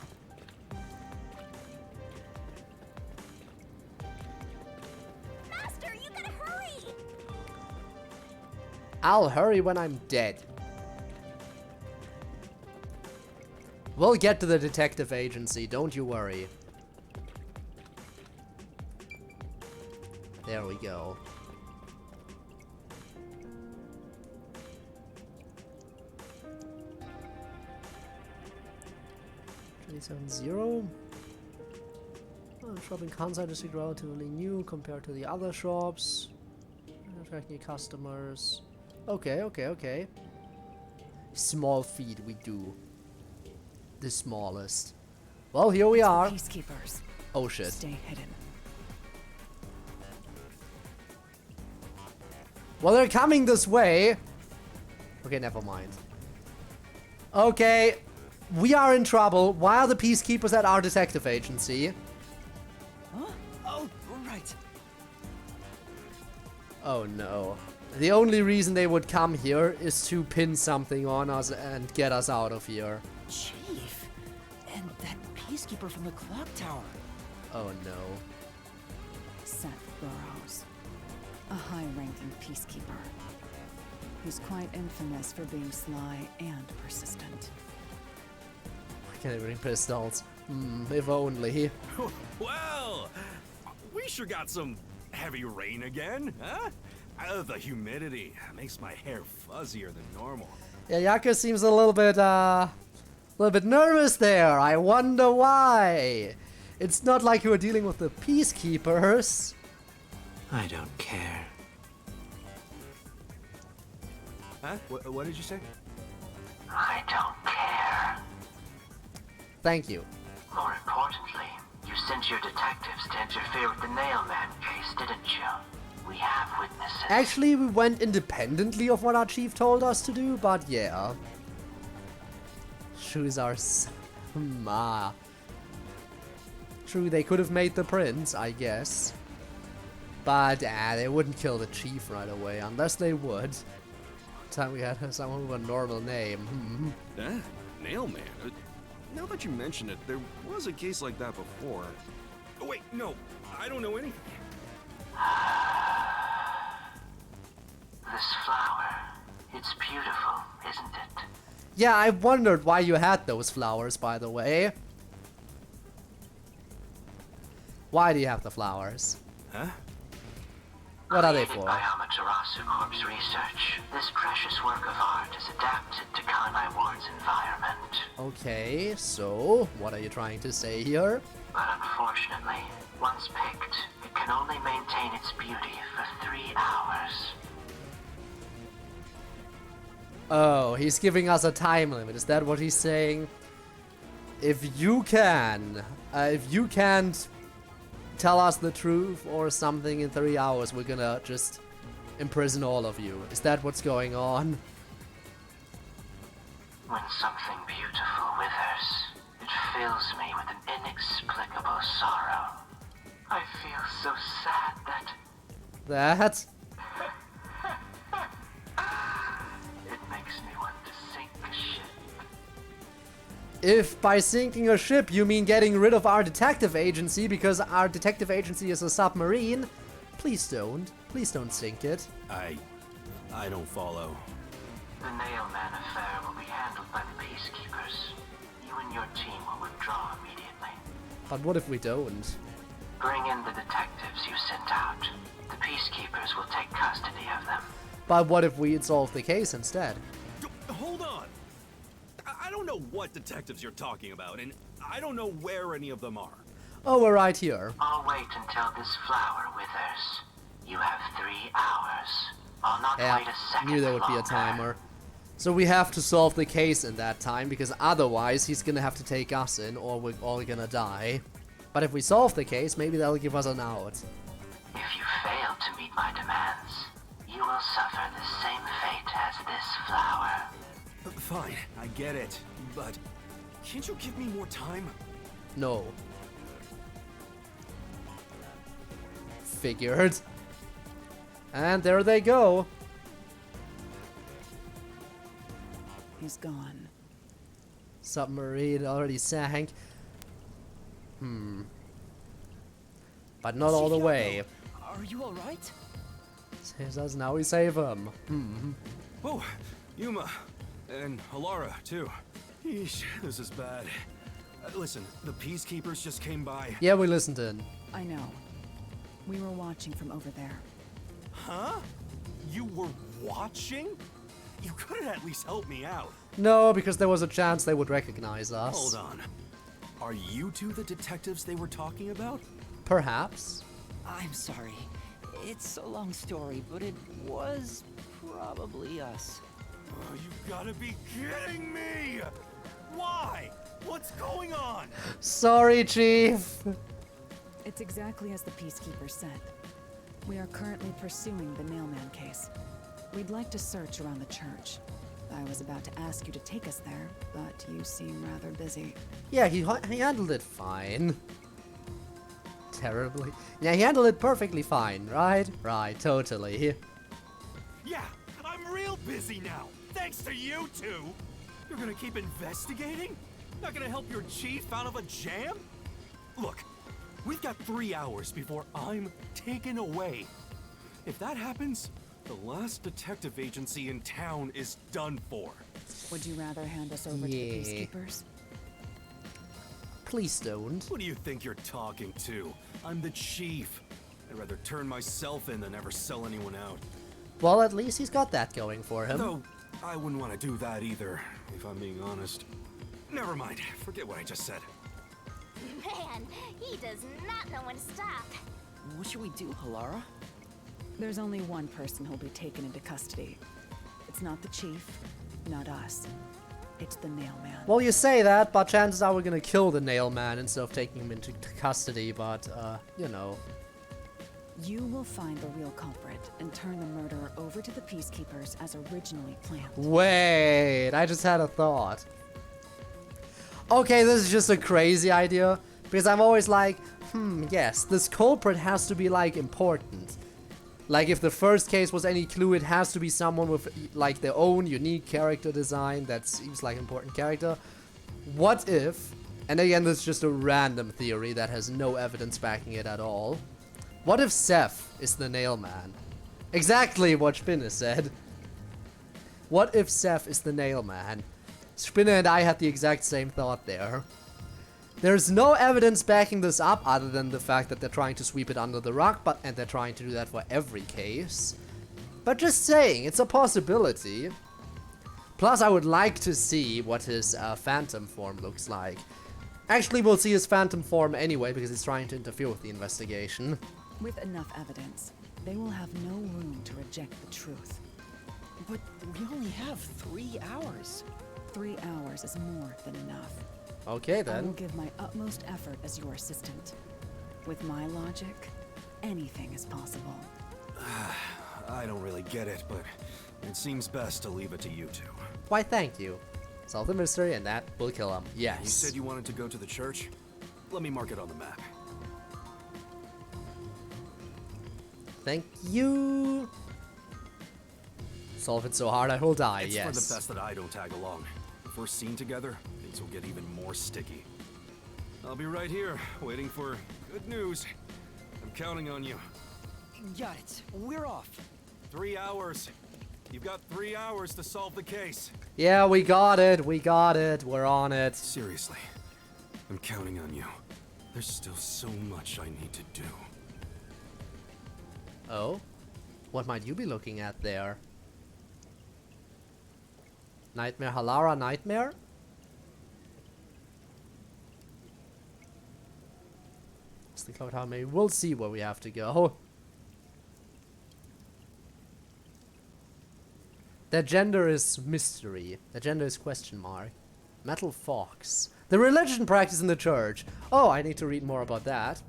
S4: Master, you gotta hurry!
S1: I'll hurry when I'm dead. We'll get to the detective agency, don't you worry. There we go. 370. Shop in Kansai district relatively new compared to the other shops. Attract new customers. Okay. Small feed we do. The smallest. Well, here we are.
S10: Peacekeepers.
S1: Oh shit.
S10: Stay hidden.
S1: Well, they're coming this way. Okay, never mind. Okay, we are in trouble. Why are the peacekeepers at our detective agency?
S7: Huh? Oh, right.
S1: Oh no. The only reason they would come here is to pin something on us and get us out of here.
S7: Chief, and that peacekeeper from the clock tower.
S1: Oh no.
S10: Seth Burrows. A high-ranking peacekeeper. He's quite infamous for being sly and persistent.
S1: Can they bring pistols? If only.
S5: Well, we sure got some heavy rain again, huh? The humidity makes my hair fuzzier than normal.
S1: Yeah, Yaka seems a little bit nervous there. I wonder why. It's not like you were dealing with the peacekeepers.
S12: I don't care.
S5: Huh? What did you say?
S12: I don't care.
S1: Thank you.
S12: More importantly, you sent your detectives to interfere with the Nailman case, didn't you? We have witnesses.
S1: Actually, we went independently of what our chief told us to do, but yeah. Choose our True, they could have made the prince, I guess. But they wouldn't kill the chief right away, unless they would. Time we had someone with a normal name.
S13: Nailman? Now that you mention it, there was a case like that before. Oh, wait, no, I don't know anything.
S12: This flower, it's beautiful, isn't it?
S1: Yeah, I wondered why you had those flowers, by the way. Why do you have the flowers?
S5: Huh?
S1: What are they
S12: Created
S1: for?
S12: by Amaterasu Corp's research, this precious work of art is adapted to Kanai Ward's environment.
S1: Okay, so what are you trying to say here?
S12: But unfortunately, once picked, it can only maintain its beauty for 3 hours.
S1: Oh, he's giving us a time limit. Is that what he's saying? If you can't tell us the truth or something in 3 hours, we're gonna just imprison all of you. Is that what's going on?
S12: When something beautiful withers, it fills me with an inexplicable sorrow. I feel so sad that... It makes me want to sink a ship.
S1: If by sinking a ship you mean getting rid of our detective agency because our detective agency is a submarine, please don't. Please don't sink it.
S13: I don't follow.
S12: The Nailman affair will be handled by the peacekeepers. You and your team will withdraw immediately.
S1: But what if we don't?
S12: Bring in the detectives you sent out. The peacekeepers will take custody of them.
S1: But what if we solve the case instead?
S13: Hold on! I don't know what detectives you're talking about, and I don't know where any of them are.
S1: Oh, we're right here.
S12: I'll wait until this flower withers. You have 3 hours. I'll not wait a second
S1: knew there would be a
S12: longer.
S1: timer. So we have to solve the case in that time, because otherwise he's gonna have to take us in, or we're all gonna die. But if we solve the case, maybe that'll give us an out.
S12: If you fail to meet my demands, you will suffer the same fate as this flower.
S5: Fine, I get it, but can't you give me more time?
S1: No. Figured. And there they go.
S10: He's gone.
S1: Submarine already sank. But not all the way.
S9: Are you alright?
S1: Saves us, now we save him.
S13: Oh, Yuma. And Halara, too. Yeesh, this is bad. Listen, the peacekeepers just came by.
S1: Yeah, we listened in.
S10: I know. We were watching from over there.
S5: Huh? You were watching? You couldn't at least help me out.
S1: No, because there was a chance they would recognize us.
S5: Hold on. Are you two the detectives they were talking about?
S1: Perhaps.
S7: I'm sorry. It's a long story, but it was probably us.
S5: Oh, you gotta be kidding me! Why? What's going on?
S1: Sorry, Chief.
S10: It's exactly as the Peacekeeper said. We are currently pursuing the Nailman case. We'd like to search around the church. I was about to ask you to take us there, but you seem rather busy.
S1: Yeah, he handled it fine. Terribly. Yeah, he handled it perfectly fine, right? Right, totally.
S5: Yeah, I'm real busy now, thanks to you two. You're gonna keep investigating? Not gonna help your chief out of a jam? Look, we've got 3 hours before I'm taken away. If that happens, The last detective agency in town is done for.
S10: Would you rather hand us over to the peacekeepers?
S1: Please don't.
S5: Who do you think you're talking to? I'm the chief. I'd rather turn myself in than ever sell anyone out.
S1: Well, at least he's got that going for him.
S5: Though, I wouldn't want to do that either, if I'm being honest. Never mind, forget what I just said.
S4: Man, he does not know when to stop.
S7: What should we do, Halara?
S10: There's only one person who'll be taken into custody. It's not the chief, not us. It's the Nailman.
S1: Well, you say that, but chances are we're gonna kill the Nailman instead of taking him into custody, but, you know.
S10: You will find the real culprit and turn the murderer over to the peacekeepers as originally planned.
S1: Wait, I just had a thought. Okay, this is just a crazy idea, because I'm always like, yes, this culprit has to be, like, important. Like, if the first case was any clue, it has to be someone with, like, their own unique character design that seems like an important character. What if, and again, this is just a random theory that has no evidence backing it at all. What if Seth is the Nailman? Exactly what Spinner said. What if Seth is the Nailman? Spinner and I had the exact same thought there. There's no evidence backing this up other than the fact that they're trying to sweep it under the rug, and they're trying to do that for every case. But just saying, it's a possibility. Plus, I would like to see what his phantom form looks like. Actually, we'll see his phantom form anyway, because he's trying to interfere with the investigation.
S10: With enough evidence, they will have no room to reject the truth.
S7: But we only have 3 hours.
S10: 3 hours is more than enough.
S1: Okay,
S10: I
S1: then.
S10: will give my utmost effort as your assistant. With my logic, anything is possible.
S5: I don't really get it, but it seems best to leave it to you two.
S1: Why, thank you. Solve the mystery and that will kill him. Yes.
S5: You said you wanted to go to the church? Let me mark it on the map.
S1: Thank you. Solve it so hard I will die,
S5: It's
S1: yes.
S5: for the best that I don't tag along. If we're seen together, things will get even more sticky. I'll be right here, waiting for good news. I'm counting on you.
S7: Got it. We're off.
S5: 3 hours. You've got 3 hours to solve the case.
S1: Yeah, we got it. We got it. We're on it.
S5: Seriously, I'm counting on you. There's still so much I need to do.
S1: Oh? What might you be looking at there? Nightmare, Halara Nightmare? It's the cloud tower. Maybe we'll see where we have to go. Their gender is mystery. Their gender is question mark. Metal Fox. The religion practice in the church. Oh, I need to read more about that.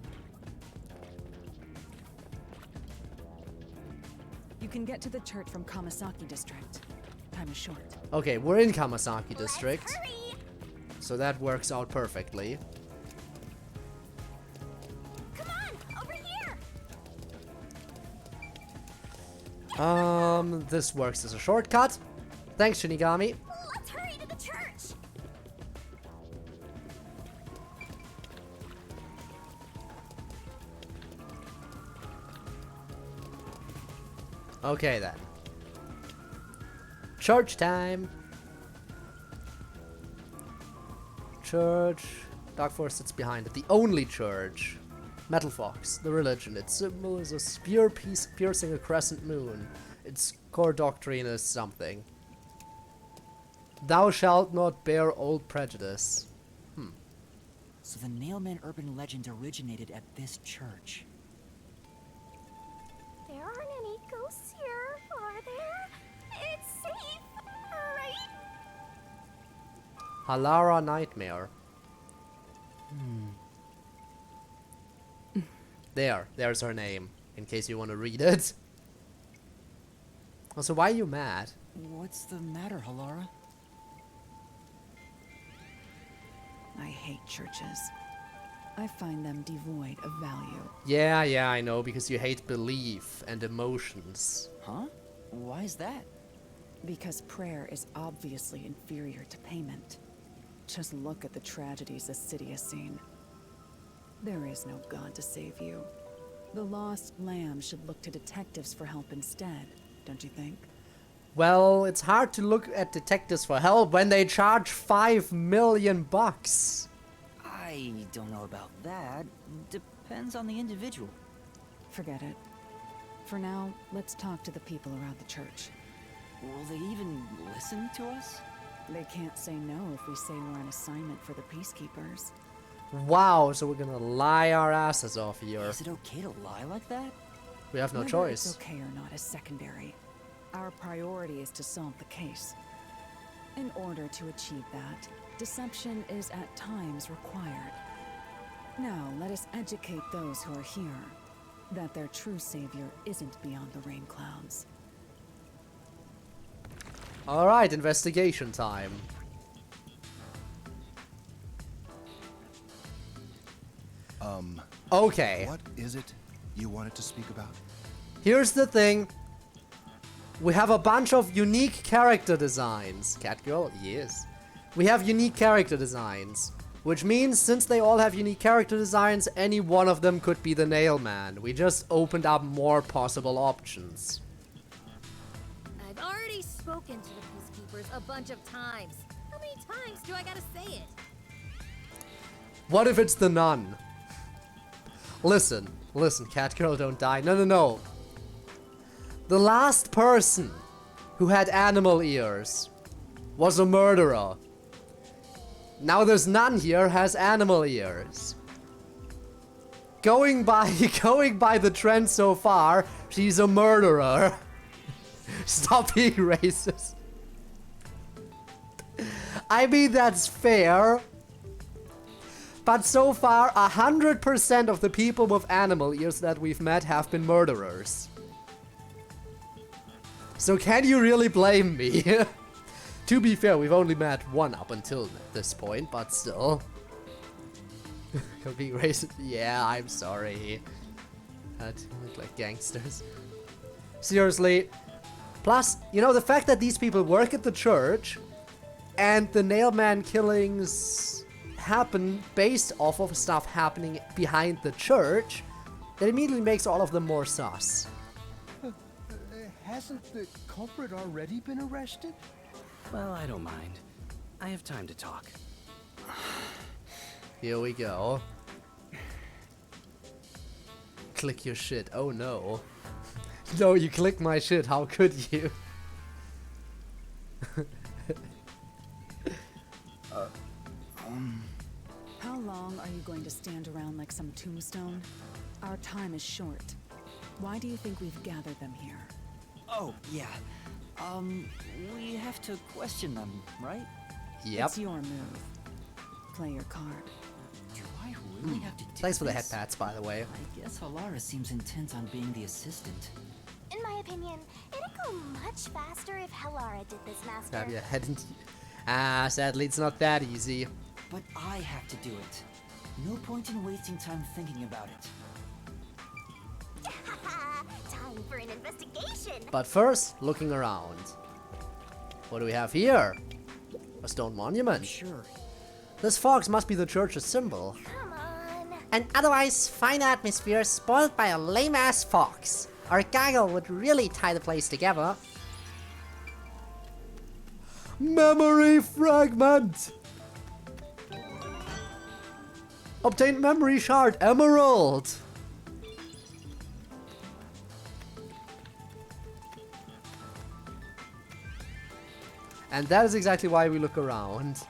S10: You can get to the church from Kamasaki district. Time is short.
S1: Okay, we're in Kamasaki district. So that works out perfectly.
S4: Come on, over here.
S1: This works as a shortcut. Thanks, Shinigami.
S4: Let's hurry to the church.
S1: Okay then. Church time. Church. Dark Force sits behind it. The only church. Metal Fox. The religion. Its symbol is a spear piece piercing a crescent moon. Its core doctrine is something. Thou shalt not bear old prejudice.
S7: So the Nailman urban legend originated at this church.
S4: There aren't any ghosts here, are there? It's safe, right?
S1: Halara Nightmare. There's her name, in case you want to read it. Also, why are you mad?
S7: What's the matter, Halara?
S10: I hate churches. I find them devoid of value.
S1: Yeah, I know, because you hate belief and emotions.
S7: Huh? Why is that?
S10: Because prayer is obviously inferior to payment. Just look at the tragedies the city has seen. There is no God to save you. The lost lamb should look to detectives for help instead.
S14: don't you think?
S1: Well, it's hard to look at detectives for help when they charge 5 million bucks.
S7: I don't know about that. Depends on the individual.
S14: Forget it. For now, let's talk to the people around the church.
S7: Will they even listen to us?
S14: They can't say no if we say we're on assignment for the peacekeepers.
S1: Wow, so we're gonna lie our asses off here.
S7: Is it okay to lie like that?
S1: We have no
S14: Whether
S1: choice.
S14: it's okay or not is secondary. Our priority is to solve the case. In order to achieve that, deception is at times required. Now, let us educate those who are here that their true savior isn't beyond the rain clouds.
S1: Alright, investigation time. Okay.
S15: What is it you wanted to speak about?
S1: Here's the thing. We have a bunch of unique character designs. Catgirl? Yes. We have unique character designs. Which means, since they all have unique character designs, any one of them could be the Nailman. We just opened up more possible options.
S16: I've already spoken to the peacekeepers a bunch of times. How many times do I gotta say it?
S1: What if it's the nun? Listen, Catgirl, don't die. No. The last person who had animal ears was a murderer. Now there's none here has animal ears. Going by the trend so far, she's a murderer. Stop being racist. I mean, that's fair. But so far, 100% of the people with animal ears that we've met have been murderers. So can you really blame me? To be fair, we've only met one up until this point, but still. Could be racist. Yeah, I'm sorry. Had to look like gangsters. Seriously. Plus, you know, the fact that these people work at the church and the Nailman killings happen based off of stuff happening behind the church, that immediately makes all of them more sus.
S8: Hasn't the culprit already been arrested?
S9: Well, I don't mind. I have time to talk.
S1: Here we go. Click your shit. Oh no. No, you clicked my shit. How could you?
S14: How long are you going to stand around like some tombstone? Our time is short. Why do you think we've gathered them here?
S7: Oh, yeah. We have to question them, right?
S1: Yep.
S14: It's your move. Play your card.
S7: Do I really have to do
S1: Thanks for the head
S7: this?
S1: pats, by the way.
S7: I guess Halara seems intent on being the assistant.
S4: In my opinion, it'd go much faster if Halara did this, Master.
S1: Have your head in... Ah, sadly, it's not that easy.
S7: But I have to do it. No point in wasting time thinking about it.
S4: Time for an investigation.
S1: But first, looking around. What do we have here? A stone monument.
S7: Sure.
S1: This fox must be the church's symbol.
S4: Come on.
S3: An otherwise fine atmosphere spoiled by a lame-ass fox. Our gaggle would really tie the place together.
S1: Memory fragment! Obtained memory shard, emerald! And that is exactly why we look around.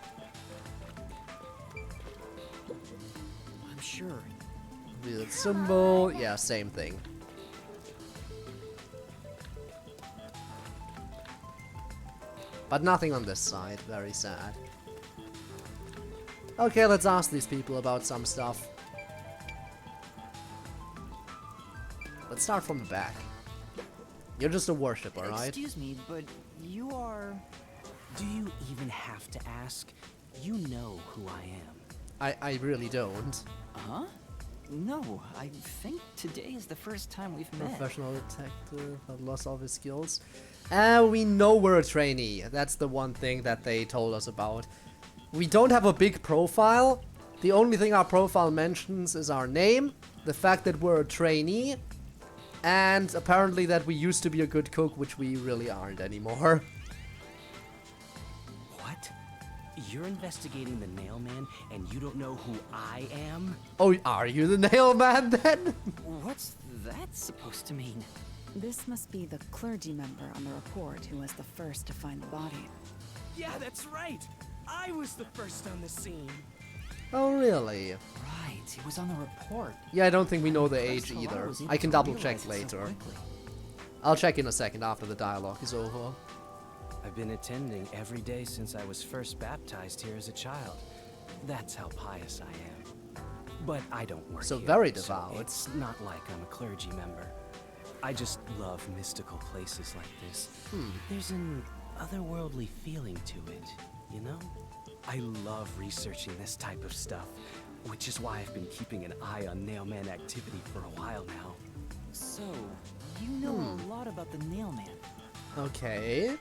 S7: I'm sure.
S1: The symbol, yeah, same thing. But nothing on this side, very sad. Okay, let's ask these people about some stuff. Let's start from the back. You're just a worshipper, right?
S9: Excuse me, but you are... Do you even have to ask? You know who I am.
S1: I really don't.
S7: Huh? No, I think today is the first time we've met.
S1: Professional detective, have lost all of his skills. We know we're a trainee. That's the one thing that they told us about. We don't have a big profile. The only thing our profile mentions is our name, the fact that we're a trainee, And apparently that we used to be a good cook, which we really aren't anymore.
S9: What? You're investigating the Nailman, and you don't know who I am?
S1: Oh, are you the Nailman then?
S9: What's that supposed to mean?
S14: This must be the clergy member on the report who was the first to find the body.
S9: Yeah, that's right! I was the first on the scene!
S1: Oh, really?
S7: Right, it was on the report.
S1: Yeah, I don't think we know the
S7: First
S1: age
S7: Halara
S1: either.
S7: was able
S1: I can
S7: to
S1: double
S7: realize
S1: check
S7: it so
S1: later.
S7: quickly.
S1: I'll check in a second after the dialogue is over.
S9: I've been attending every day since I was first baptized here as a child. That's how pious I am. But I don't work
S1: So
S9: here,
S1: very
S9: so
S1: devout.
S9: it's not like I'm a clergy member. I just love mystical places like this. There's an otherworldly feeling to it, you know? I love researching this type of stuff, which is why I've been keeping an eye on Nailman activity for a while now.
S7: So, you know a lot about the Nailman.
S1: Okay.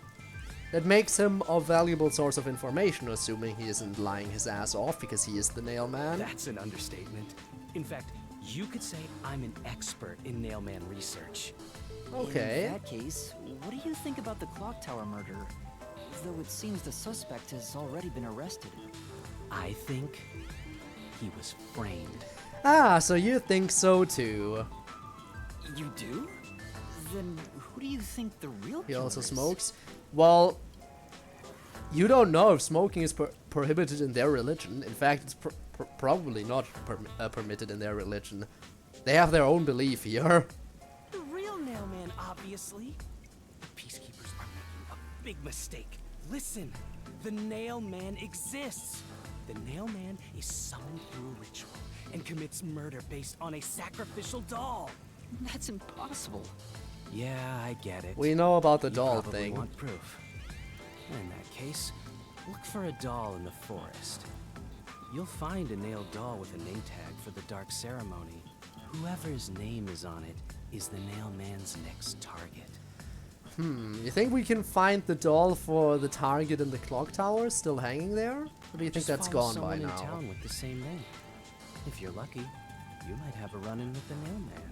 S1: That makes him a valuable source of information, assuming he isn't lying his ass off because he is the Nailman.
S9: That's an understatement. In fact, you could say I'm an expert in Nailman research.
S1: Okay.
S7: In that case, what do you think about the clock tower murder? Though it seems the suspect has already been arrested.
S9: I think he was framed.
S1: Ah, so you think so too.
S7: You do? Then who do you think the real
S1: He
S7: killer
S1: also
S7: is?
S1: smokes. Well, you don't know if smoking is prohibited in their religion. In fact, it's probably not permitted in their religion. They have their own belief here.
S9: The real Nailman, obviously. The peacekeepers are making a big mistake. Listen, the Nailman exists. The Nailman is summoned through a ritual and commits murder based on a sacrificial doll.
S7: That's impossible.
S9: Yeah, I get it.
S1: We know about the
S9: You
S1: doll
S9: probably
S1: thing.
S9: want proof. In that case, look for a doll in the forest. You'll find a nailed doll with a name tag for the dark ceremony. Whoever's name is on it is the Nailman's next target.
S1: You think we can find the doll for the target in the clock tower still hanging there? Or do you think
S9: Just
S1: that's
S9: follow
S1: gone by
S9: someone
S1: now?
S9: in town with the same name. If you're lucky, you might have a run-in with the Nailman.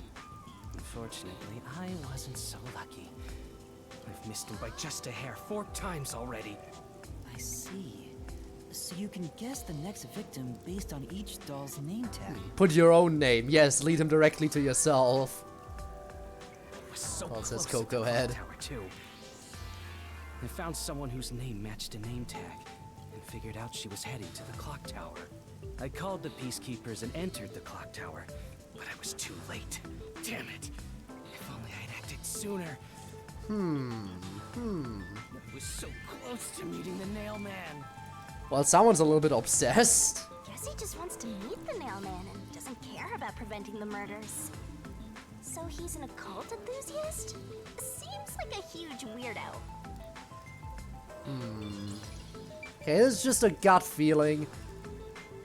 S9: Unfortunately, I wasn't so lucky. I've missed him by just a hair 4 times already.
S7: I see. So you can guess the next victim based on each doll's name tag.
S1: Put your own name. Yes, lead him directly to yourself.
S9: Was so
S1: Well, it says
S9: close at the
S1: Coco
S9: clock
S1: Head.
S9: Tower too. I found someone whose name matched a name tag and figured out she was heading to the clock tower. I called the peacekeepers and entered the clock tower, but I was too late. Damn it! If only I'd acted sooner. I was so close to meeting the Nailman.
S1: Well, someone's a little bit obsessed.
S4: Guess he just wants to meet the Nailman and doesn't care about preventing the murders. So he's an occult enthusiast? Seems like a huge weirdo.
S1: Okay, this is just a gut feeling,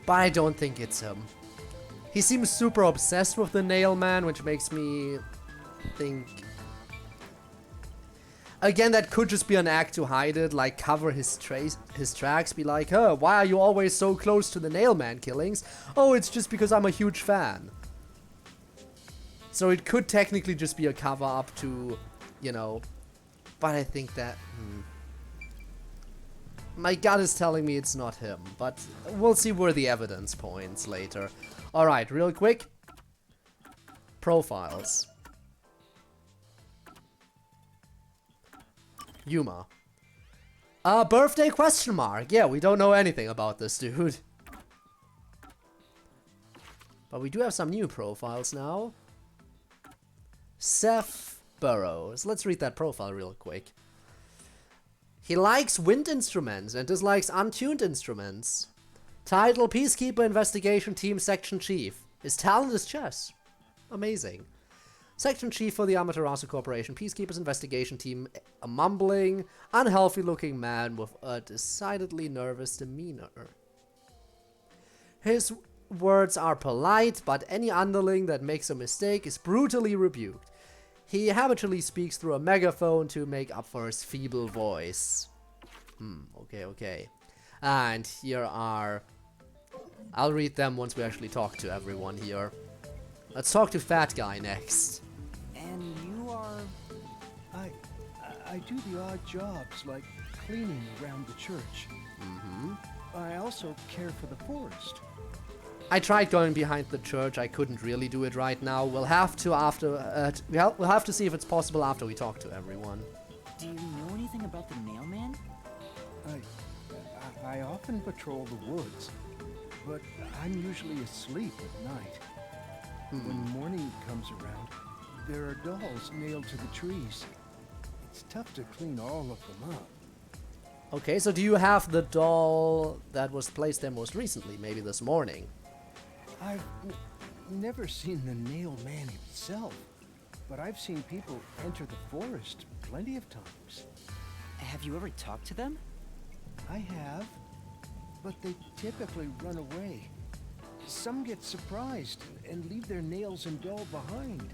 S1: but I don't think it's him. He seems super obsessed with the Nailman, which makes me think... Again, that could just be an act to hide it, like cover his tracks, be like, huh, why are you always so close to the Nailman killings? Oh, it's just because I'm a huge fan. So it could technically just be a cover-up to, you know, but I think that... My gut is telling me it's not him, but we'll see where the evidence points later. Alright, real quick. Profiles. Yuma. Birthday question mark. Yeah, we don't know anything about this dude. But we do have some new profiles now. Seth Burrows. Let's read that profile real quick. He likes wind instruments and dislikes untuned instruments. Title: Peacekeeper Investigation Team Section Chief. His talent is chess. Amazing. Section Chief for the Amaterasu Corporation Peacekeepers Investigation Team. A mumbling, unhealthy-looking man with a decidedly nervous demeanor. His words are polite, but any underling that makes a mistake is brutally rebuked. He habitually speaks through a megaphone to make up for his feeble voice. Okay. And here are... I'll read them once we actually talk to everyone here. Let's talk to Fat Guy next.
S7: And you are...
S8: I do the odd jobs, like cleaning around the church.
S1: Mm-hmm.
S8: I also care for the forest.
S1: I tried going behind the church. I couldn't really do it right now. We'll have to after. We'll have to see if it's possible after we talk to everyone.
S7: Do you know anything about the Nailman?
S8: I often patrol the woods, but I'm usually asleep at night. When morning comes around, there are dolls nailed to the trees. It's tough to clean all of them up.
S1: Okay, so do you have the doll that was placed there most recently, maybe this morning?
S8: I've never seen the Nail Man himself, but I've seen people enter the forest plenty of times.
S7: Have you ever talked to them?
S8: I have, but they typically run away. Some get surprised and leave their nails and doll behind.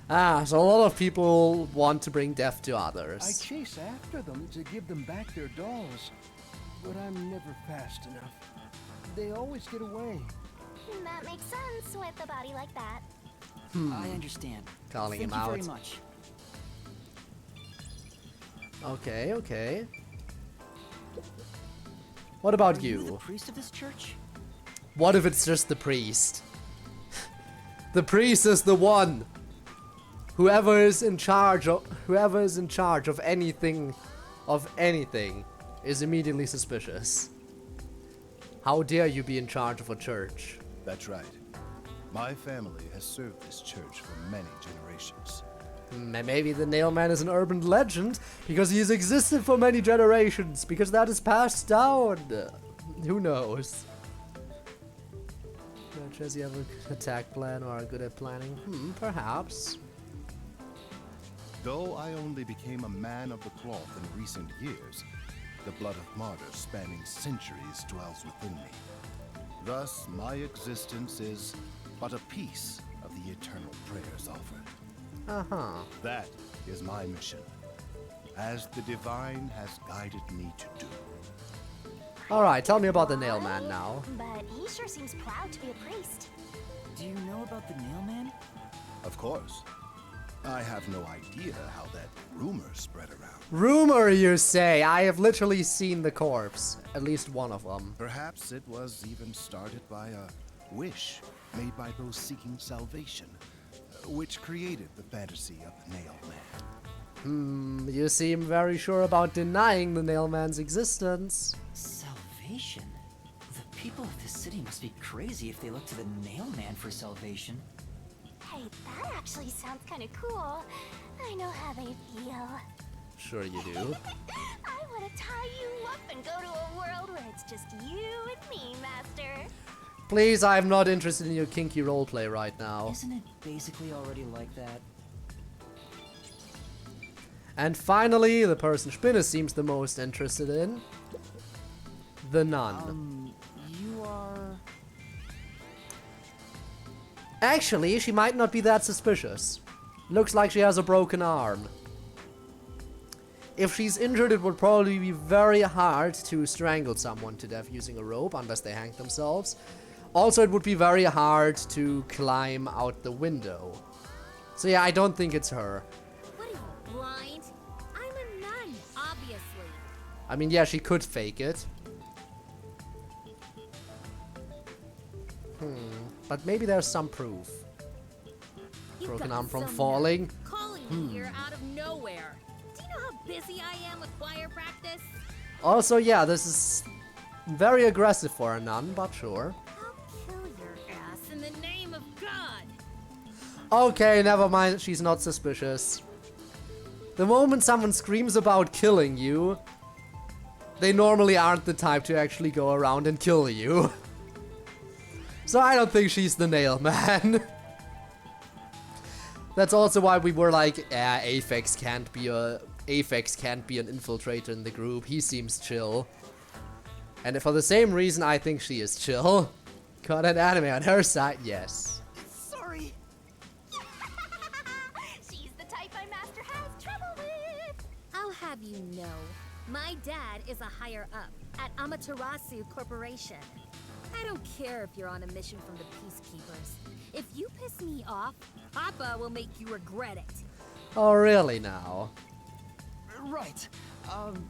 S1: Ah, so a lot of people want to bring death to
S8: I
S1: others.
S8: chase after them to give them back their dolls, but I'm never fast enough. They always get away.
S4: That makes sense with a body like that.
S7: I understand.
S1: Calling
S7: Thank
S1: him
S7: you
S1: out.
S7: very much.
S1: Okay, okay. What about
S7: Are you the
S1: you?
S7: priest of this church?
S1: What if it's just the priest? The priest is the one. Whoever is in charge of anything is immediately suspicious. How dare you be in charge of a church?
S15: That's right. My family has served this church for many generations.
S1: Maybe the Nailman is an urban legend because he has existed for many generations, because that is passed down. Who knows? Does he have an attack plan or are good at planning? Perhaps.
S15: Though I only became a man of the cloth in recent years, the blood of martyrs spanning centuries dwells within me. Thus, my existence is but a piece of the eternal prayers offered.
S1: Uh-huh.
S15: That is my mission, as the divine has guided me to do.
S1: Alright, tell me about the Nailman now.
S4: But he sure seems proud to be a priest.
S7: Do you know about the Nailman?
S15: Of course. I have no idea how that rumor spread around.
S1: Rumor, you say? I have literally seen the corpse. At least one of them.
S15: Perhaps it was even started by a wish made by those seeking salvation, which created the fantasy of the Nailman.
S1: You seem very sure about denying the Nailman's existence.
S7: Salvation? The people of this city must be crazy if they look to the Nailman for salvation.
S4: Hey, that actually sounds kind of cool. I know how they feel.
S1: Sure you do.
S4: I want to tie you up and go to a world where it's just you and me, Master.
S1: Please, I'm not interested in your kinky roleplay right now.
S7: Isn't it basically already like that?
S1: And finally, the person Spinner seems the most interested in. The nun.
S7: You are...
S1: Actually, she might not be that suspicious. Looks like she has a broken arm. If she's injured, it would probably be very hard to strangle someone to death using a rope, unless they hang themselves. Also, it would be very hard to climb out the window. So yeah, I don't think it's her.
S16: What are you, blind? I'm a nun, obviously.
S1: I mean, yeah, she could fake it. But maybe there's some proof.
S16: You
S1: Broken
S16: got
S1: arm from
S16: some
S1: falling.
S16: nerve calling me here out of nowhere. Do you know how busy I am with choir practice?
S1: Also, yeah, this is very aggressive for a nun, but sure.
S16: I'll kill your ass in the name of God.
S1: Okay, never mind, she's not suspicious. The moment someone screams about killing you, they normally aren't the type to actually go around and kill you. So I don't think she's the Nailman. That's also why we were like, Aphex can't be an infiltrator in the group. He seems chill. And for the same reason, I think she is chill. Got an anime on her side, yes.
S4: Sorry. She's the type my master has trouble with.
S16: I'll have you know, my dad is a higher up at Amaterasu Corporation. I don't care if you're on a mission from the Peacekeepers. If you piss me off, Papa will make you regret it.
S1: Oh, really now?
S7: Right.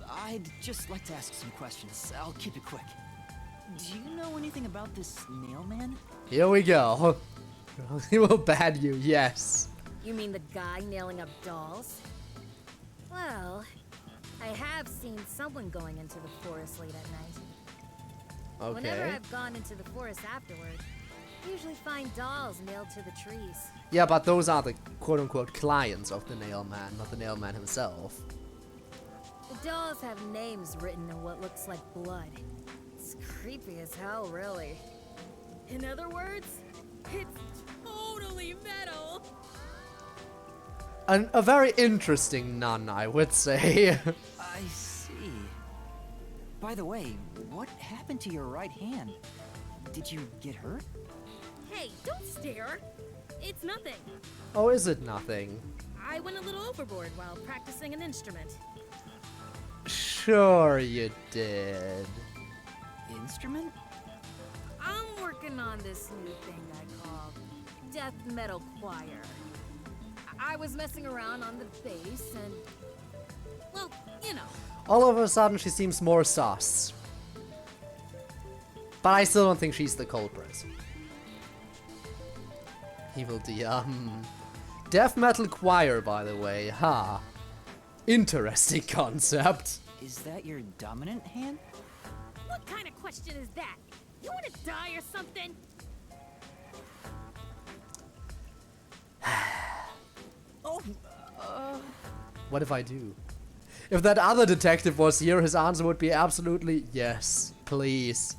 S7: I'd just like to ask some questions. I'll keep it quick. Do you know anything about this nail man?
S1: Here we go. He will ban you, yes.
S16: You mean the guy nailing up dolls? Well, I have seen someone going into the forest late at night.
S1: Okay.
S16: Whenever I've gone into the forest afterward, I usually find dolls nailed to the trees.
S1: Yeah, but those are the quote-unquote clients of the nail man, not the nail man himself.
S16: The dolls have names written in what looks like blood. It's creepy as hell, really. In other words, it's totally metal.
S1: A very interesting nun, I would say.
S7: I see. By the way, what happened to your right hand? Did you get hurt?
S16: Hey, don't stare. It's nothing.
S1: Oh, is it nothing?
S16: I went a little overboard while practicing an instrument.
S1: Sure you did.
S7: Instrument?
S16: I'm working on this new thing I call death metal choir. I was messing around on the bass and, well, you know.
S1: All of a sudden, she seems more sus. But I still don't think she's the culprit. Evil D. Death metal choir, by the way. Ha. Interesting concept.
S7: Is that your dominant hand?
S16: What kind of question is that? You want to die or something?
S7: Oh,
S1: What if I do? If that other detective was here, his answer would be absolutely yes. Please.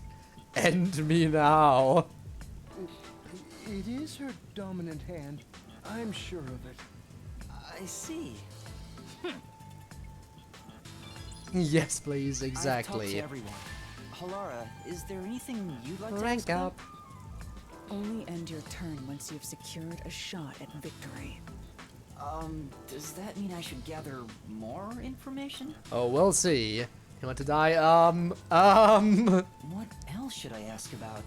S1: End me now.
S8: It is her dominant hand. I'm sure of it.
S7: I see.
S1: Yes, please.
S7: I've talked
S1: Exactly.
S7: to everyone. Halara, is there anything you'd like to
S1: Rank
S7: ask about?
S1: up.
S14: Only end your turn once you've secured a shot at victory.
S7: Does that mean I should gather more information?
S1: Oh, we'll see. You want to die?
S7: What else should I ask about?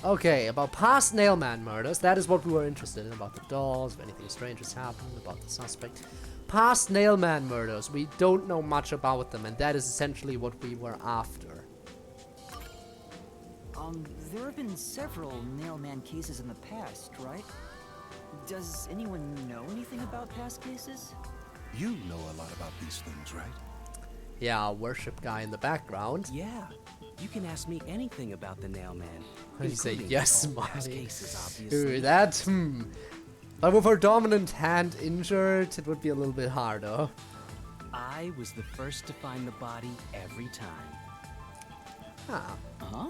S1: Okay, about past Nailman murders. That is what we were interested in. About the dolls, if anything strange has happened, about the suspect. Past Nailman murders. We don't know much about them, and that is essentially what we were after.
S7: There have been several Nailman cases in the past, right? Does anyone know anything about past cases?
S15: You know a lot about these things, right?
S1: Yeah, worship guy in the background.
S9: Yeah, you can ask me anything about the Nailman.
S1: You say
S9: including
S1: yes,
S9: all past
S1: Marty.
S9: cases, obviously.
S1: Ooh, that, But with her dominant hand injured, it would be a little bit harder.
S9: I was the first to find the body every time.
S1: Huh.
S7: Huh?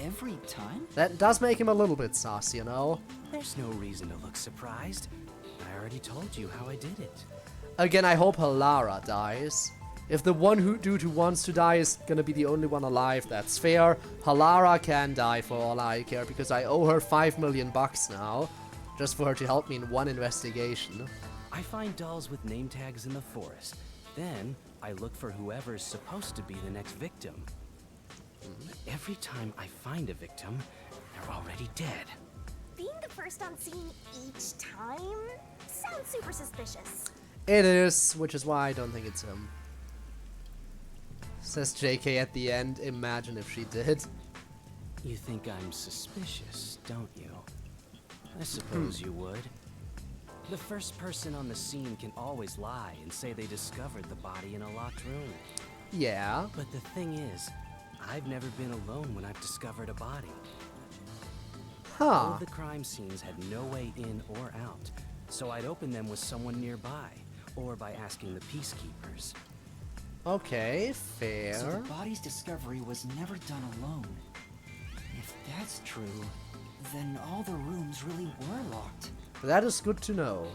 S7: Every time?
S1: That does make him a little bit sus, you know?
S9: There's no reason to look surprised. I already told you how I did it.
S1: Again, I hope Halara dies. If the one dude who wants to die is gonna be the only one alive, that's fair. Halara can die for all I care, because I owe her $5 million now. Just for her to help me in one investigation.
S9: I find dolls with name tags in the forest. Then, I look for whoever's supposed to be the next victim. Every time I find a victim, they're already dead.
S4: Being the first on scene each time sounds super suspicious.
S1: It is, which is why I don't think it's him. Says JK at the end, imagine if she did.
S9: You think I'm suspicious, don't you? I suppose you would. The first person on the scene can always lie and say they discovered the body in a locked room.
S1: Yeah.
S9: But the thing is, I've never been alone when I've discovered a body. All
S1: Huh.
S9: of the crime scenes had no way in or out, so I'd open them with someone nearby, or by asking the peacekeepers.
S1: Okay, fair.
S7: So the body's discovery was never done alone. If that's true, then all the rooms really were locked.
S1: That is good to know.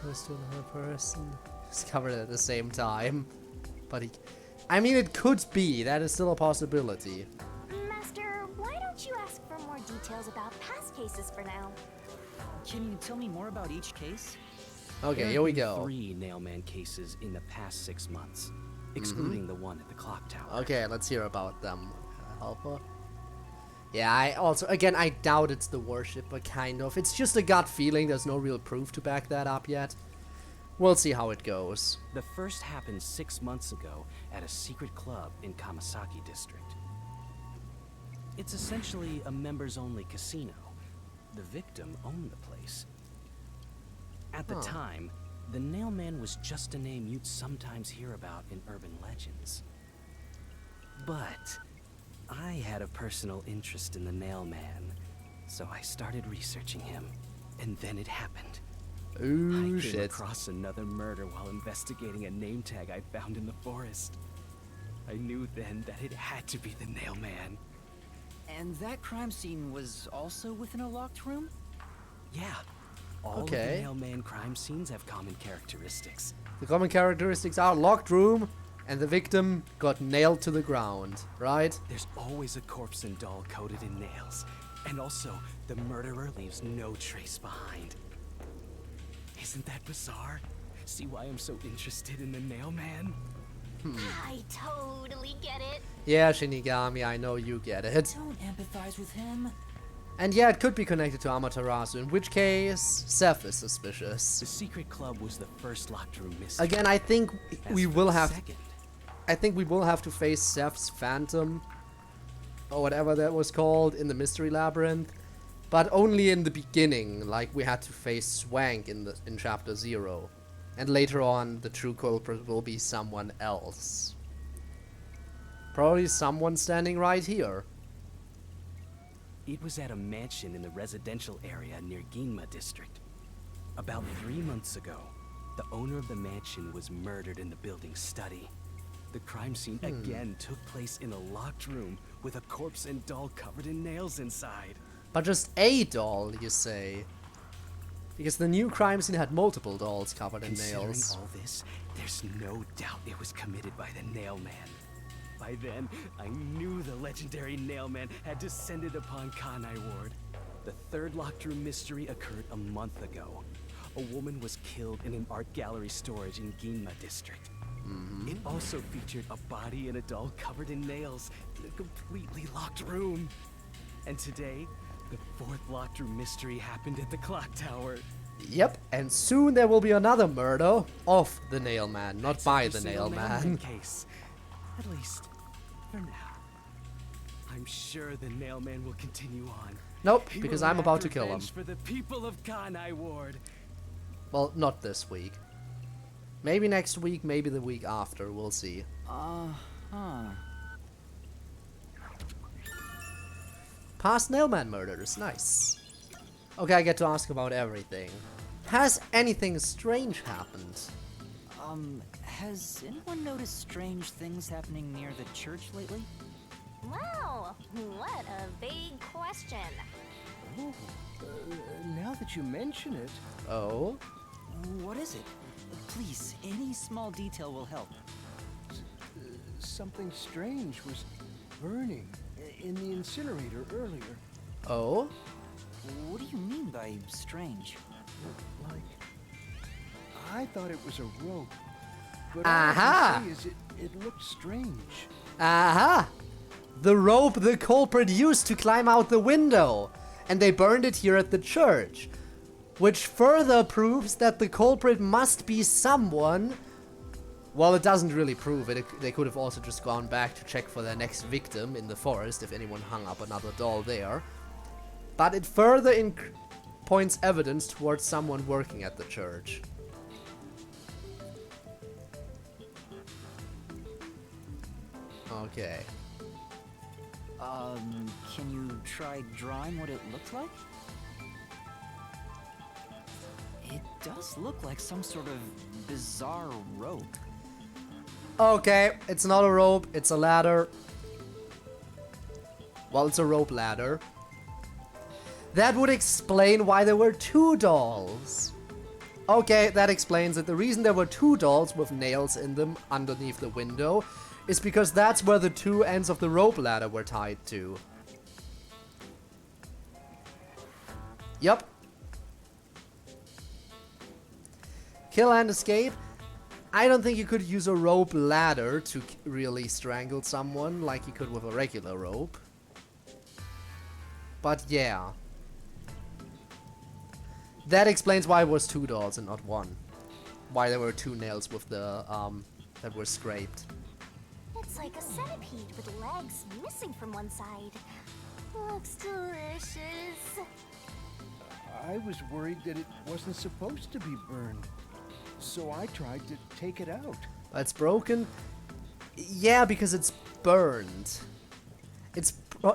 S1: Most of her person discovered at the same time. But I mean, it could be. That is still a possibility.
S4: Master, why don't you ask for more details about past cases for now?
S7: Can you tell me more about each case?
S1: Okay,
S9: There
S1: here we
S9: have been
S1: go.
S9: 3 Nailman cases in the past 6 months, excluding the one at the clock tower.
S1: Okay, let's hear about them. Can I help her? Yeah, I also, again, I doubt it's the worshipper, kind of. It's just a gut feeling, there's no real proof to back that up yet. We'll see how it goes.
S9: The first happened 6 months ago at a secret club in Kamasaki district. It's essentially a members-only casino. The victim owned the place. At the time, the Nailman was just a name you'd sometimes hear about in urban legends. But I had a personal interest in the Nailman, so I started researching him, and then it happened.
S1: Ooh,
S9: I came
S1: shit.
S9: across another murder while investigating a name tag I found in the forest. I knew then that it had to be the Nailman.
S7: And that crime scene was also within a locked room?
S9: Yeah. All of the Nailman crime scenes have common characteristics.
S1: The common characteristics are locked room, and the victim got nailed to the ground, right?
S9: There's always a corpse and doll coated in nails. And also, the murderer leaves no trace behind. Isn't that bizarre? See why I'm so interested in the Nailman?
S4: I totally get it.
S1: Yeah, Shinigami, I know you get it.
S7: Don't empathize with him.
S1: And yeah, it could be connected to Amaterasu, in which case, Seth is suspicious.
S9: The secret club was the first locked room mystery.
S1: Again, I think we will have...
S9: Second.
S1: I think we will have to face Seth's Phantom, or whatever that was called, in the Mystery Labyrinth. But only in the beginning, like we had to face Swank in Chapter 0. And later on, the true culprit will be someone else. Probably someone standing right here.
S9: It was at a mansion in the residential area near Ginma district. About 3 months ago, the owner of the mansion was murdered in the building's study. The crime scene again took place in a locked room with a corpse and doll covered in nails inside.
S1: But just a doll, you say? Because the new crime scene had multiple dolls covered in nails.
S9: Considering all this, there's no doubt it was committed by the Nailman. By then, I knew the legendary Nailman had descended upon Kanai Ward. The third locked room mystery occurred a month ago. A woman was killed in an art gallery storage in Ginma district. It also featured a body and a doll covered in nails in a completely locked room. And today, the fourth locked room mystery happened at the clock tower.
S1: Yep, and soon there will be another murder of the Nailman, not by the Nailman.
S9: Case. At least, for now. I'm sure the Nailman will continue on.
S1: Nope,
S9: He
S1: because
S9: will
S1: I'm about
S9: enact
S1: to kill him.
S9: revenge for the people of Kanai Ward.
S1: Well, not this week. Maybe next week, maybe the week after, we'll see. Past Nailman murders, nice. Okay, I get to ask about everything. Has anything strange happened?
S7: Has anyone noticed strange things happening near the church lately?
S4: Wow, what a big question.
S8: Oh, now that you mention it...
S1: Oh?
S7: What is it? Please, any small detail will help.
S8: Something strange was burning in the incinerator earlier.
S1: Oh?
S7: What do you mean by strange?
S8: Like, I thought it was a rope, but
S1: Aha!
S8: all I can say is it looked strange.
S1: Aha! The rope the culprit used to climb out the window, and they burned it here at the church, which further proves that the culprit must be someone. Well, it doesn't really prove it. They could have also just gone back to check for their next victim in the forest if anyone hung up another doll there. But it further points evidence towards someone working at the church. Okay.
S7: Can you try drawing what it looks like? It does look like some sort of bizarre rope.
S1: Okay, it's not a rope, it's a ladder. Well, it's a rope ladder. That would explain why there were two dolls. Okay, that explains it. The reason there were two dolls with nails in them underneath the window is because that's where the two ends of the rope ladder were tied to. Yup. Kill and escape. I don't think you could use a rope ladder to really strangle someone like you could with a regular rope. But yeah. That explains why it was 2 dolls and not 1. Why there were 2 nails with the, that were scraped.
S4: It's like a centipede with legs missing from one side. Looks delicious.
S8: I was worried that it wasn't supposed to be burned. So I tried to take it out.
S1: It's broken? Yeah, because it's burned. It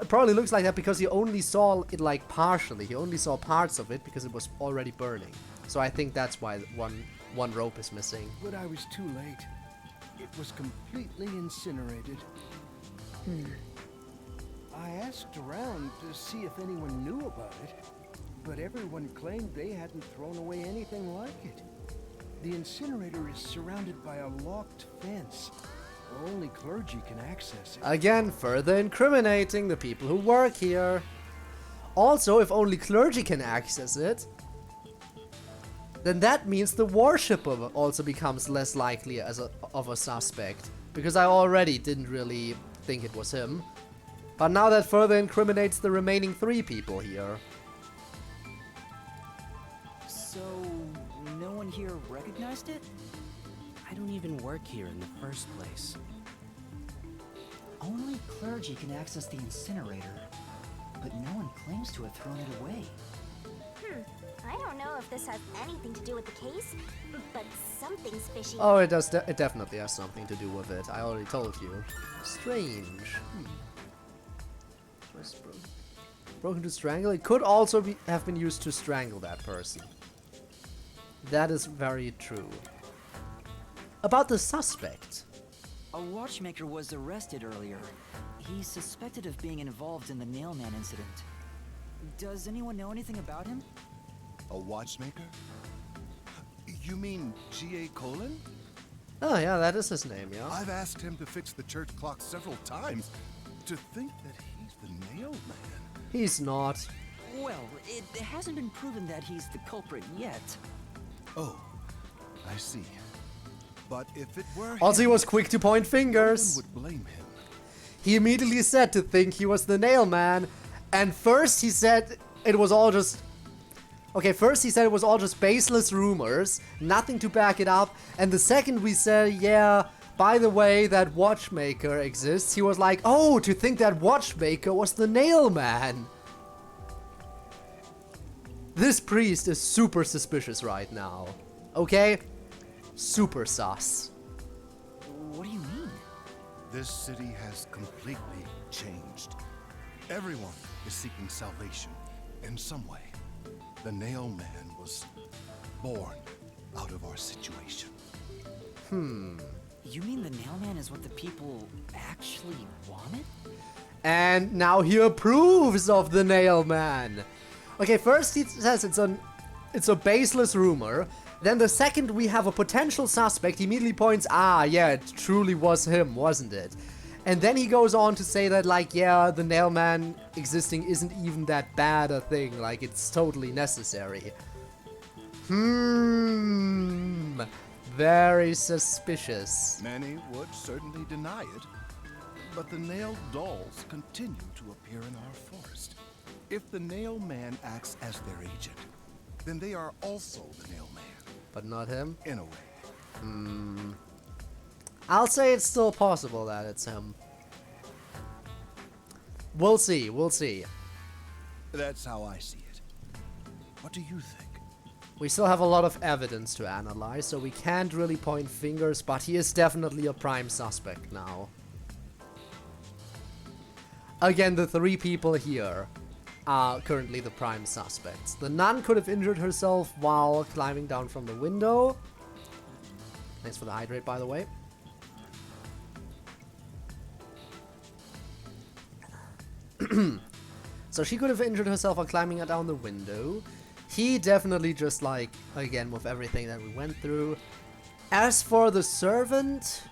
S1: probably looks like that because he only saw it like partially. He only saw parts of it because it was already burning. So I think that's why one rope is missing.
S8: But I was too late. It was completely incinerated. I asked around to see if anyone knew about it, but everyone claimed they hadn't thrown away anything like it. The incinerator is surrounded by a locked fence. Only clergy can access it.
S1: Again, further incriminating the people who work here. Also, if only clergy can access it, then that means the worshipper also becomes less likely of a suspect. Because I already didn't really think it was him. But now that further incriminates the remaining 3 people here.
S7: So, no one here recognized it?
S9: I don't even work here in the first place.
S7: Only clergy can access the incinerator, but no one claims to have thrown it away.
S4: I don't know if this has anything to do with the case, but something's fishy.
S1: Oh, it does. It definitely has something to do with it. I already told you. Strange. Broken to strangle. It could also have been used to strangle that person. That is very true. About the suspect.
S7: A watchmaker was arrested earlier. He's suspected of being involved in the Nailman incident. Does anyone know anything about him?
S15: A watchmaker? You mean G.A. Colin?
S1: Oh yeah, that is his name, yeah.
S15: I've asked him to fix the church clock several times. To think that he's the nail man.
S1: He's not.
S7: Well, it hasn't been proven that he's the culprit yet.
S15: Oh, I see. But if it were
S1: Also, he
S15: him,
S1: was quick to point fingers.
S15: no one would blame him.
S1: He immediately said to think he was the nail man, and first he said it was all just... Okay, first he said it was all just baseless rumors, nothing to back it up, and the second we said, yeah, by the way, that watchmaker exists, he was like, oh, to think that watchmaker was the nail man. This priest is super suspicious right now, okay? Super sus.
S7: What do you mean?
S15: This city has completely changed. Everyone is seeking salvation in some way. The nail man was born out of our situation.
S7: You mean the Nailman is what the people actually wanted?
S1: And now he approves of the nail man. Okay, first he says it's a baseless rumor. Then the second we have a potential suspect, he immediately points, ah, yeah, it truly was him, wasn't it? And then he goes on to say that, like, yeah, the nail man existing isn't even that bad a thing, like, it's totally necessary. Very suspicious.
S15: Many would certainly deny it, but the nailed dolls continue to appear in our forest. If the nail man acts as their agent, then they are also the nail man.
S1: But not him?
S15: In a way.
S1: I'll say it's still possible that it's him. We'll see, we'll see.
S15: That's how I see it. What do you think?
S1: We still have a lot of evidence to analyze, so we can't really point fingers, but he is definitely a prime suspect now. Again, the 3 people here are currently the prime suspects. The nun could have injured herself while climbing down from the window. Thanks for the hydrate, by the way. So she could have injured herself while climbing down the window. He definitely just, like, again, with everything that we went through. As for the servant,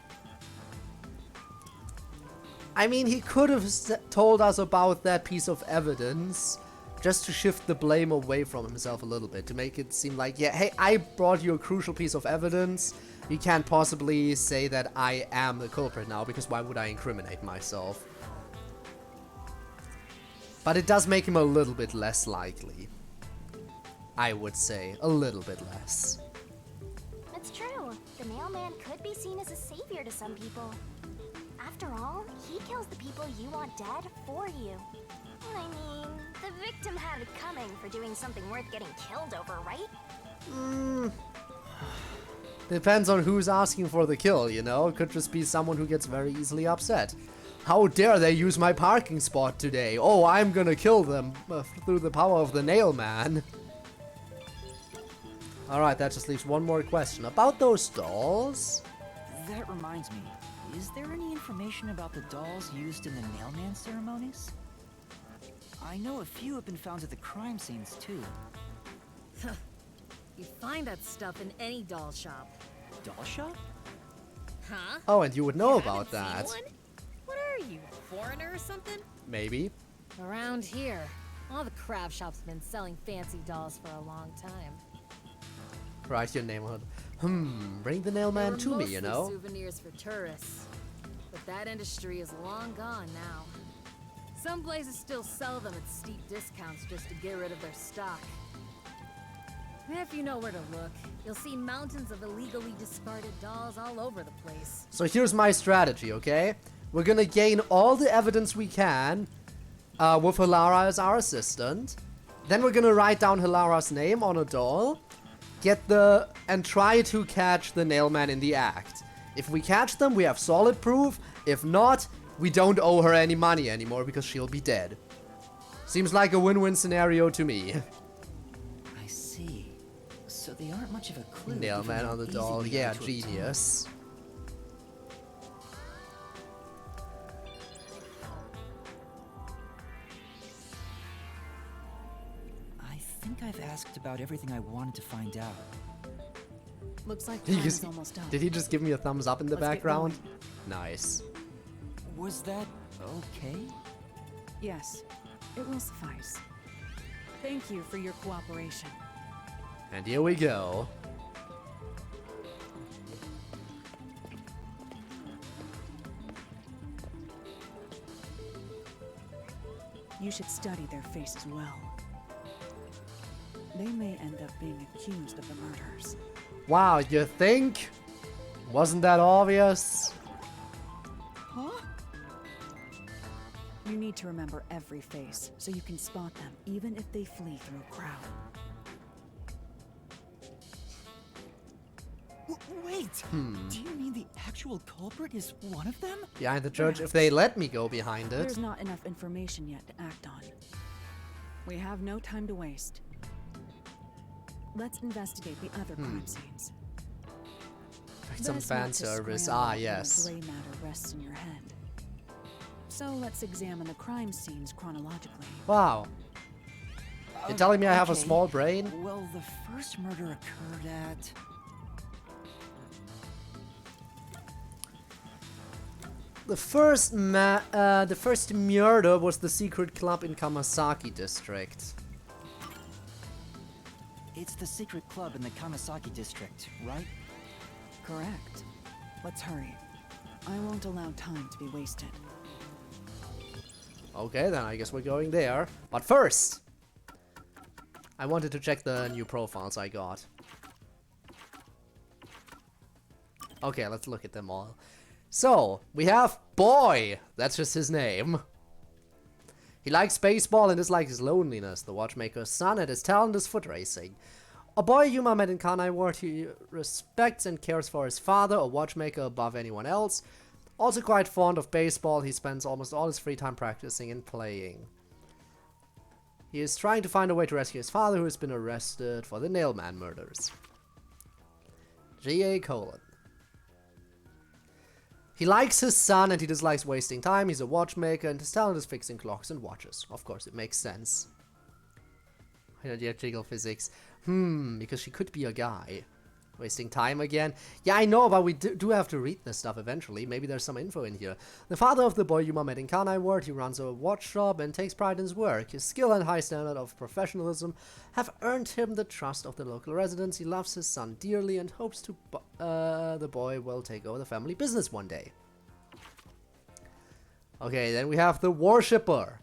S1: I mean, he could have told us about that piece of evidence just to shift the blame away from himself a little bit, to make it seem like, yeah, hey, I brought you a crucial piece of evidence. You can't possibly say that I am the culprit now, because why would I incriminate myself? But it does make him a little bit less likely. I would say a little bit less.
S4: It's true. The mailman could be seen as a savior to some people. After all, he kills the people you want dead for you. I mean, the victim had it coming for doing something worth getting killed over, right?
S1: Depends on who's asking for the kill, you know? It could just be someone who gets very easily upset. How dare they use my parking spot today? Oh, I'm gonna kill them through the power of the Nailman. Alright, that just leaves one more question. About those dolls?
S7: That reminds me, is there any information about the dolls used in the Nailman ceremonies? I know a few have been found at the crime scenes, too.
S16: You find that stuff in any doll shop.
S7: Doll shop?
S16: Huh?
S1: Oh, and you would know
S16: You
S1: about
S16: haven't
S1: that.
S16: seen one? What are you, a foreigner or something?
S1: Maybe.
S16: Around here, all the craft shops have been selling fancy dolls for a long time.
S1: Write your name on it. Bring the Nailman to me, you know?
S16: Souvenirs for tourists. But that industry is long gone now. Some places still sell them at steep discounts just to get rid of their stock. If you know where to look, you'll see mountains of illegally discarded dolls all over the place.
S1: So here's my strategy, okay? We're gonna gain all the evidence we can with Halara as our assistant. Then we're gonna write down Halara's name on a doll. And try to catch the Nailman in the act. If we catch them, we have solid proof. If not, we don't owe her any money anymore because she'll be dead. Seems like a win-win scenario to me.
S7: I see. So they aren't much of a clue.
S1: Nailman on the doll. Yeah, genius.
S7: I think I've asked about everything I wanted to find out.
S14: Looks like time is almost done.
S1: Did he just give me a thumbs up in the
S14: Let's get
S1: background? Nice.
S7: Was that okay?
S14: Yes, it will suffice. Thank you for your cooperation.
S1: And here we go.
S14: You should study their faces well. They may end up being accused of the murders.
S1: Wow, you think? Wasn't that obvious?
S14: Huh? You need to remember every face, so you can spot them, even if they flee through a crowd.
S7: Wait! Do you mean the actual culprit is one of them?
S1: Behind the church, if they let me go behind it.
S14: There's not enough information yet to act on. We have no time to waste. Let's investigate the other crime scenes.
S1: Some
S14: Best
S1: fan
S14: not to
S1: service.
S14: scramble
S1: Ah,
S14: when
S1: yes.
S14: the gray matter rests in your head. So let's examine the crime scenes chronologically.
S1: Wow. You're telling me I have a
S7: Okay.
S1: small brain?
S7: Well, the first murder occurred at...
S1: The first murder was the secret club in Kamasaki district.
S7: It's the secret club in the Kamasaki district, right?
S14: Correct. Let's hurry. I won't allow time to be wasted.
S1: Okay, then I guess we're going there. But first, I wanted to check the new profiles I got. Okay, let's look at them all. So, we have Boy. That's just his name. He likes baseball and dislikes his loneliness. The watchmaker's son, and his talent is foot racing. A boy Yuma met in Kanai Ward, he respects and cares for his father, a watchmaker above anyone else. Also quite fond of baseball, he spends almost all his free time practicing and playing. He is trying to find a way to rescue his father, who has been arrested for the Nailman murders. G.A. Colon. He likes his son and he dislikes wasting time. He's a watchmaker and his talent is fixing clocks and watches. Of course, it makes sense. Jiggle physics. Because she could be a guy. Wasting time again. Yeah, I know, but we do have to read this stuff eventually. Maybe there's some info in here. The father of the boy Yuma met in Kanai Ward. He runs a watch shop and takes pride in his work. His skill and high standard of professionalism have earned him the trust of the local residents. He loves his son dearly and hopes to the boy will take over the family business one day. Okay, then we have the worshipper.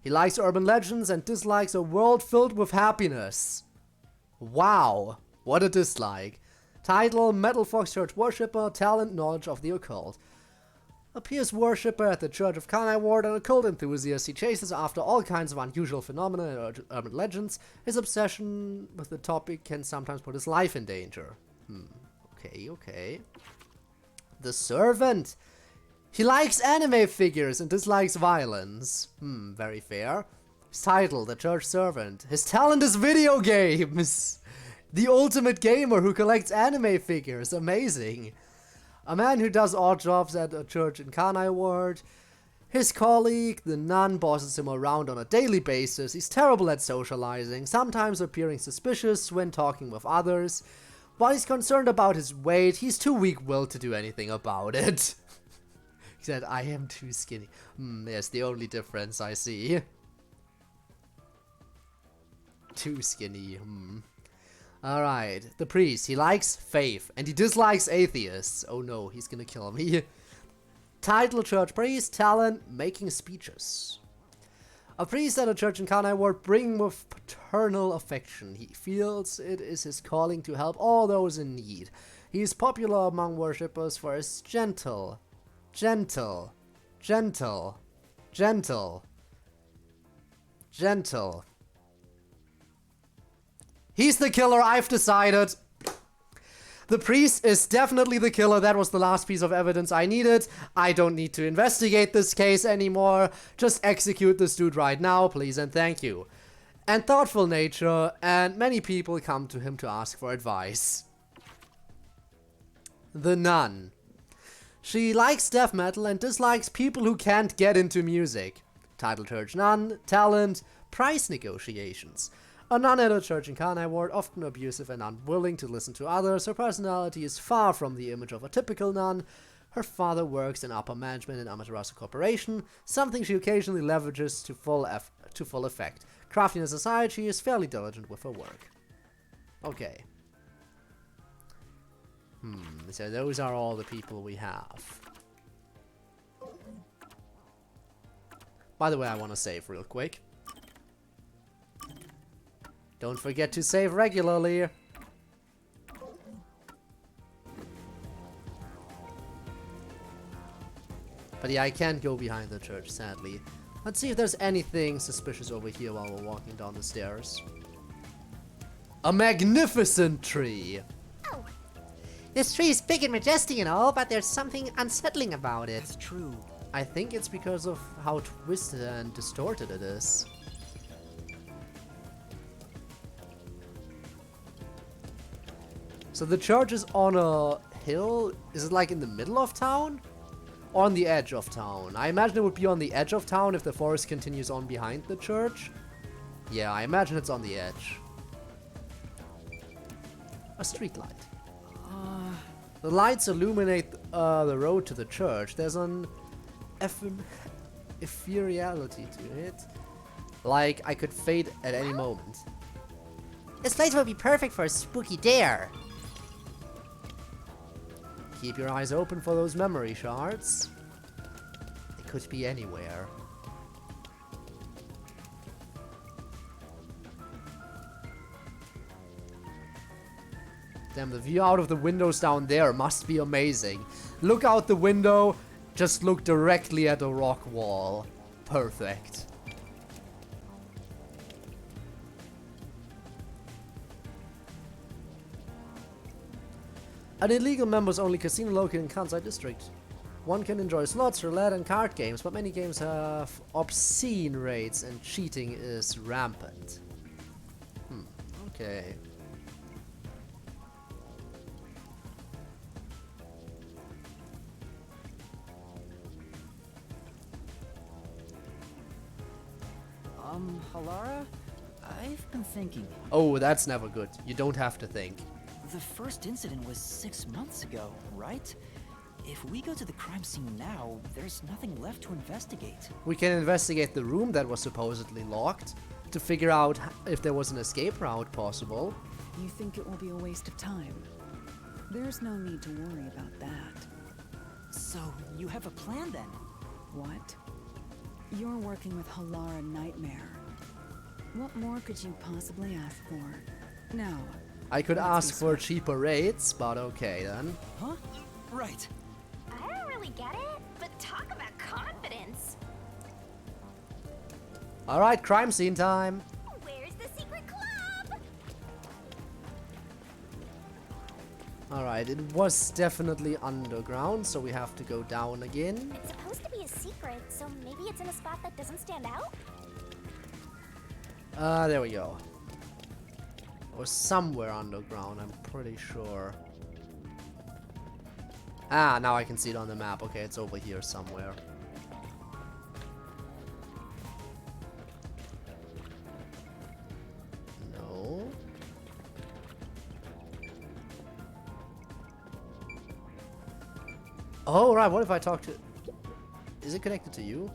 S1: He likes urban legends and dislikes a world filled with happiness. Wow, what a dislike. Title, Metal Fox Church Worshipper, Talent, Knowledge of the Occult. A pious worshipper at the Church of Kanai Ward and occult enthusiast, he chases after all kinds of unusual phenomena and urban legends. His obsession with the topic can sometimes put his life in danger. Okay. The Servant. He likes anime figures and dislikes violence. Very fair. His title, The Church Servant. His talent is video games. The ultimate gamer who collects anime figures. Amazing. A man who does odd jobs at a church in Kanai Ward. His colleague, the nun, bosses him around on a daily basis. He's terrible at socializing, sometimes appearing suspicious when talking with others. While he's concerned about his weight, he's too weak-willed to do anything about it. He said, I am too skinny. Yes, the only difference I see. Too skinny, Alright, the priest. He likes faith, and he dislikes atheists. Oh no, he's gonna kill me. Title, church priest. Talent, making speeches. A priest at a church in Kanai Ward, bring with paternal affection. He feels it is his calling to help all those in need. He is popular among worshippers for his gentle. He's the killer, I've decided. The priest is definitely the killer. That was the last piece of evidence I needed. I don't need to investigate this case anymore. Just execute this dude right now, please and thank you. And thoughtful nature, and many people come to him to ask for advice. The nun. She likes death metal and dislikes people who can't get into music. Title, church nun. Talent, price negotiations. A nun at a church in Kanai Ward, often abusive and unwilling to listen to others. Her personality is far from the image of a typical nun. Her father works in upper management in Amaterasu Corporation, something she occasionally leverages to full effect. Crafty in society, she is fairly diligent with her work. Okay. So those are all the people we have. By the way, I want to save real quick. Don't forget to save regularly. But yeah, I can't go behind the church, sadly. Let's see if there's anything suspicious over here while we're walking down the stairs. A magnificent tree!
S3: Oh. This tree is big and majestic and all, but there's something unsettling about it.
S7: That's true.
S1: I think it's because of how twisted and distorted it is. So the church is on a hill. Is it like in the middle of town? Or on the edge of town? I imagine it would be on the edge of town if the forest continues on behind the church. Yeah, I imagine it's on the edge. A street light. The lights illuminate the road to the church. There's an ethereality to it. Like I could fade at any moment.
S3: This place would be perfect for a spooky dare.
S1: Keep your eyes open for those memory shards. They could be anywhere. Damn, the view out of the windows down there must be amazing. Look out the window, just look directly at a rock wall. Perfect. An illegal members-only casino located in Kansai district. One can enjoy slots, roulette, and card games, but many games have obscene rates and cheating is rampant. Okay.
S7: Halara? I've been thinking.
S1: Oh, that's never good. You don't have to think.
S7: The first incident was 6 months ago, right? If we go to the crime scene now, there's nothing left to investigate.
S1: We can investigate the room that was supposedly locked to figure out if there was an escape route possible.
S14: You think it will be a waste of time? There's no need to worry about that.
S7: So, you have a plan then?
S14: What? You're working with Halara Nightmare. What more could you possibly ask for? Now,
S1: I could
S14: let's
S1: ask
S14: be
S1: for
S14: swift.
S1: cheaper rates, but okay then.
S7: Huh? Right.
S4: I don't really get it, but talk about confidence.
S1: Alright, crime scene time.
S4: Where's the secret club?
S1: Alright, it was definitely underground, so we have to go down again.
S4: It's supposed to be a secret, so maybe it's in a spot that doesn't stand out?
S1: There we go. Or somewhere underground, I'm pretty sure. Ah, now I can see it on the map. Okay, it's over here somewhere. No. Oh, right, what if I talk to... Is it connected to you?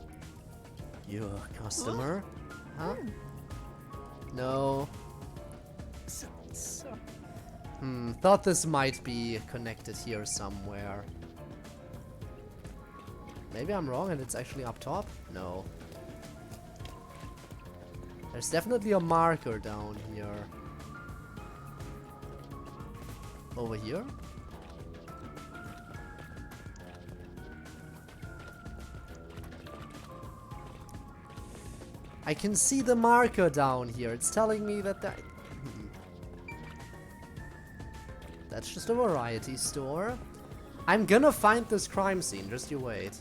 S1: You're a customer? Huh? No. Thought this might be connected here somewhere. Maybe I'm wrong and it's actually up top? No. There's definitely a marker down here. Over here? I can see the marker down here. It's telling me that that's just a variety store. I'm gonna find this crime scene, just you wait.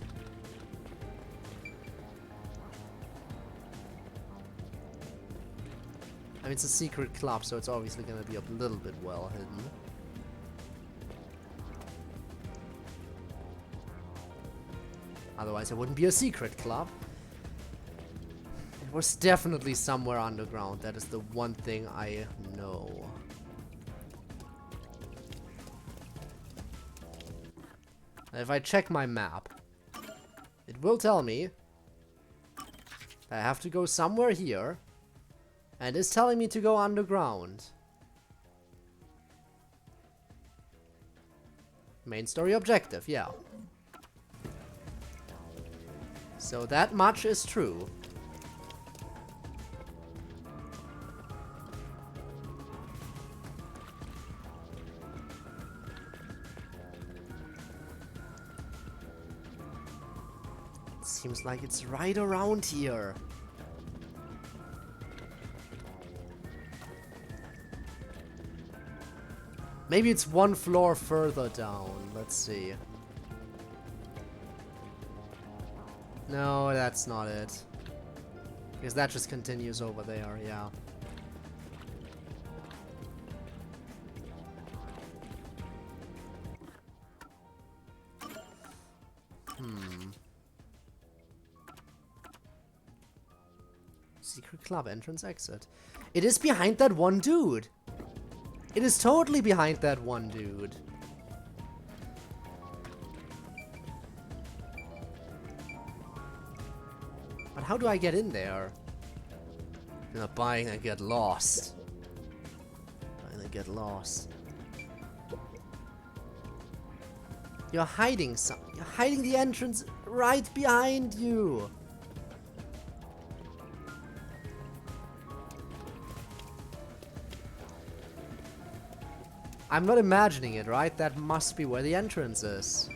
S1: I mean, it's a secret club, so it's obviously gonna be a little bit well hidden. Otherwise, it wouldn't be a secret club. It was definitely somewhere underground. That is the one thing I know. If I check my map, it will tell me that I have to go somewhere here, and it's telling me to go underground. Main story objective, yeah. So that much is true. Seems like it's right around here. Maybe it's one floor further down. Let's see. No, that's not it. Because that just continues over there, yeah. Secret club entrance exit. It is behind that one dude. It is totally behind that one dude. But how do I get in there? I'm not buying and get lost. Buying and get lost. You're hiding You're hiding the entrance right behind you. I'm not imagining it, right? That must be where the entrance is.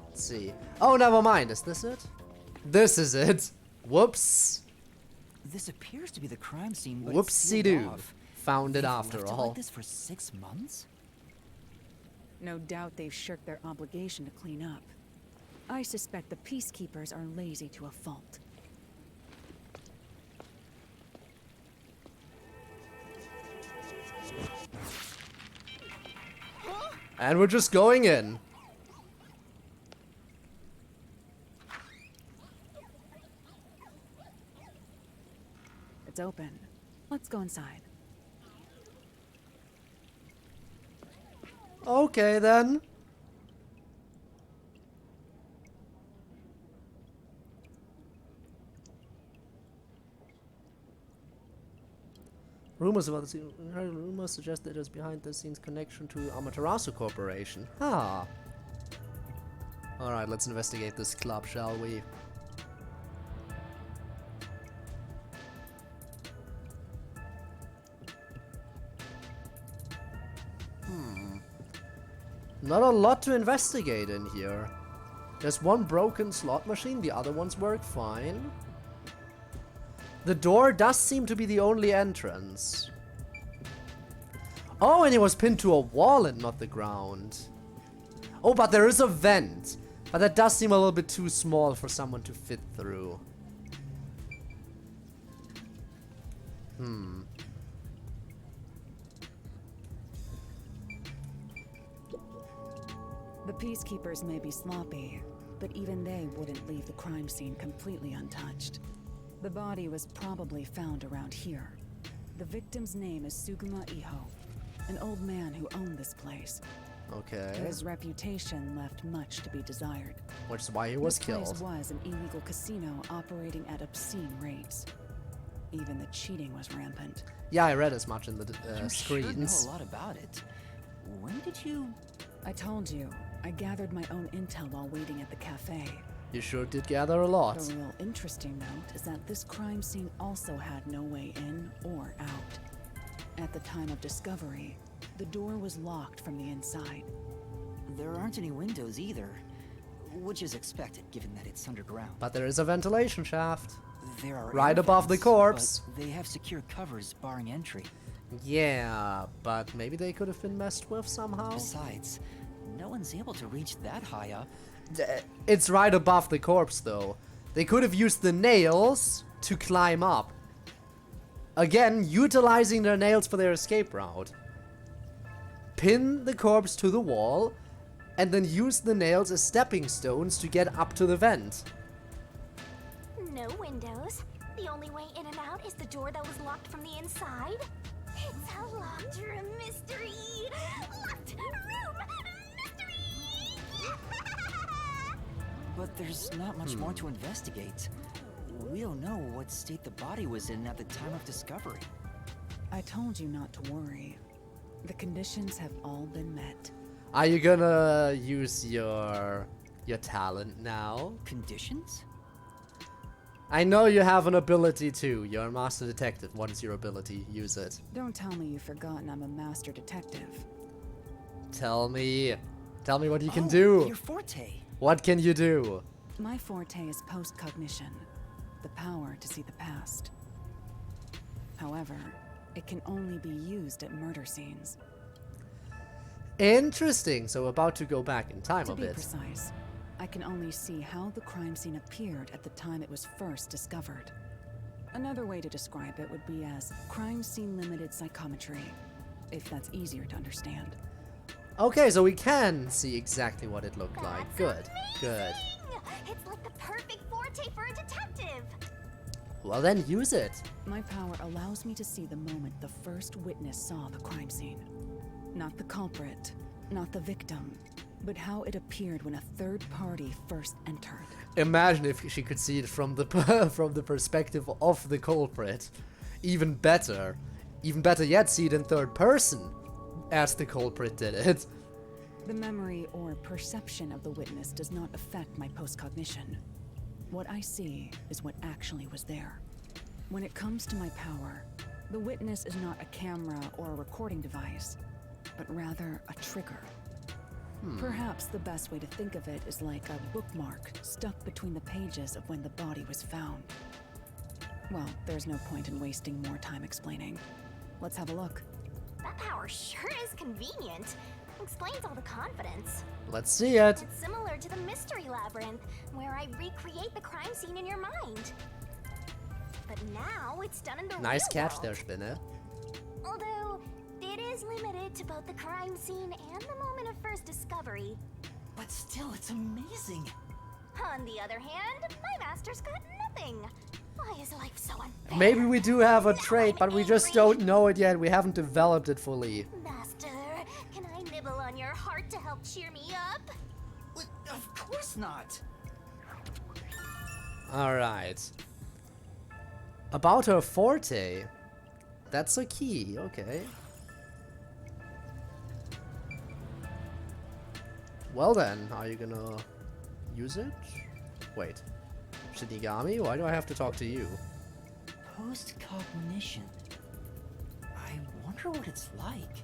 S1: Let's see. Oh, never mind. Is this it? This is it. Whoops.
S7: This appears to be the crime scene, but
S1: Whoopsie-doo. Found it
S7: They've
S1: after
S7: left it
S1: all.
S7: like this for 6 months?
S14: No doubt they've shirked their obligation to clean up. I suspect the peacekeepers are lazy to a fault.
S1: And we're just going in.
S14: It's open. Let's go inside.
S1: Okay, then. Rumors about the rumors suggest that it is behind the scenes connection to Amaterasu Corporation. Ah. Alright, let's investigate this club, shall we? Not a lot to investigate in here. There's one broken slot machine, the other ones work fine. The door does seem to be the only entrance. Oh, and it was pinned to a wall and not the ground. Oh, but there is a vent. But that does seem a little bit too small for someone to fit through.
S14: The peacekeepers may be sloppy, but even they wouldn't leave the crime scene completely untouched. The body was probably found around here. The victim's name is Suguma Iho, an old man who owned this place.
S1: Okay.
S14: His reputation left much to be desired.
S1: Which is why he was
S14: This
S1: killed.
S14: place was an illegal casino operating at obscene rates. Even the cheating was rampant.
S1: Yeah, I read as much in the
S7: You
S1: screens.
S7: sure know a lot about it. When did you...
S14: I told you, I gathered my own intel while waiting at the cafe.
S1: You sure did gather a lot.
S14: The real interesting note is that this crime scene also had no way in or out. At the time of discovery, the door was locked from the inside.
S7: There aren't any windows either, which is expected given that it's underground.
S1: But there is a ventilation shaft.
S7: There are
S1: right
S7: air
S1: above the
S7: vents,
S1: corpse.
S7: but they have secure covers barring entry.
S1: Yeah, but maybe they could have been messed with somehow.
S7: Besides, no one's able to reach that high up.
S1: It's right above the corpse, though. They could have used the nails to climb up. Again, utilizing their nails for their escape route. Pin the corpse to the wall, and then use the nails as stepping stones to get up to the vent.
S4: No windows. The only way in and out is the door that was locked from the inside. It's a locked room mystery. Locked room mystery.
S7: But there's not much more to investigate. We don't know what state the body was in at the time of discovery.
S14: I told you not to worry. The conditions have all been met.
S1: Are you gonna use your talent now?
S7: Conditions?
S1: I know you have an ability too. You're a master detective. What is your ability? Use it.
S14: Don't tell me you've forgotten I'm a master detective.
S1: Tell me what you can do.
S7: Your forte.
S1: What can you do?
S14: My forte is post-cognition, the power to see the past. However, it can only be used at murder scenes.
S1: Interesting. So about to go back in time a bit.
S14: To be precise, I can only see how the crime scene appeared at the time it was first discovered. Another way to describe it would be as crime scene limited psychometry, if that's easier to understand.
S1: Okay, so we can see exactly what it looked like. Good, good.
S4: It's like the perfect forte for a detective.
S1: Well then, use it.
S14: My power allows me to see the moment the first witness saw the crime scene. Not the culprit, not the victim, but how it appeared when a third party first entered.
S1: Imagine if she could see it from the from the perspective of the culprit. Even better. Even better yet, see it in third person, as the culprit did it.
S14: The memory or perception of the witness does not affect my postcognition. What I see is what actually was there. When it comes to my power, the witness is not a camera or a recording device, but rather a trigger. Perhaps the best way to think of it is like a bookmark stuck between the pages of when the body was found. Well, there's no point in wasting more time explaining. Let's have a look.
S4: That power sure is convenient. Explains all the confidence.
S1: Let's see it.
S4: It's similar to the mystery labyrinth, where I recreate the crime scene in your mind. But now it's done in the
S1: Nice
S4: real
S1: catch
S4: world.
S1: there, Spinner.
S4: Although, it is limited to both the crime scene and the moment of first discovery.
S7: But still, it's amazing.
S4: On the other hand, my master's got nothing. Why is life so unfair?
S1: Maybe we do have a trait, but we just don't know it yet. We haven't developed it fully.
S4: Master, can I nibble on your heart to help cheer me up?
S7: Of course not.
S1: Alright. About her forte. That's a key, okay. Well then, are you gonna use it? Wait. Shinigami? Why do I have to talk to you?
S7: Post-cognition. I wonder what it's like.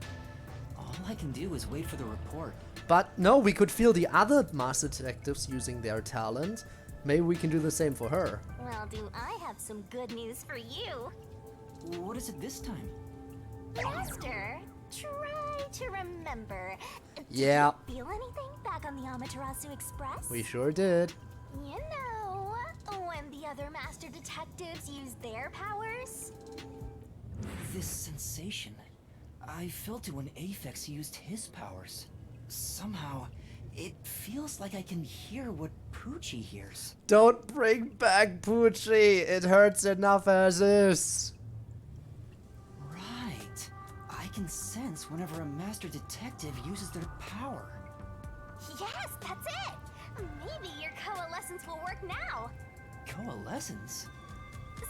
S7: All I can do is wait for the report.
S1: But no, we could feel the other master detectives using their talent. Maybe we can do the same for her.
S4: Well, do I have some good news for you?
S7: What is it this time?
S4: Master, try to remember.
S1: Yeah.
S4: Did you feel anything back on the Amaterasu Express?
S1: We sure did.
S4: You know, when the other master detectives used their powers?
S7: This sensation. I felt it when Aphex used his powers. Somehow, it feels like I can hear what Poochie hears.
S1: Don't bring back Poochie. It hurts enough as is.
S7: Right. I can sense whenever a master detective uses their power.
S4: Yes, that's it! Maybe your coalescence will work now.
S7: Coalescence?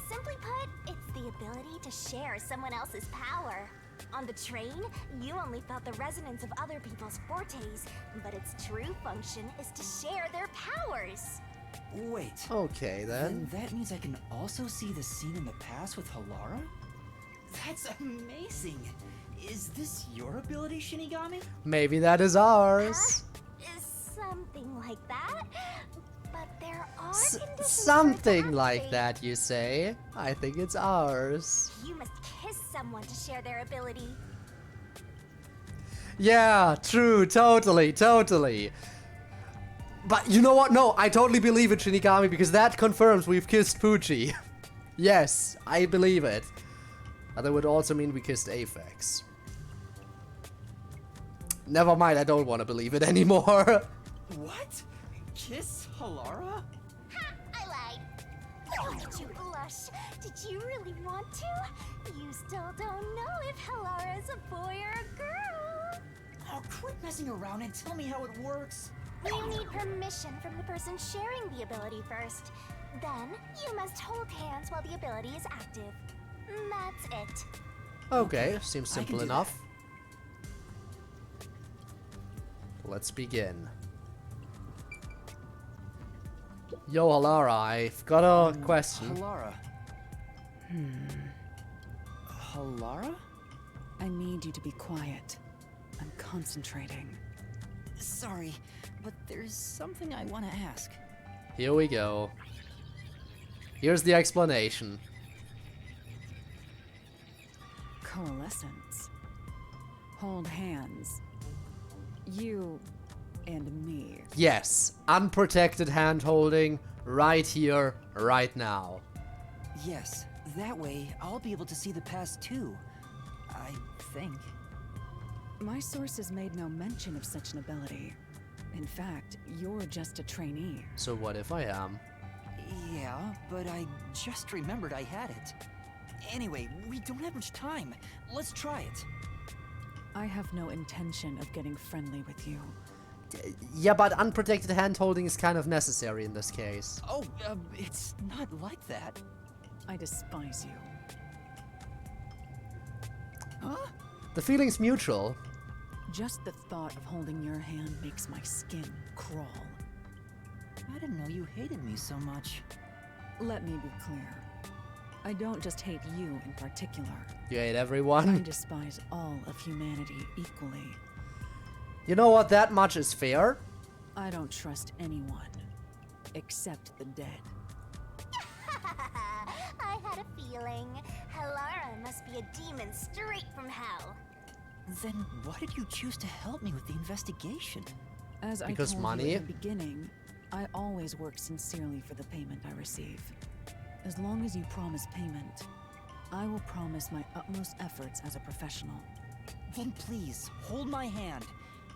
S4: Simply put, it's the ability to share someone else's power. On the train, you only felt the resonance of other people's fortes, but its true function is to share their powers.
S7: Wait.
S1: Okay, then.
S7: That means I can also see the scene in the past with Halara? That's amazing! Is this your ability, Shinigami?
S1: Maybe that is ours.
S4: Is something like that. But there are conditions
S1: Something like that, you say? I think it's ours.
S4: You must kiss someone to share their ability.
S1: Yeah, true, totally. But you know what? No, I totally believe it, Shinigami, because that confirms we've kissed Poochie. Yes, I believe it. But that would also mean we kissed Aphex. Never mind, I don't want to believe it anymore.
S7: What? Kiss Halara?
S4: Ha! I lied. Oh, did you blush? Did you really want to? You still don't know if Halara is a boy or a girl.
S7: Oh, quit messing around and tell me how it works.
S4: You need permission from the person sharing the ability first. Then, you must hold hands while the ability is active. That's it.
S1: Okay, seems simple enough. Let's begin. Yo, Halara, I've got a question.
S7: Halara. Halara?
S14: I need you to be quiet. I'm concentrating.
S7: Sorry, but there's something I want to ask.
S1: Here we go. Here's the explanation.
S14: Coalescence. Hold hands. You and me.
S1: Yes, unprotected hand-holding right here, right now.
S7: Yes, that way I'll be able to see the past too. I think.
S14: My sources made no mention of such an ability. In fact, you're just a trainee.
S1: So what if I am?
S7: Yeah, but I just remembered I had it. Anyway, we don't have much time. Let's try it.
S14: I have no intention of getting friendly with you.
S1: Yeah, but unprotected hand-holding is kind of necessary in this case.
S7: Oh, it's not like that.
S14: I despise you.
S7: Huh?
S1: The feeling's mutual.
S14: Just the thought of holding your hand makes my skin crawl.
S7: I didn't know you hated me so much.
S14: Let me be clear. I don't just hate you in particular.
S1: You hate everyone?
S14: I despise all of humanity equally.
S1: You know what? That much is fair.
S14: I don't trust anyone. Except the dead.
S4: I had a feeling. Halara must be a demon straight from hell.
S7: Then why did you choose to help me with the investigation?
S14: As
S1: Because
S14: I told
S1: money?
S14: you in the beginning, I always work sincerely for the payment I receive. As long as you promise payment, I will promise my utmost efforts as a professional.
S7: Then please, hold my hand.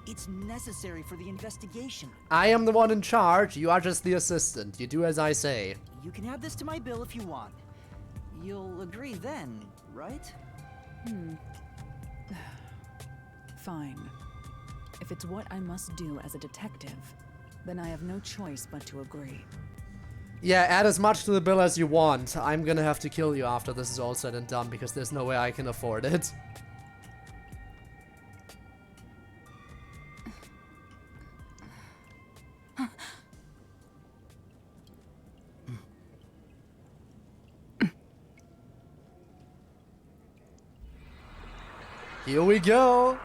S7: It's necessary for the investigation.
S1: I am the one in charge. You are just the assistant. You do as I say.
S7: You can add this to my bill if you want. You'll agree then, right?
S14: Fine. If it's what I must do as a detective, then I have no choice but to agree.
S1: Yeah, add as much to the bill as you want. I'm gonna have to kill you after this is all said and done because there's no way I can afford it. Here we go.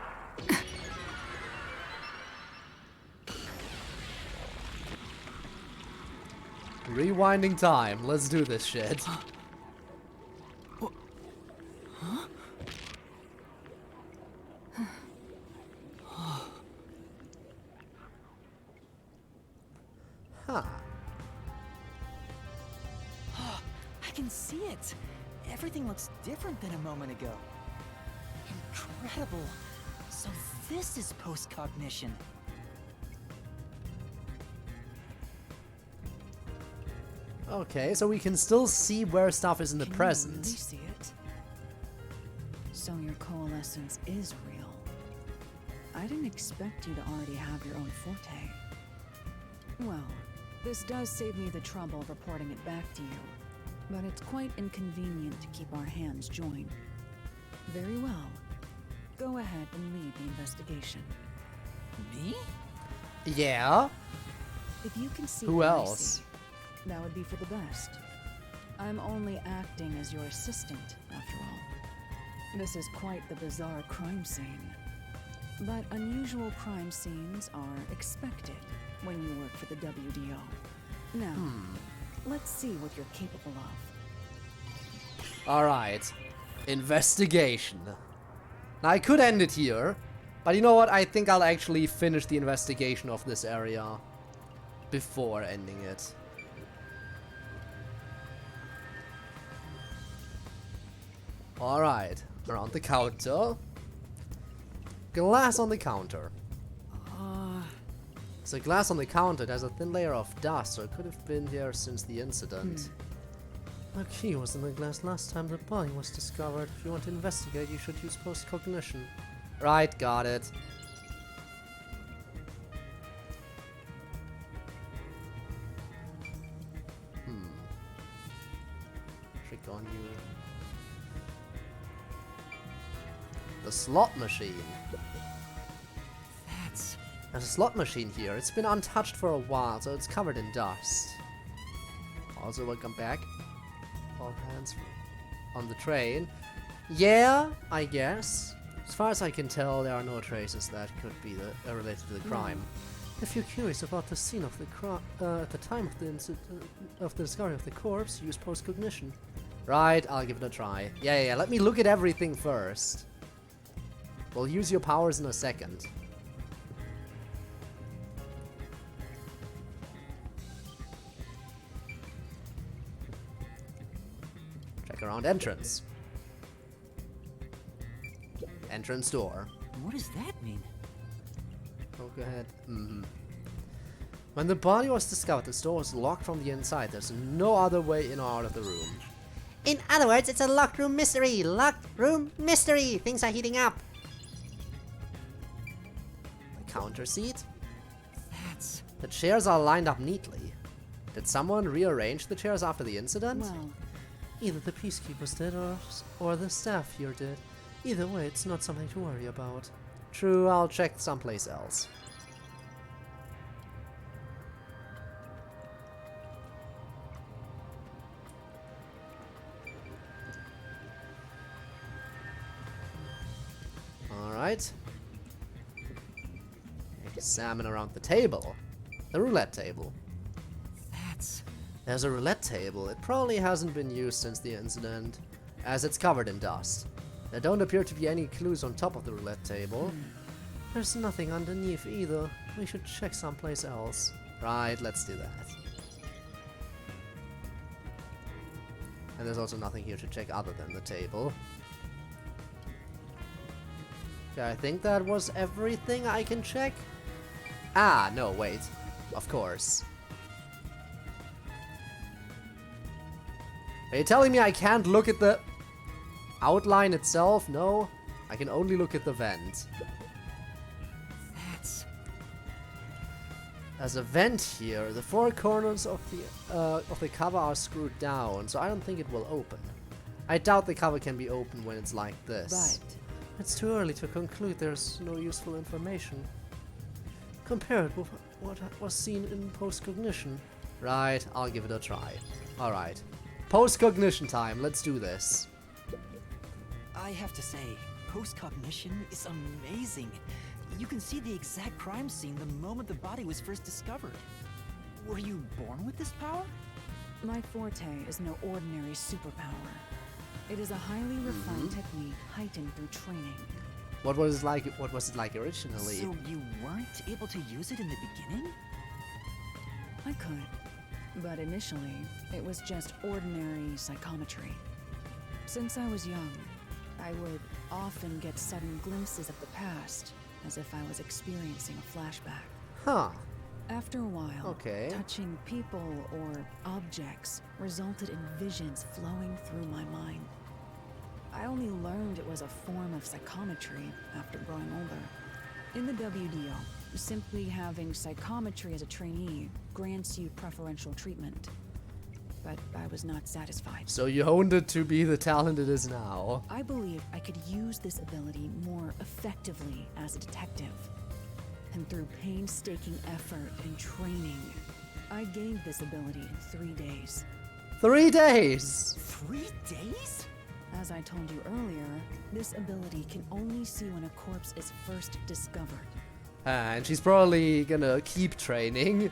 S1: Rewinding time. Let's do this shit. Huh.
S7: I can see it. Everything looks different than a moment ago. Incredible. So this is post-cognition.
S1: Okay, so we can still see where stuff is in the
S14: Can
S1: present.
S14: you really see it? So your coalescence is real. I didn't expect you to already have your own forte. Well, this does save me the trouble of reporting it back to you, but it's quite inconvenient to keep our hands joined. Very well. Go ahead and lead the investigation.
S7: Me?
S1: Yeah.
S14: If you can see
S1: Who
S14: what I
S1: else?
S14: see, that would be for the best. I'm only acting as your assistant, after all. This is quite the bizarre crime scene. But unusual crime scenes are expected when you work for the WDO. Now, let's see what you're capable of.
S1: Alright. Investigation. Now, I could end it here, but you know what? I think I'll actually finish the investigation of this area before ending it. Alright, around the counter. Glass on the counter. So glass on the counter, there's a thin layer of dust, so it could have been here since the incident. The key was in the glass last time the body was discovered. If you want to investigate, you should use post-cognition. Right, got it. Trick on you. The slot machine. There's a slot machine here. It's been untouched for a while, so it's covered in dust. Also, welcome back. All hands on the train. Yeah, I guess. As far as I can tell, there are no traces that could be related to the crime. If you're curious about the scene of the crime at the time of the of the discovery of the corpse, use post-cognition. Right, I'll give it a try. Yeah. Let me look at everything first. We'll use your powers in a second. Check around entrance. Entrance door.
S7: What does that mean?
S1: Oh, go ahead. When the body was discovered, the door was locked from the inside. There's no other way in or out of the room.
S3: In other words, it's a locked room mystery. Locked room mystery. Things are heating up.
S1: The counter seat. The chairs are lined up neatly. Did someone rearrange the chairs after the incident?
S14: Well,
S3: either the peacekeepers did or the staff here did. Either way, it's not something to worry about.
S1: True, I'll check someplace else. Alright. Examine around the table. The roulette table. There's a roulette table. It probably hasn't been used since the incident, as it's covered in dust. There don't appear to be any clues on top of the roulette table.
S3: There's nothing underneath either. We should check someplace else.
S1: Right, let's do that. And there's also nothing here to check other than the table. Okay, I think that was everything I can check. Ah, no, wait. Of course. Are you telling me I can't look at the outline itself? No, I can only look at the vent. There's a vent here. The four corners of the cover are screwed down, so I don't think it will open. I doubt the cover can be opened when it's like this.
S3: But it's too early to conclude there's no useful information. Compare it with what was seen in post-cognition.
S1: Right, I'll give it a try. Alright. Post-cognition time, let's do this.
S7: I have to say, post-cognition is amazing. You can see the exact crime scene the moment the body was first discovered. Were you born with this power?
S14: My forte is no ordinary superpower. It is a highly refined technique heightened through training.
S1: What was it like? What was it like originally?
S7: So you weren't able to use it in the beginning?
S14: I could, but initially, it was just ordinary psychometry. Since I was young, I would often get sudden glimpses of the past, as if I was experiencing a flashback.
S1: Huh.
S14: After a while, touching people or objects resulted in visions flowing through my mind. I only learned it was a form of psychometry after growing older. In the WDO, simply having psychometry as a trainee grants you preferential treatment. But I was not satisfied.
S1: So you honed it to be the talent it is now.
S14: I believed I could use this ability more effectively as a detective. And through painstaking effort and training, I gained this ability in 3 days.
S1: 3 days?
S7: 3 days?
S14: As I told you earlier, this ability can only see when a corpse is first discovered.
S1: And she's probably gonna keep training,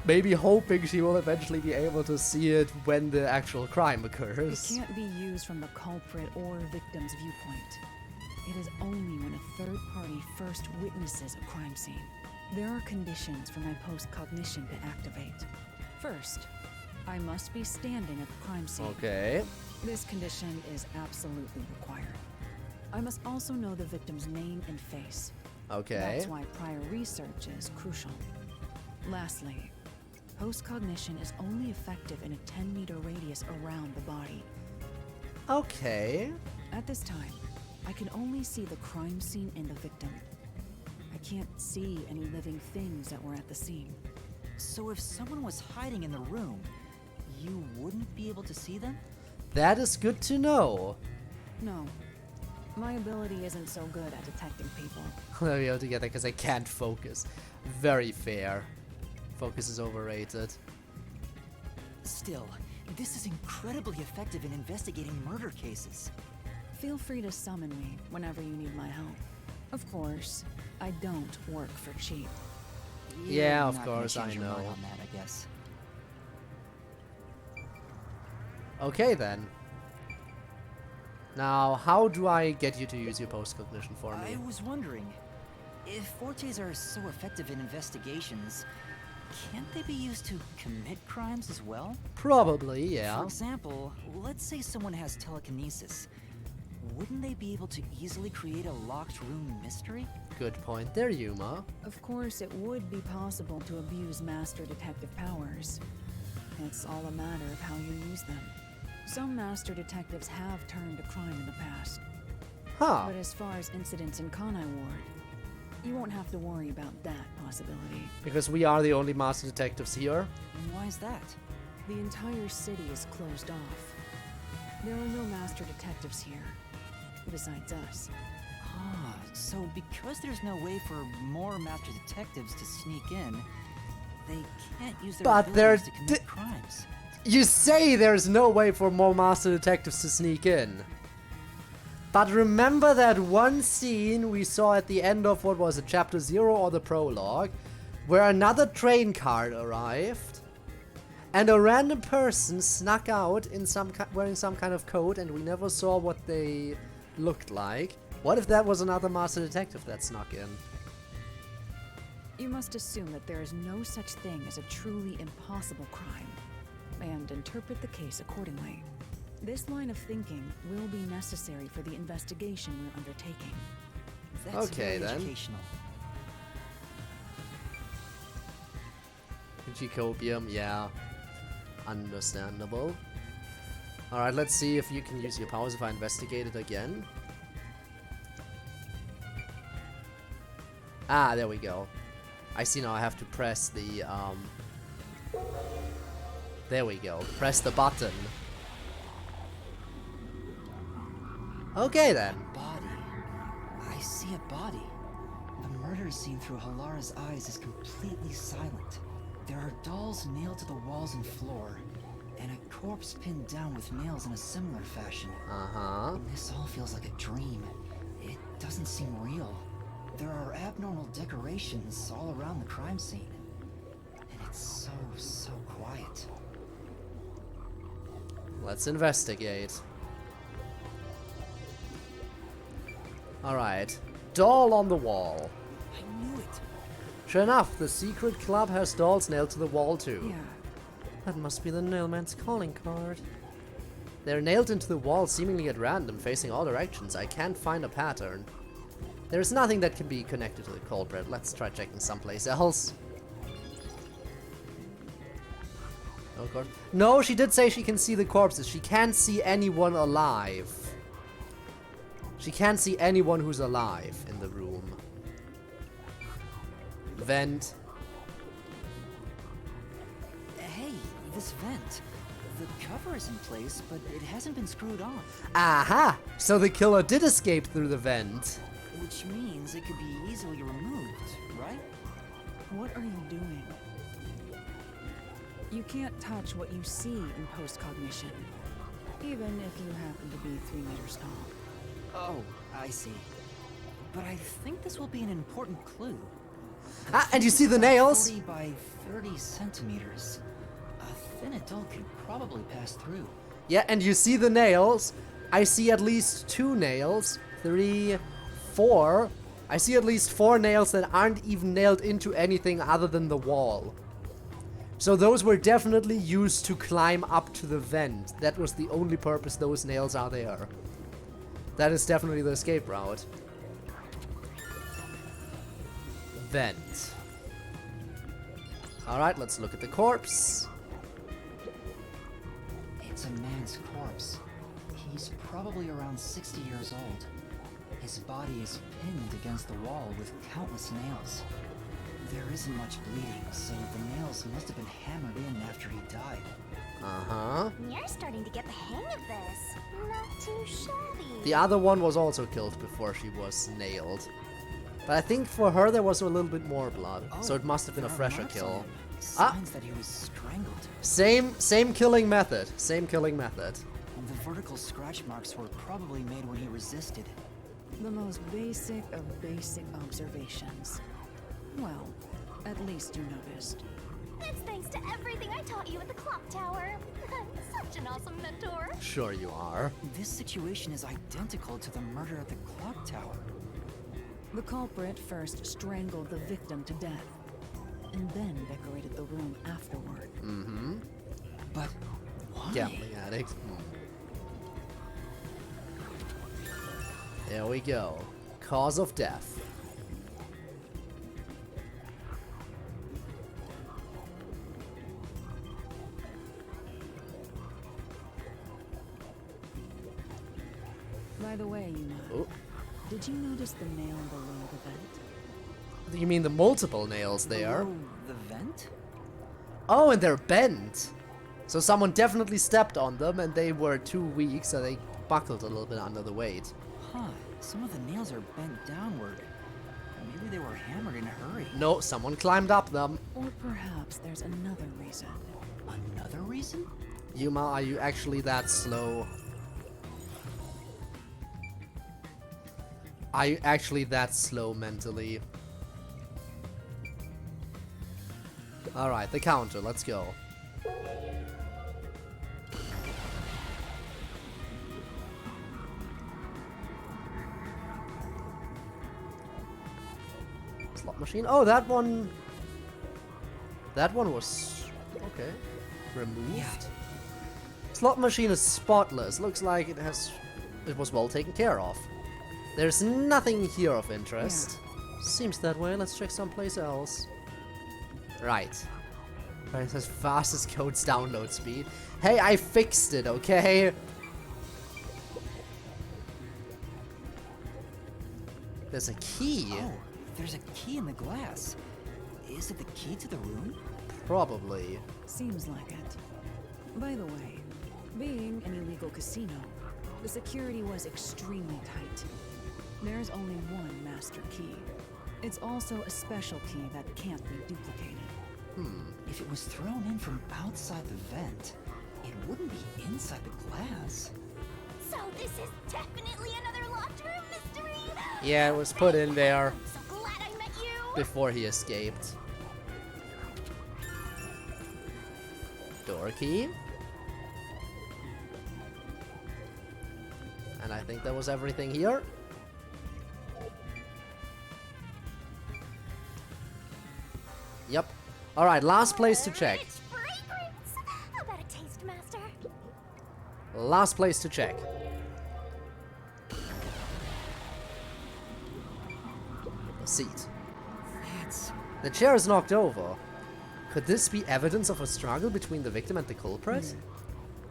S1: maybe hoping she will eventually be able to see it when the actual crime occurs.
S14: It can't be used from the culprit or victim's viewpoint. It is only when a third party first witnesses a crime scene. There are conditions for my post-cognition to activate. First, I must be standing at the crime scene.
S1: Okay.
S14: This condition is absolutely required. I must also know the victim's name and face.
S1: Okay.
S14: That's why prior research is crucial. Lastly, post-cognition is only effective in a 10-meter radius around the body.
S1: Okay.
S14: At this time, I can only see the crime scene and the victim. I can't see any living things that were at the scene.
S7: So if someone was hiding in the room, you wouldn't be able to see them?
S1: That is good to know.
S14: No. My ability isn't so good at detecting people.
S1: Let me go together because I can't focus. Very fair. Focus is overrated.
S7: Still, this is incredibly effective in investigating murder cases.
S14: Feel free to summon me whenever you need my help. Of course, I don't work for cheap.
S1: Yeah,
S7: You're
S1: of
S7: not gonna
S1: course, I
S7: change your
S1: know.
S7: mind on that, I guess.
S1: Okay then. Now, how do I get you to use your post-cognition for me?
S7: I was wondering, if fortes are so effective in investigations, can't they be used to commit crimes as well?
S1: Probably, yeah.
S7: For example, let's say someone has telekinesis. Wouldn't they be able to easily create a locked room mystery?
S1: Good point there, Yuma.
S14: Of course, it would be possible to abuse master detective powers. It's all a matter of how you use them. Some master detectives have turned to crime in the past.
S1: Huh.
S14: But as far as incidents in Kanai Ward, you won't have to worry about that possibility.
S1: Because we are the only master detectives here.
S7: And why is that?
S14: The entire city is closed off. There are no master detectives here, besides us.
S7: Ah, so because there's no way for more master detectives to sneak in, they can't use their
S1: But they're
S7: abilities to commit crimes.
S1: You say there's no way for more master detectives to sneak in. But remember that one scene we saw at the end of, what was it, chapter 0 or the prologue, where another train car arrived and a random person snuck out in wearing some kind of coat and we never saw what they looked like. What if that was another master detective that snuck in?
S14: You must assume that there is no such thing as a truly impossible crime, and interpret the case accordingly. This line of thinking will be necessary for the investigation we're undertaking.
S7: That's
S1: okay,
S7: very
S1: then.
S7: Educational.
S1: Jacobium, yeah. Understandable. Alright, let's see if you can use your powers if I investigate it again. Ah, there we go. I see now I have to press the, there we go. Press the button. Okay then.
S7: Body. I see a body. The murder scene through Halara's eyes is completely silent. There are dolls nailed to the walls and floor, and a corpse pinned down with nails in a similar fashion.
S1: Uh-huh.
S7: This all feels like a dream. doesn't seem real. There are abnormal decorations all around the crime scene. And it's so quiet.
S1: Let's investigate. Alright. Doll on the wall.
S7: I knew it.
S1: Sure enough, the secret club has dolls nailed to the wall too.
S14: Yeah.
S1: That must be the Nailman's calling card. They're nailed into the wall seemingly at random, facing all directions. I can't find a pattern. There's nothing that can be connected to the culprit. Let's try checking someplace else. Oh god. No, she did say she can see the corpses. She can't see anyone alive. She can't see anyone who's alive in the room. Vent.
S7: Hey, this vent. The cover is in place, but it hasn't been screwed on.
S1: Aha! So the killer did escape through the vent.
S7: Which means it could be easily removed, right?
S14: What are you doing? You can't touch what you see in post-cognition, even if you happen to be 3 meters tall.
S7: Oh, I see. But I think this will be an important clue.
S1: Ah, and you see the nails?
S7: 40 by 30 centimeters. A thin adult could probably pass through.
S1: Yeah, and you see the nails. I see at least 2 nails. 3, 4. I see at least 4 nails that aren't even nailed into anything other than the wall. So those were definitely used to climb up to the vent. That was the only purpose those nails are there. That is definitely the escape route. Vent. Alright, let's look at the corpse.
S7: It's a man's corpse. He's probably around 60 years old. His body is pinned against the wall with countless nails. There isn't much bleeding, so the nails must have been hammered in after he died.
S1: Uh-huh.
S4: You're starting to get the hang of this. Not too shabby.
S1: The other one was also killed before she was nailed. But I think for her there was a little bit more blood, so it must have been a fresher kill.
S7: Signs that he was strangled.
S1: Same killing method. Same killing method.
S7: The vertical scratch marks were probably made when he resisted.
S14: The most basic of basic observations. Well, at least you noticed.
S4: That's thanks to everything I taught you at the clock tower. I'm such an awesome mentor.
S1: Sure you are.
S7: This situation is identical to the murder at the clock tower.
S14: The culprit first strangled the victim to death, and then decorated the room afterward.
S1: Mm-hmm.
S7: But why?
S1: Gambling addict. There we go. Cause of death.
S14: By the way, did you notice the nail below the vent?
S1: You mean the multiple nails there?
S7: Below the vent?
S1: Oh, and they're bent. So someone definitely stepped on them and they were too weak, so they buckled a little bit under the weight.
S7: Huh, some of the nails are bent downward. Maybe they were hammered in a hurry.
S1: No, someone climbed up them.
S14: Or perhaps there's another reason.
S7: Another reason?
S1: Yuma, are you actually that slow? Are you actually that slow mentally? Alright, the counter, let's go. Slot machine. Oh, that one. That one was okay. Removed.
S7: Yeah.
S1: Slot machine is spotless. Looks like it was well taken care of. There's nothing here of interest. Yeah. Seems that way. Let's check someplace else. Right. Right, as fast as code's download speed. Hey, I fixed it, okay? There's a key.
S7: Oh, there's a key in the glass. Is it the key to the room?
S1: Probably.
S14: Seems like it. By the way, being an illegal casino, the security was extremely tight. There's only one master key. It's also a special key that can't be duplicated.
S7: If it was thrown in from outside the vent, it wouldn't be inside the glass.
S4: So this is definitely another locked room mystery.
S1: Yeah, it was put in there
S4: I'm so glad I met you.
S1: before he escaped. Door key. And I think that was everything here. Yep. Alright, last place to check.
S4: Rich fragrance. How about a taste, Master?
S1: Last place to check. The seat. The chair is knocked over. Could this be evidence of a struggle between the victim and the culprit?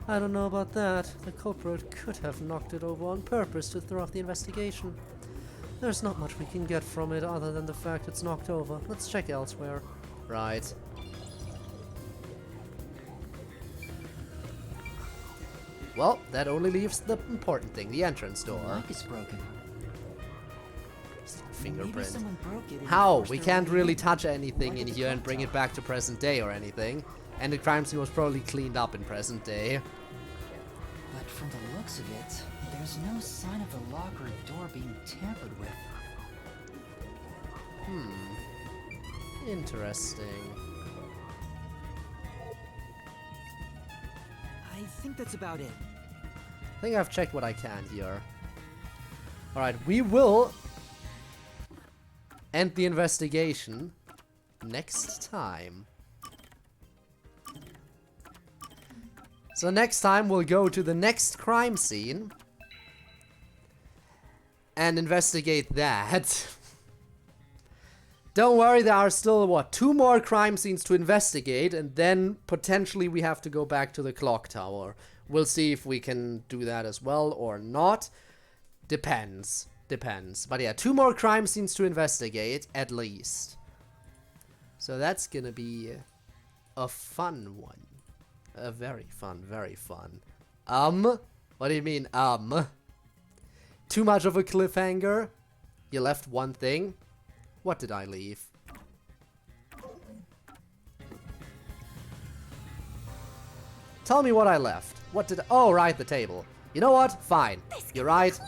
S1: I don't know about that. The culprit could have knocked it over on purpose to throw off the investigation. There's not much we can get from it other than the fact it's knocked over. Let's check elsewhere. Right. Well, that only leaves the important thing, the entrance door.
S7: The lock is broken.
S1: Fingerprint.
S7: Maybe someone broke it and
S1: How?
S7: forced
S1: We
S7: their
S1: can't
S7: way
S1: really
S7: in.
S1: touch anything
S7: Why
S1: in
S7: did the
S1: here and
S7: clock
S1: bring it
S7: tower?
S1: back to present day or anything. And the crime scene was probably cleaned up in present day.
S7: But from the looks of it, there's no sign of the lock or door being tampered with.
S1: Interesting.
S7: I think that's about it.
S1: I think I've checked what I can here. Alright, we will end the investigation next time. So next time we'll go to the next crime scene and investigate that. Don't worry, there are still, what, 2 more crime scenes to investigate, and then potentially we have to go back to the clock tower. We'll see if we can do that as well or not. Depends. Depends. But yeah, 2 more crime scenes to investigate, at least. So that's gonna be a fun one. A very fun, very fun. What do you mean, Too much of a cliffhanger? You left one thing? What did I leave? Tell me what I left. What did oh, right, the table. You know what? Fine. You're right.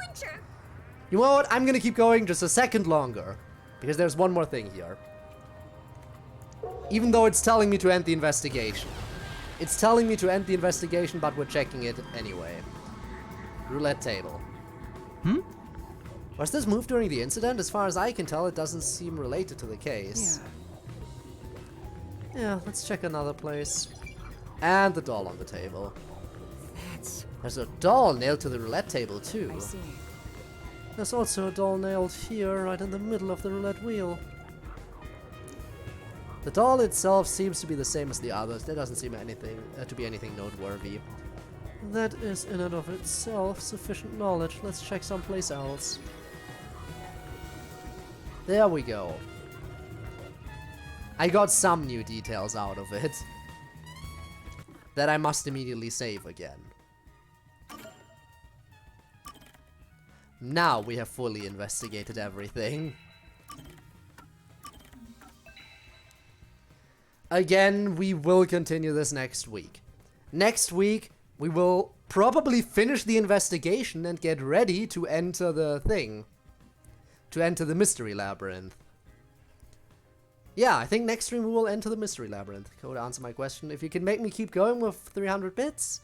S1: You know what? I'm gonna keep going just a second longer. Because there's one more thing here. Even though it's telling me to end the investigation. It's telling me to end the investigation, but we're checking it anyway. Roulette table. Was this moved during the incident? As far as I can tell, it doesn't seem related to the case. Yeah, let's check another place. And the doll on the table. There's a doll nailed to the roulette table, too.
S14: I see.
S1: There's also a doll nailed here, right in the middle of the roulette wheel. The doll itself seems to be the same as the others. There doesn't seem anything to be anything noteworthy. That is in and of itself sufficient knowledge. Let's check someplace else. There we go. I got some new details out of it that I must immediately save again. Now we have fully investigated everything. Again, we will continue this next week. Next week, we will probably finish the investigation and get ready to enter the thing. To enter the mystery labyrinth. Yeah, I think next stream we will enter the mystery labyrinth. Code, answer my question. If you can make me keep going with 300 bits.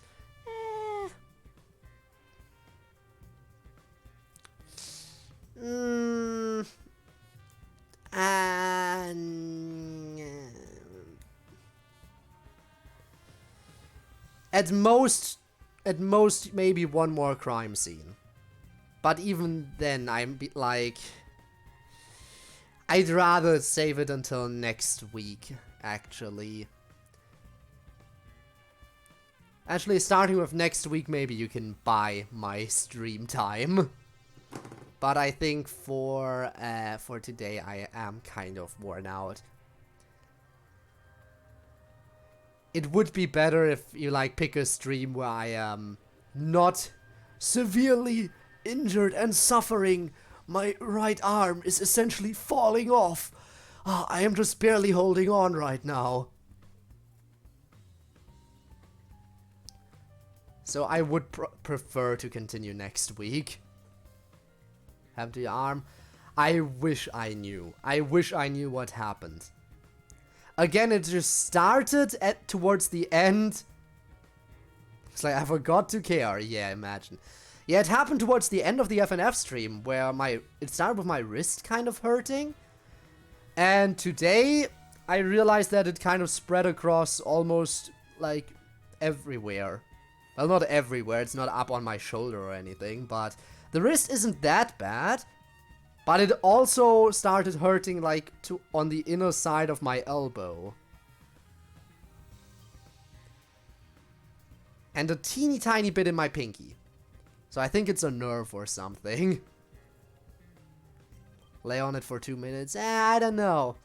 S1: At most, maybe one more crime scene. But even then, like, I'd rather save it until next week, actually. Actually, starting with next week, maybe you can buy my stream time. But I think for today, I am kind of worn out. It would be better if you, like, pick a stream where I am not severely injured and suffering. My right arm is essentially falling off. I am just barely holding on right now. So I would prefer to continue next week. happened to your arm. I wish I knew. I wish I knew what happened. Again, it just started towards the end. It's like, I forgot to care. Yeah, imagine. Yeah, it happened towards the end of the FNF stream, where it started with my wrist kind of hurting. And today, I realized that it kind of spread across almost, like, everywhere. Well, not everywhere, it's not up on my shoulder or anything, but the wrist isn't that bad. But it also started hurting, like, on the inner side of my elbow. And a teeny tiny bit in my pinky. So I think it's a nerve or something. Lay on it for 2 minutes. I don't know.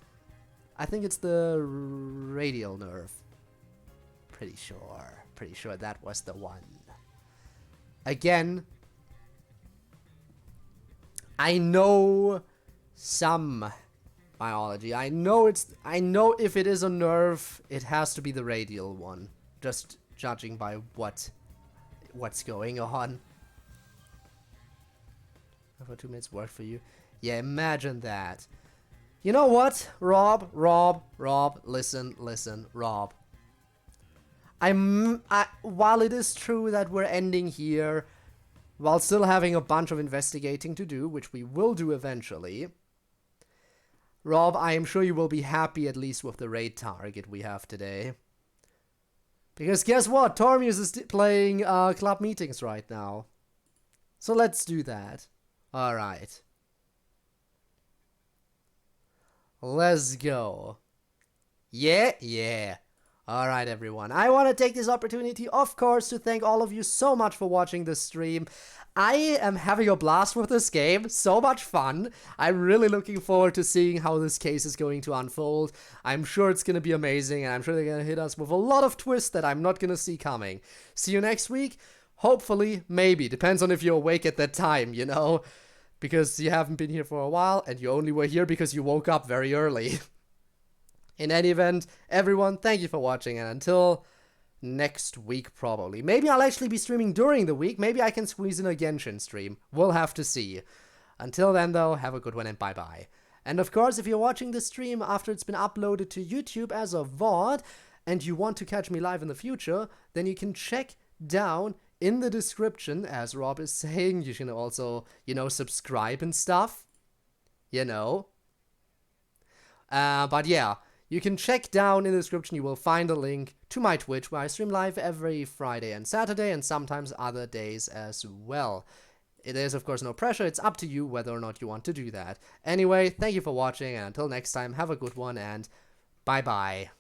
S1: I think it's the radial nerve. Pretty sure that was the one. Again, I know some biology. I know if it is a nerve, it has to be the radial one. Just judging by what's going on. For 2 minutes worked for you. Yeah, imagine that. You know what? Rob, listen, Rob. While it is true that we're ending here, while still having a bunch of investigating to do, which we will do eventually, Rob, I am sure you will be happy at least with the raid target we have today. Because guess what? Tormius is playing club meetings right now. So let's do that. Alright. Let's go. Yeah. Alright, everyone. I want to take this opportunity, of course, to thank all of you so much for watching this stream. I am having a blast with this game. So much fun. I'm really looking forward to seeing how this case is going to unfold. I'm sure it's going to be amazing, and I'm sure they're going to hit us with a lot of twists that I'm not going to see coming. See you next week. Hopefully, maybe. Depends on if you're awake at that time, you know? Because you haven't been here for a while, and you only were here because you woke up very early. In any event, everyone, thank you for watching, and until next week, probably. Maybe I'll actually be streaming during the week. Maybe I can squeeze in a Genshin stream. We'll have to see. Until then, though, have a good one and bye-bye. And of course, if you're watching this stream after it's been uploaded to YouTube as a VOD, and you want to catch me live in the future, then you can check down in the description, as Rob is saying. You can also, subscribe and stuff. But yeah, you can check down in the description. You will find a link to my Twitch, where I stream live every Friday and Saturday, and sometimes other days as well. It is, of course, no pressure. It's up to you whether or not you want to do that. Anyway, thank you for watching, and until next time, have a good one, and bye-bye.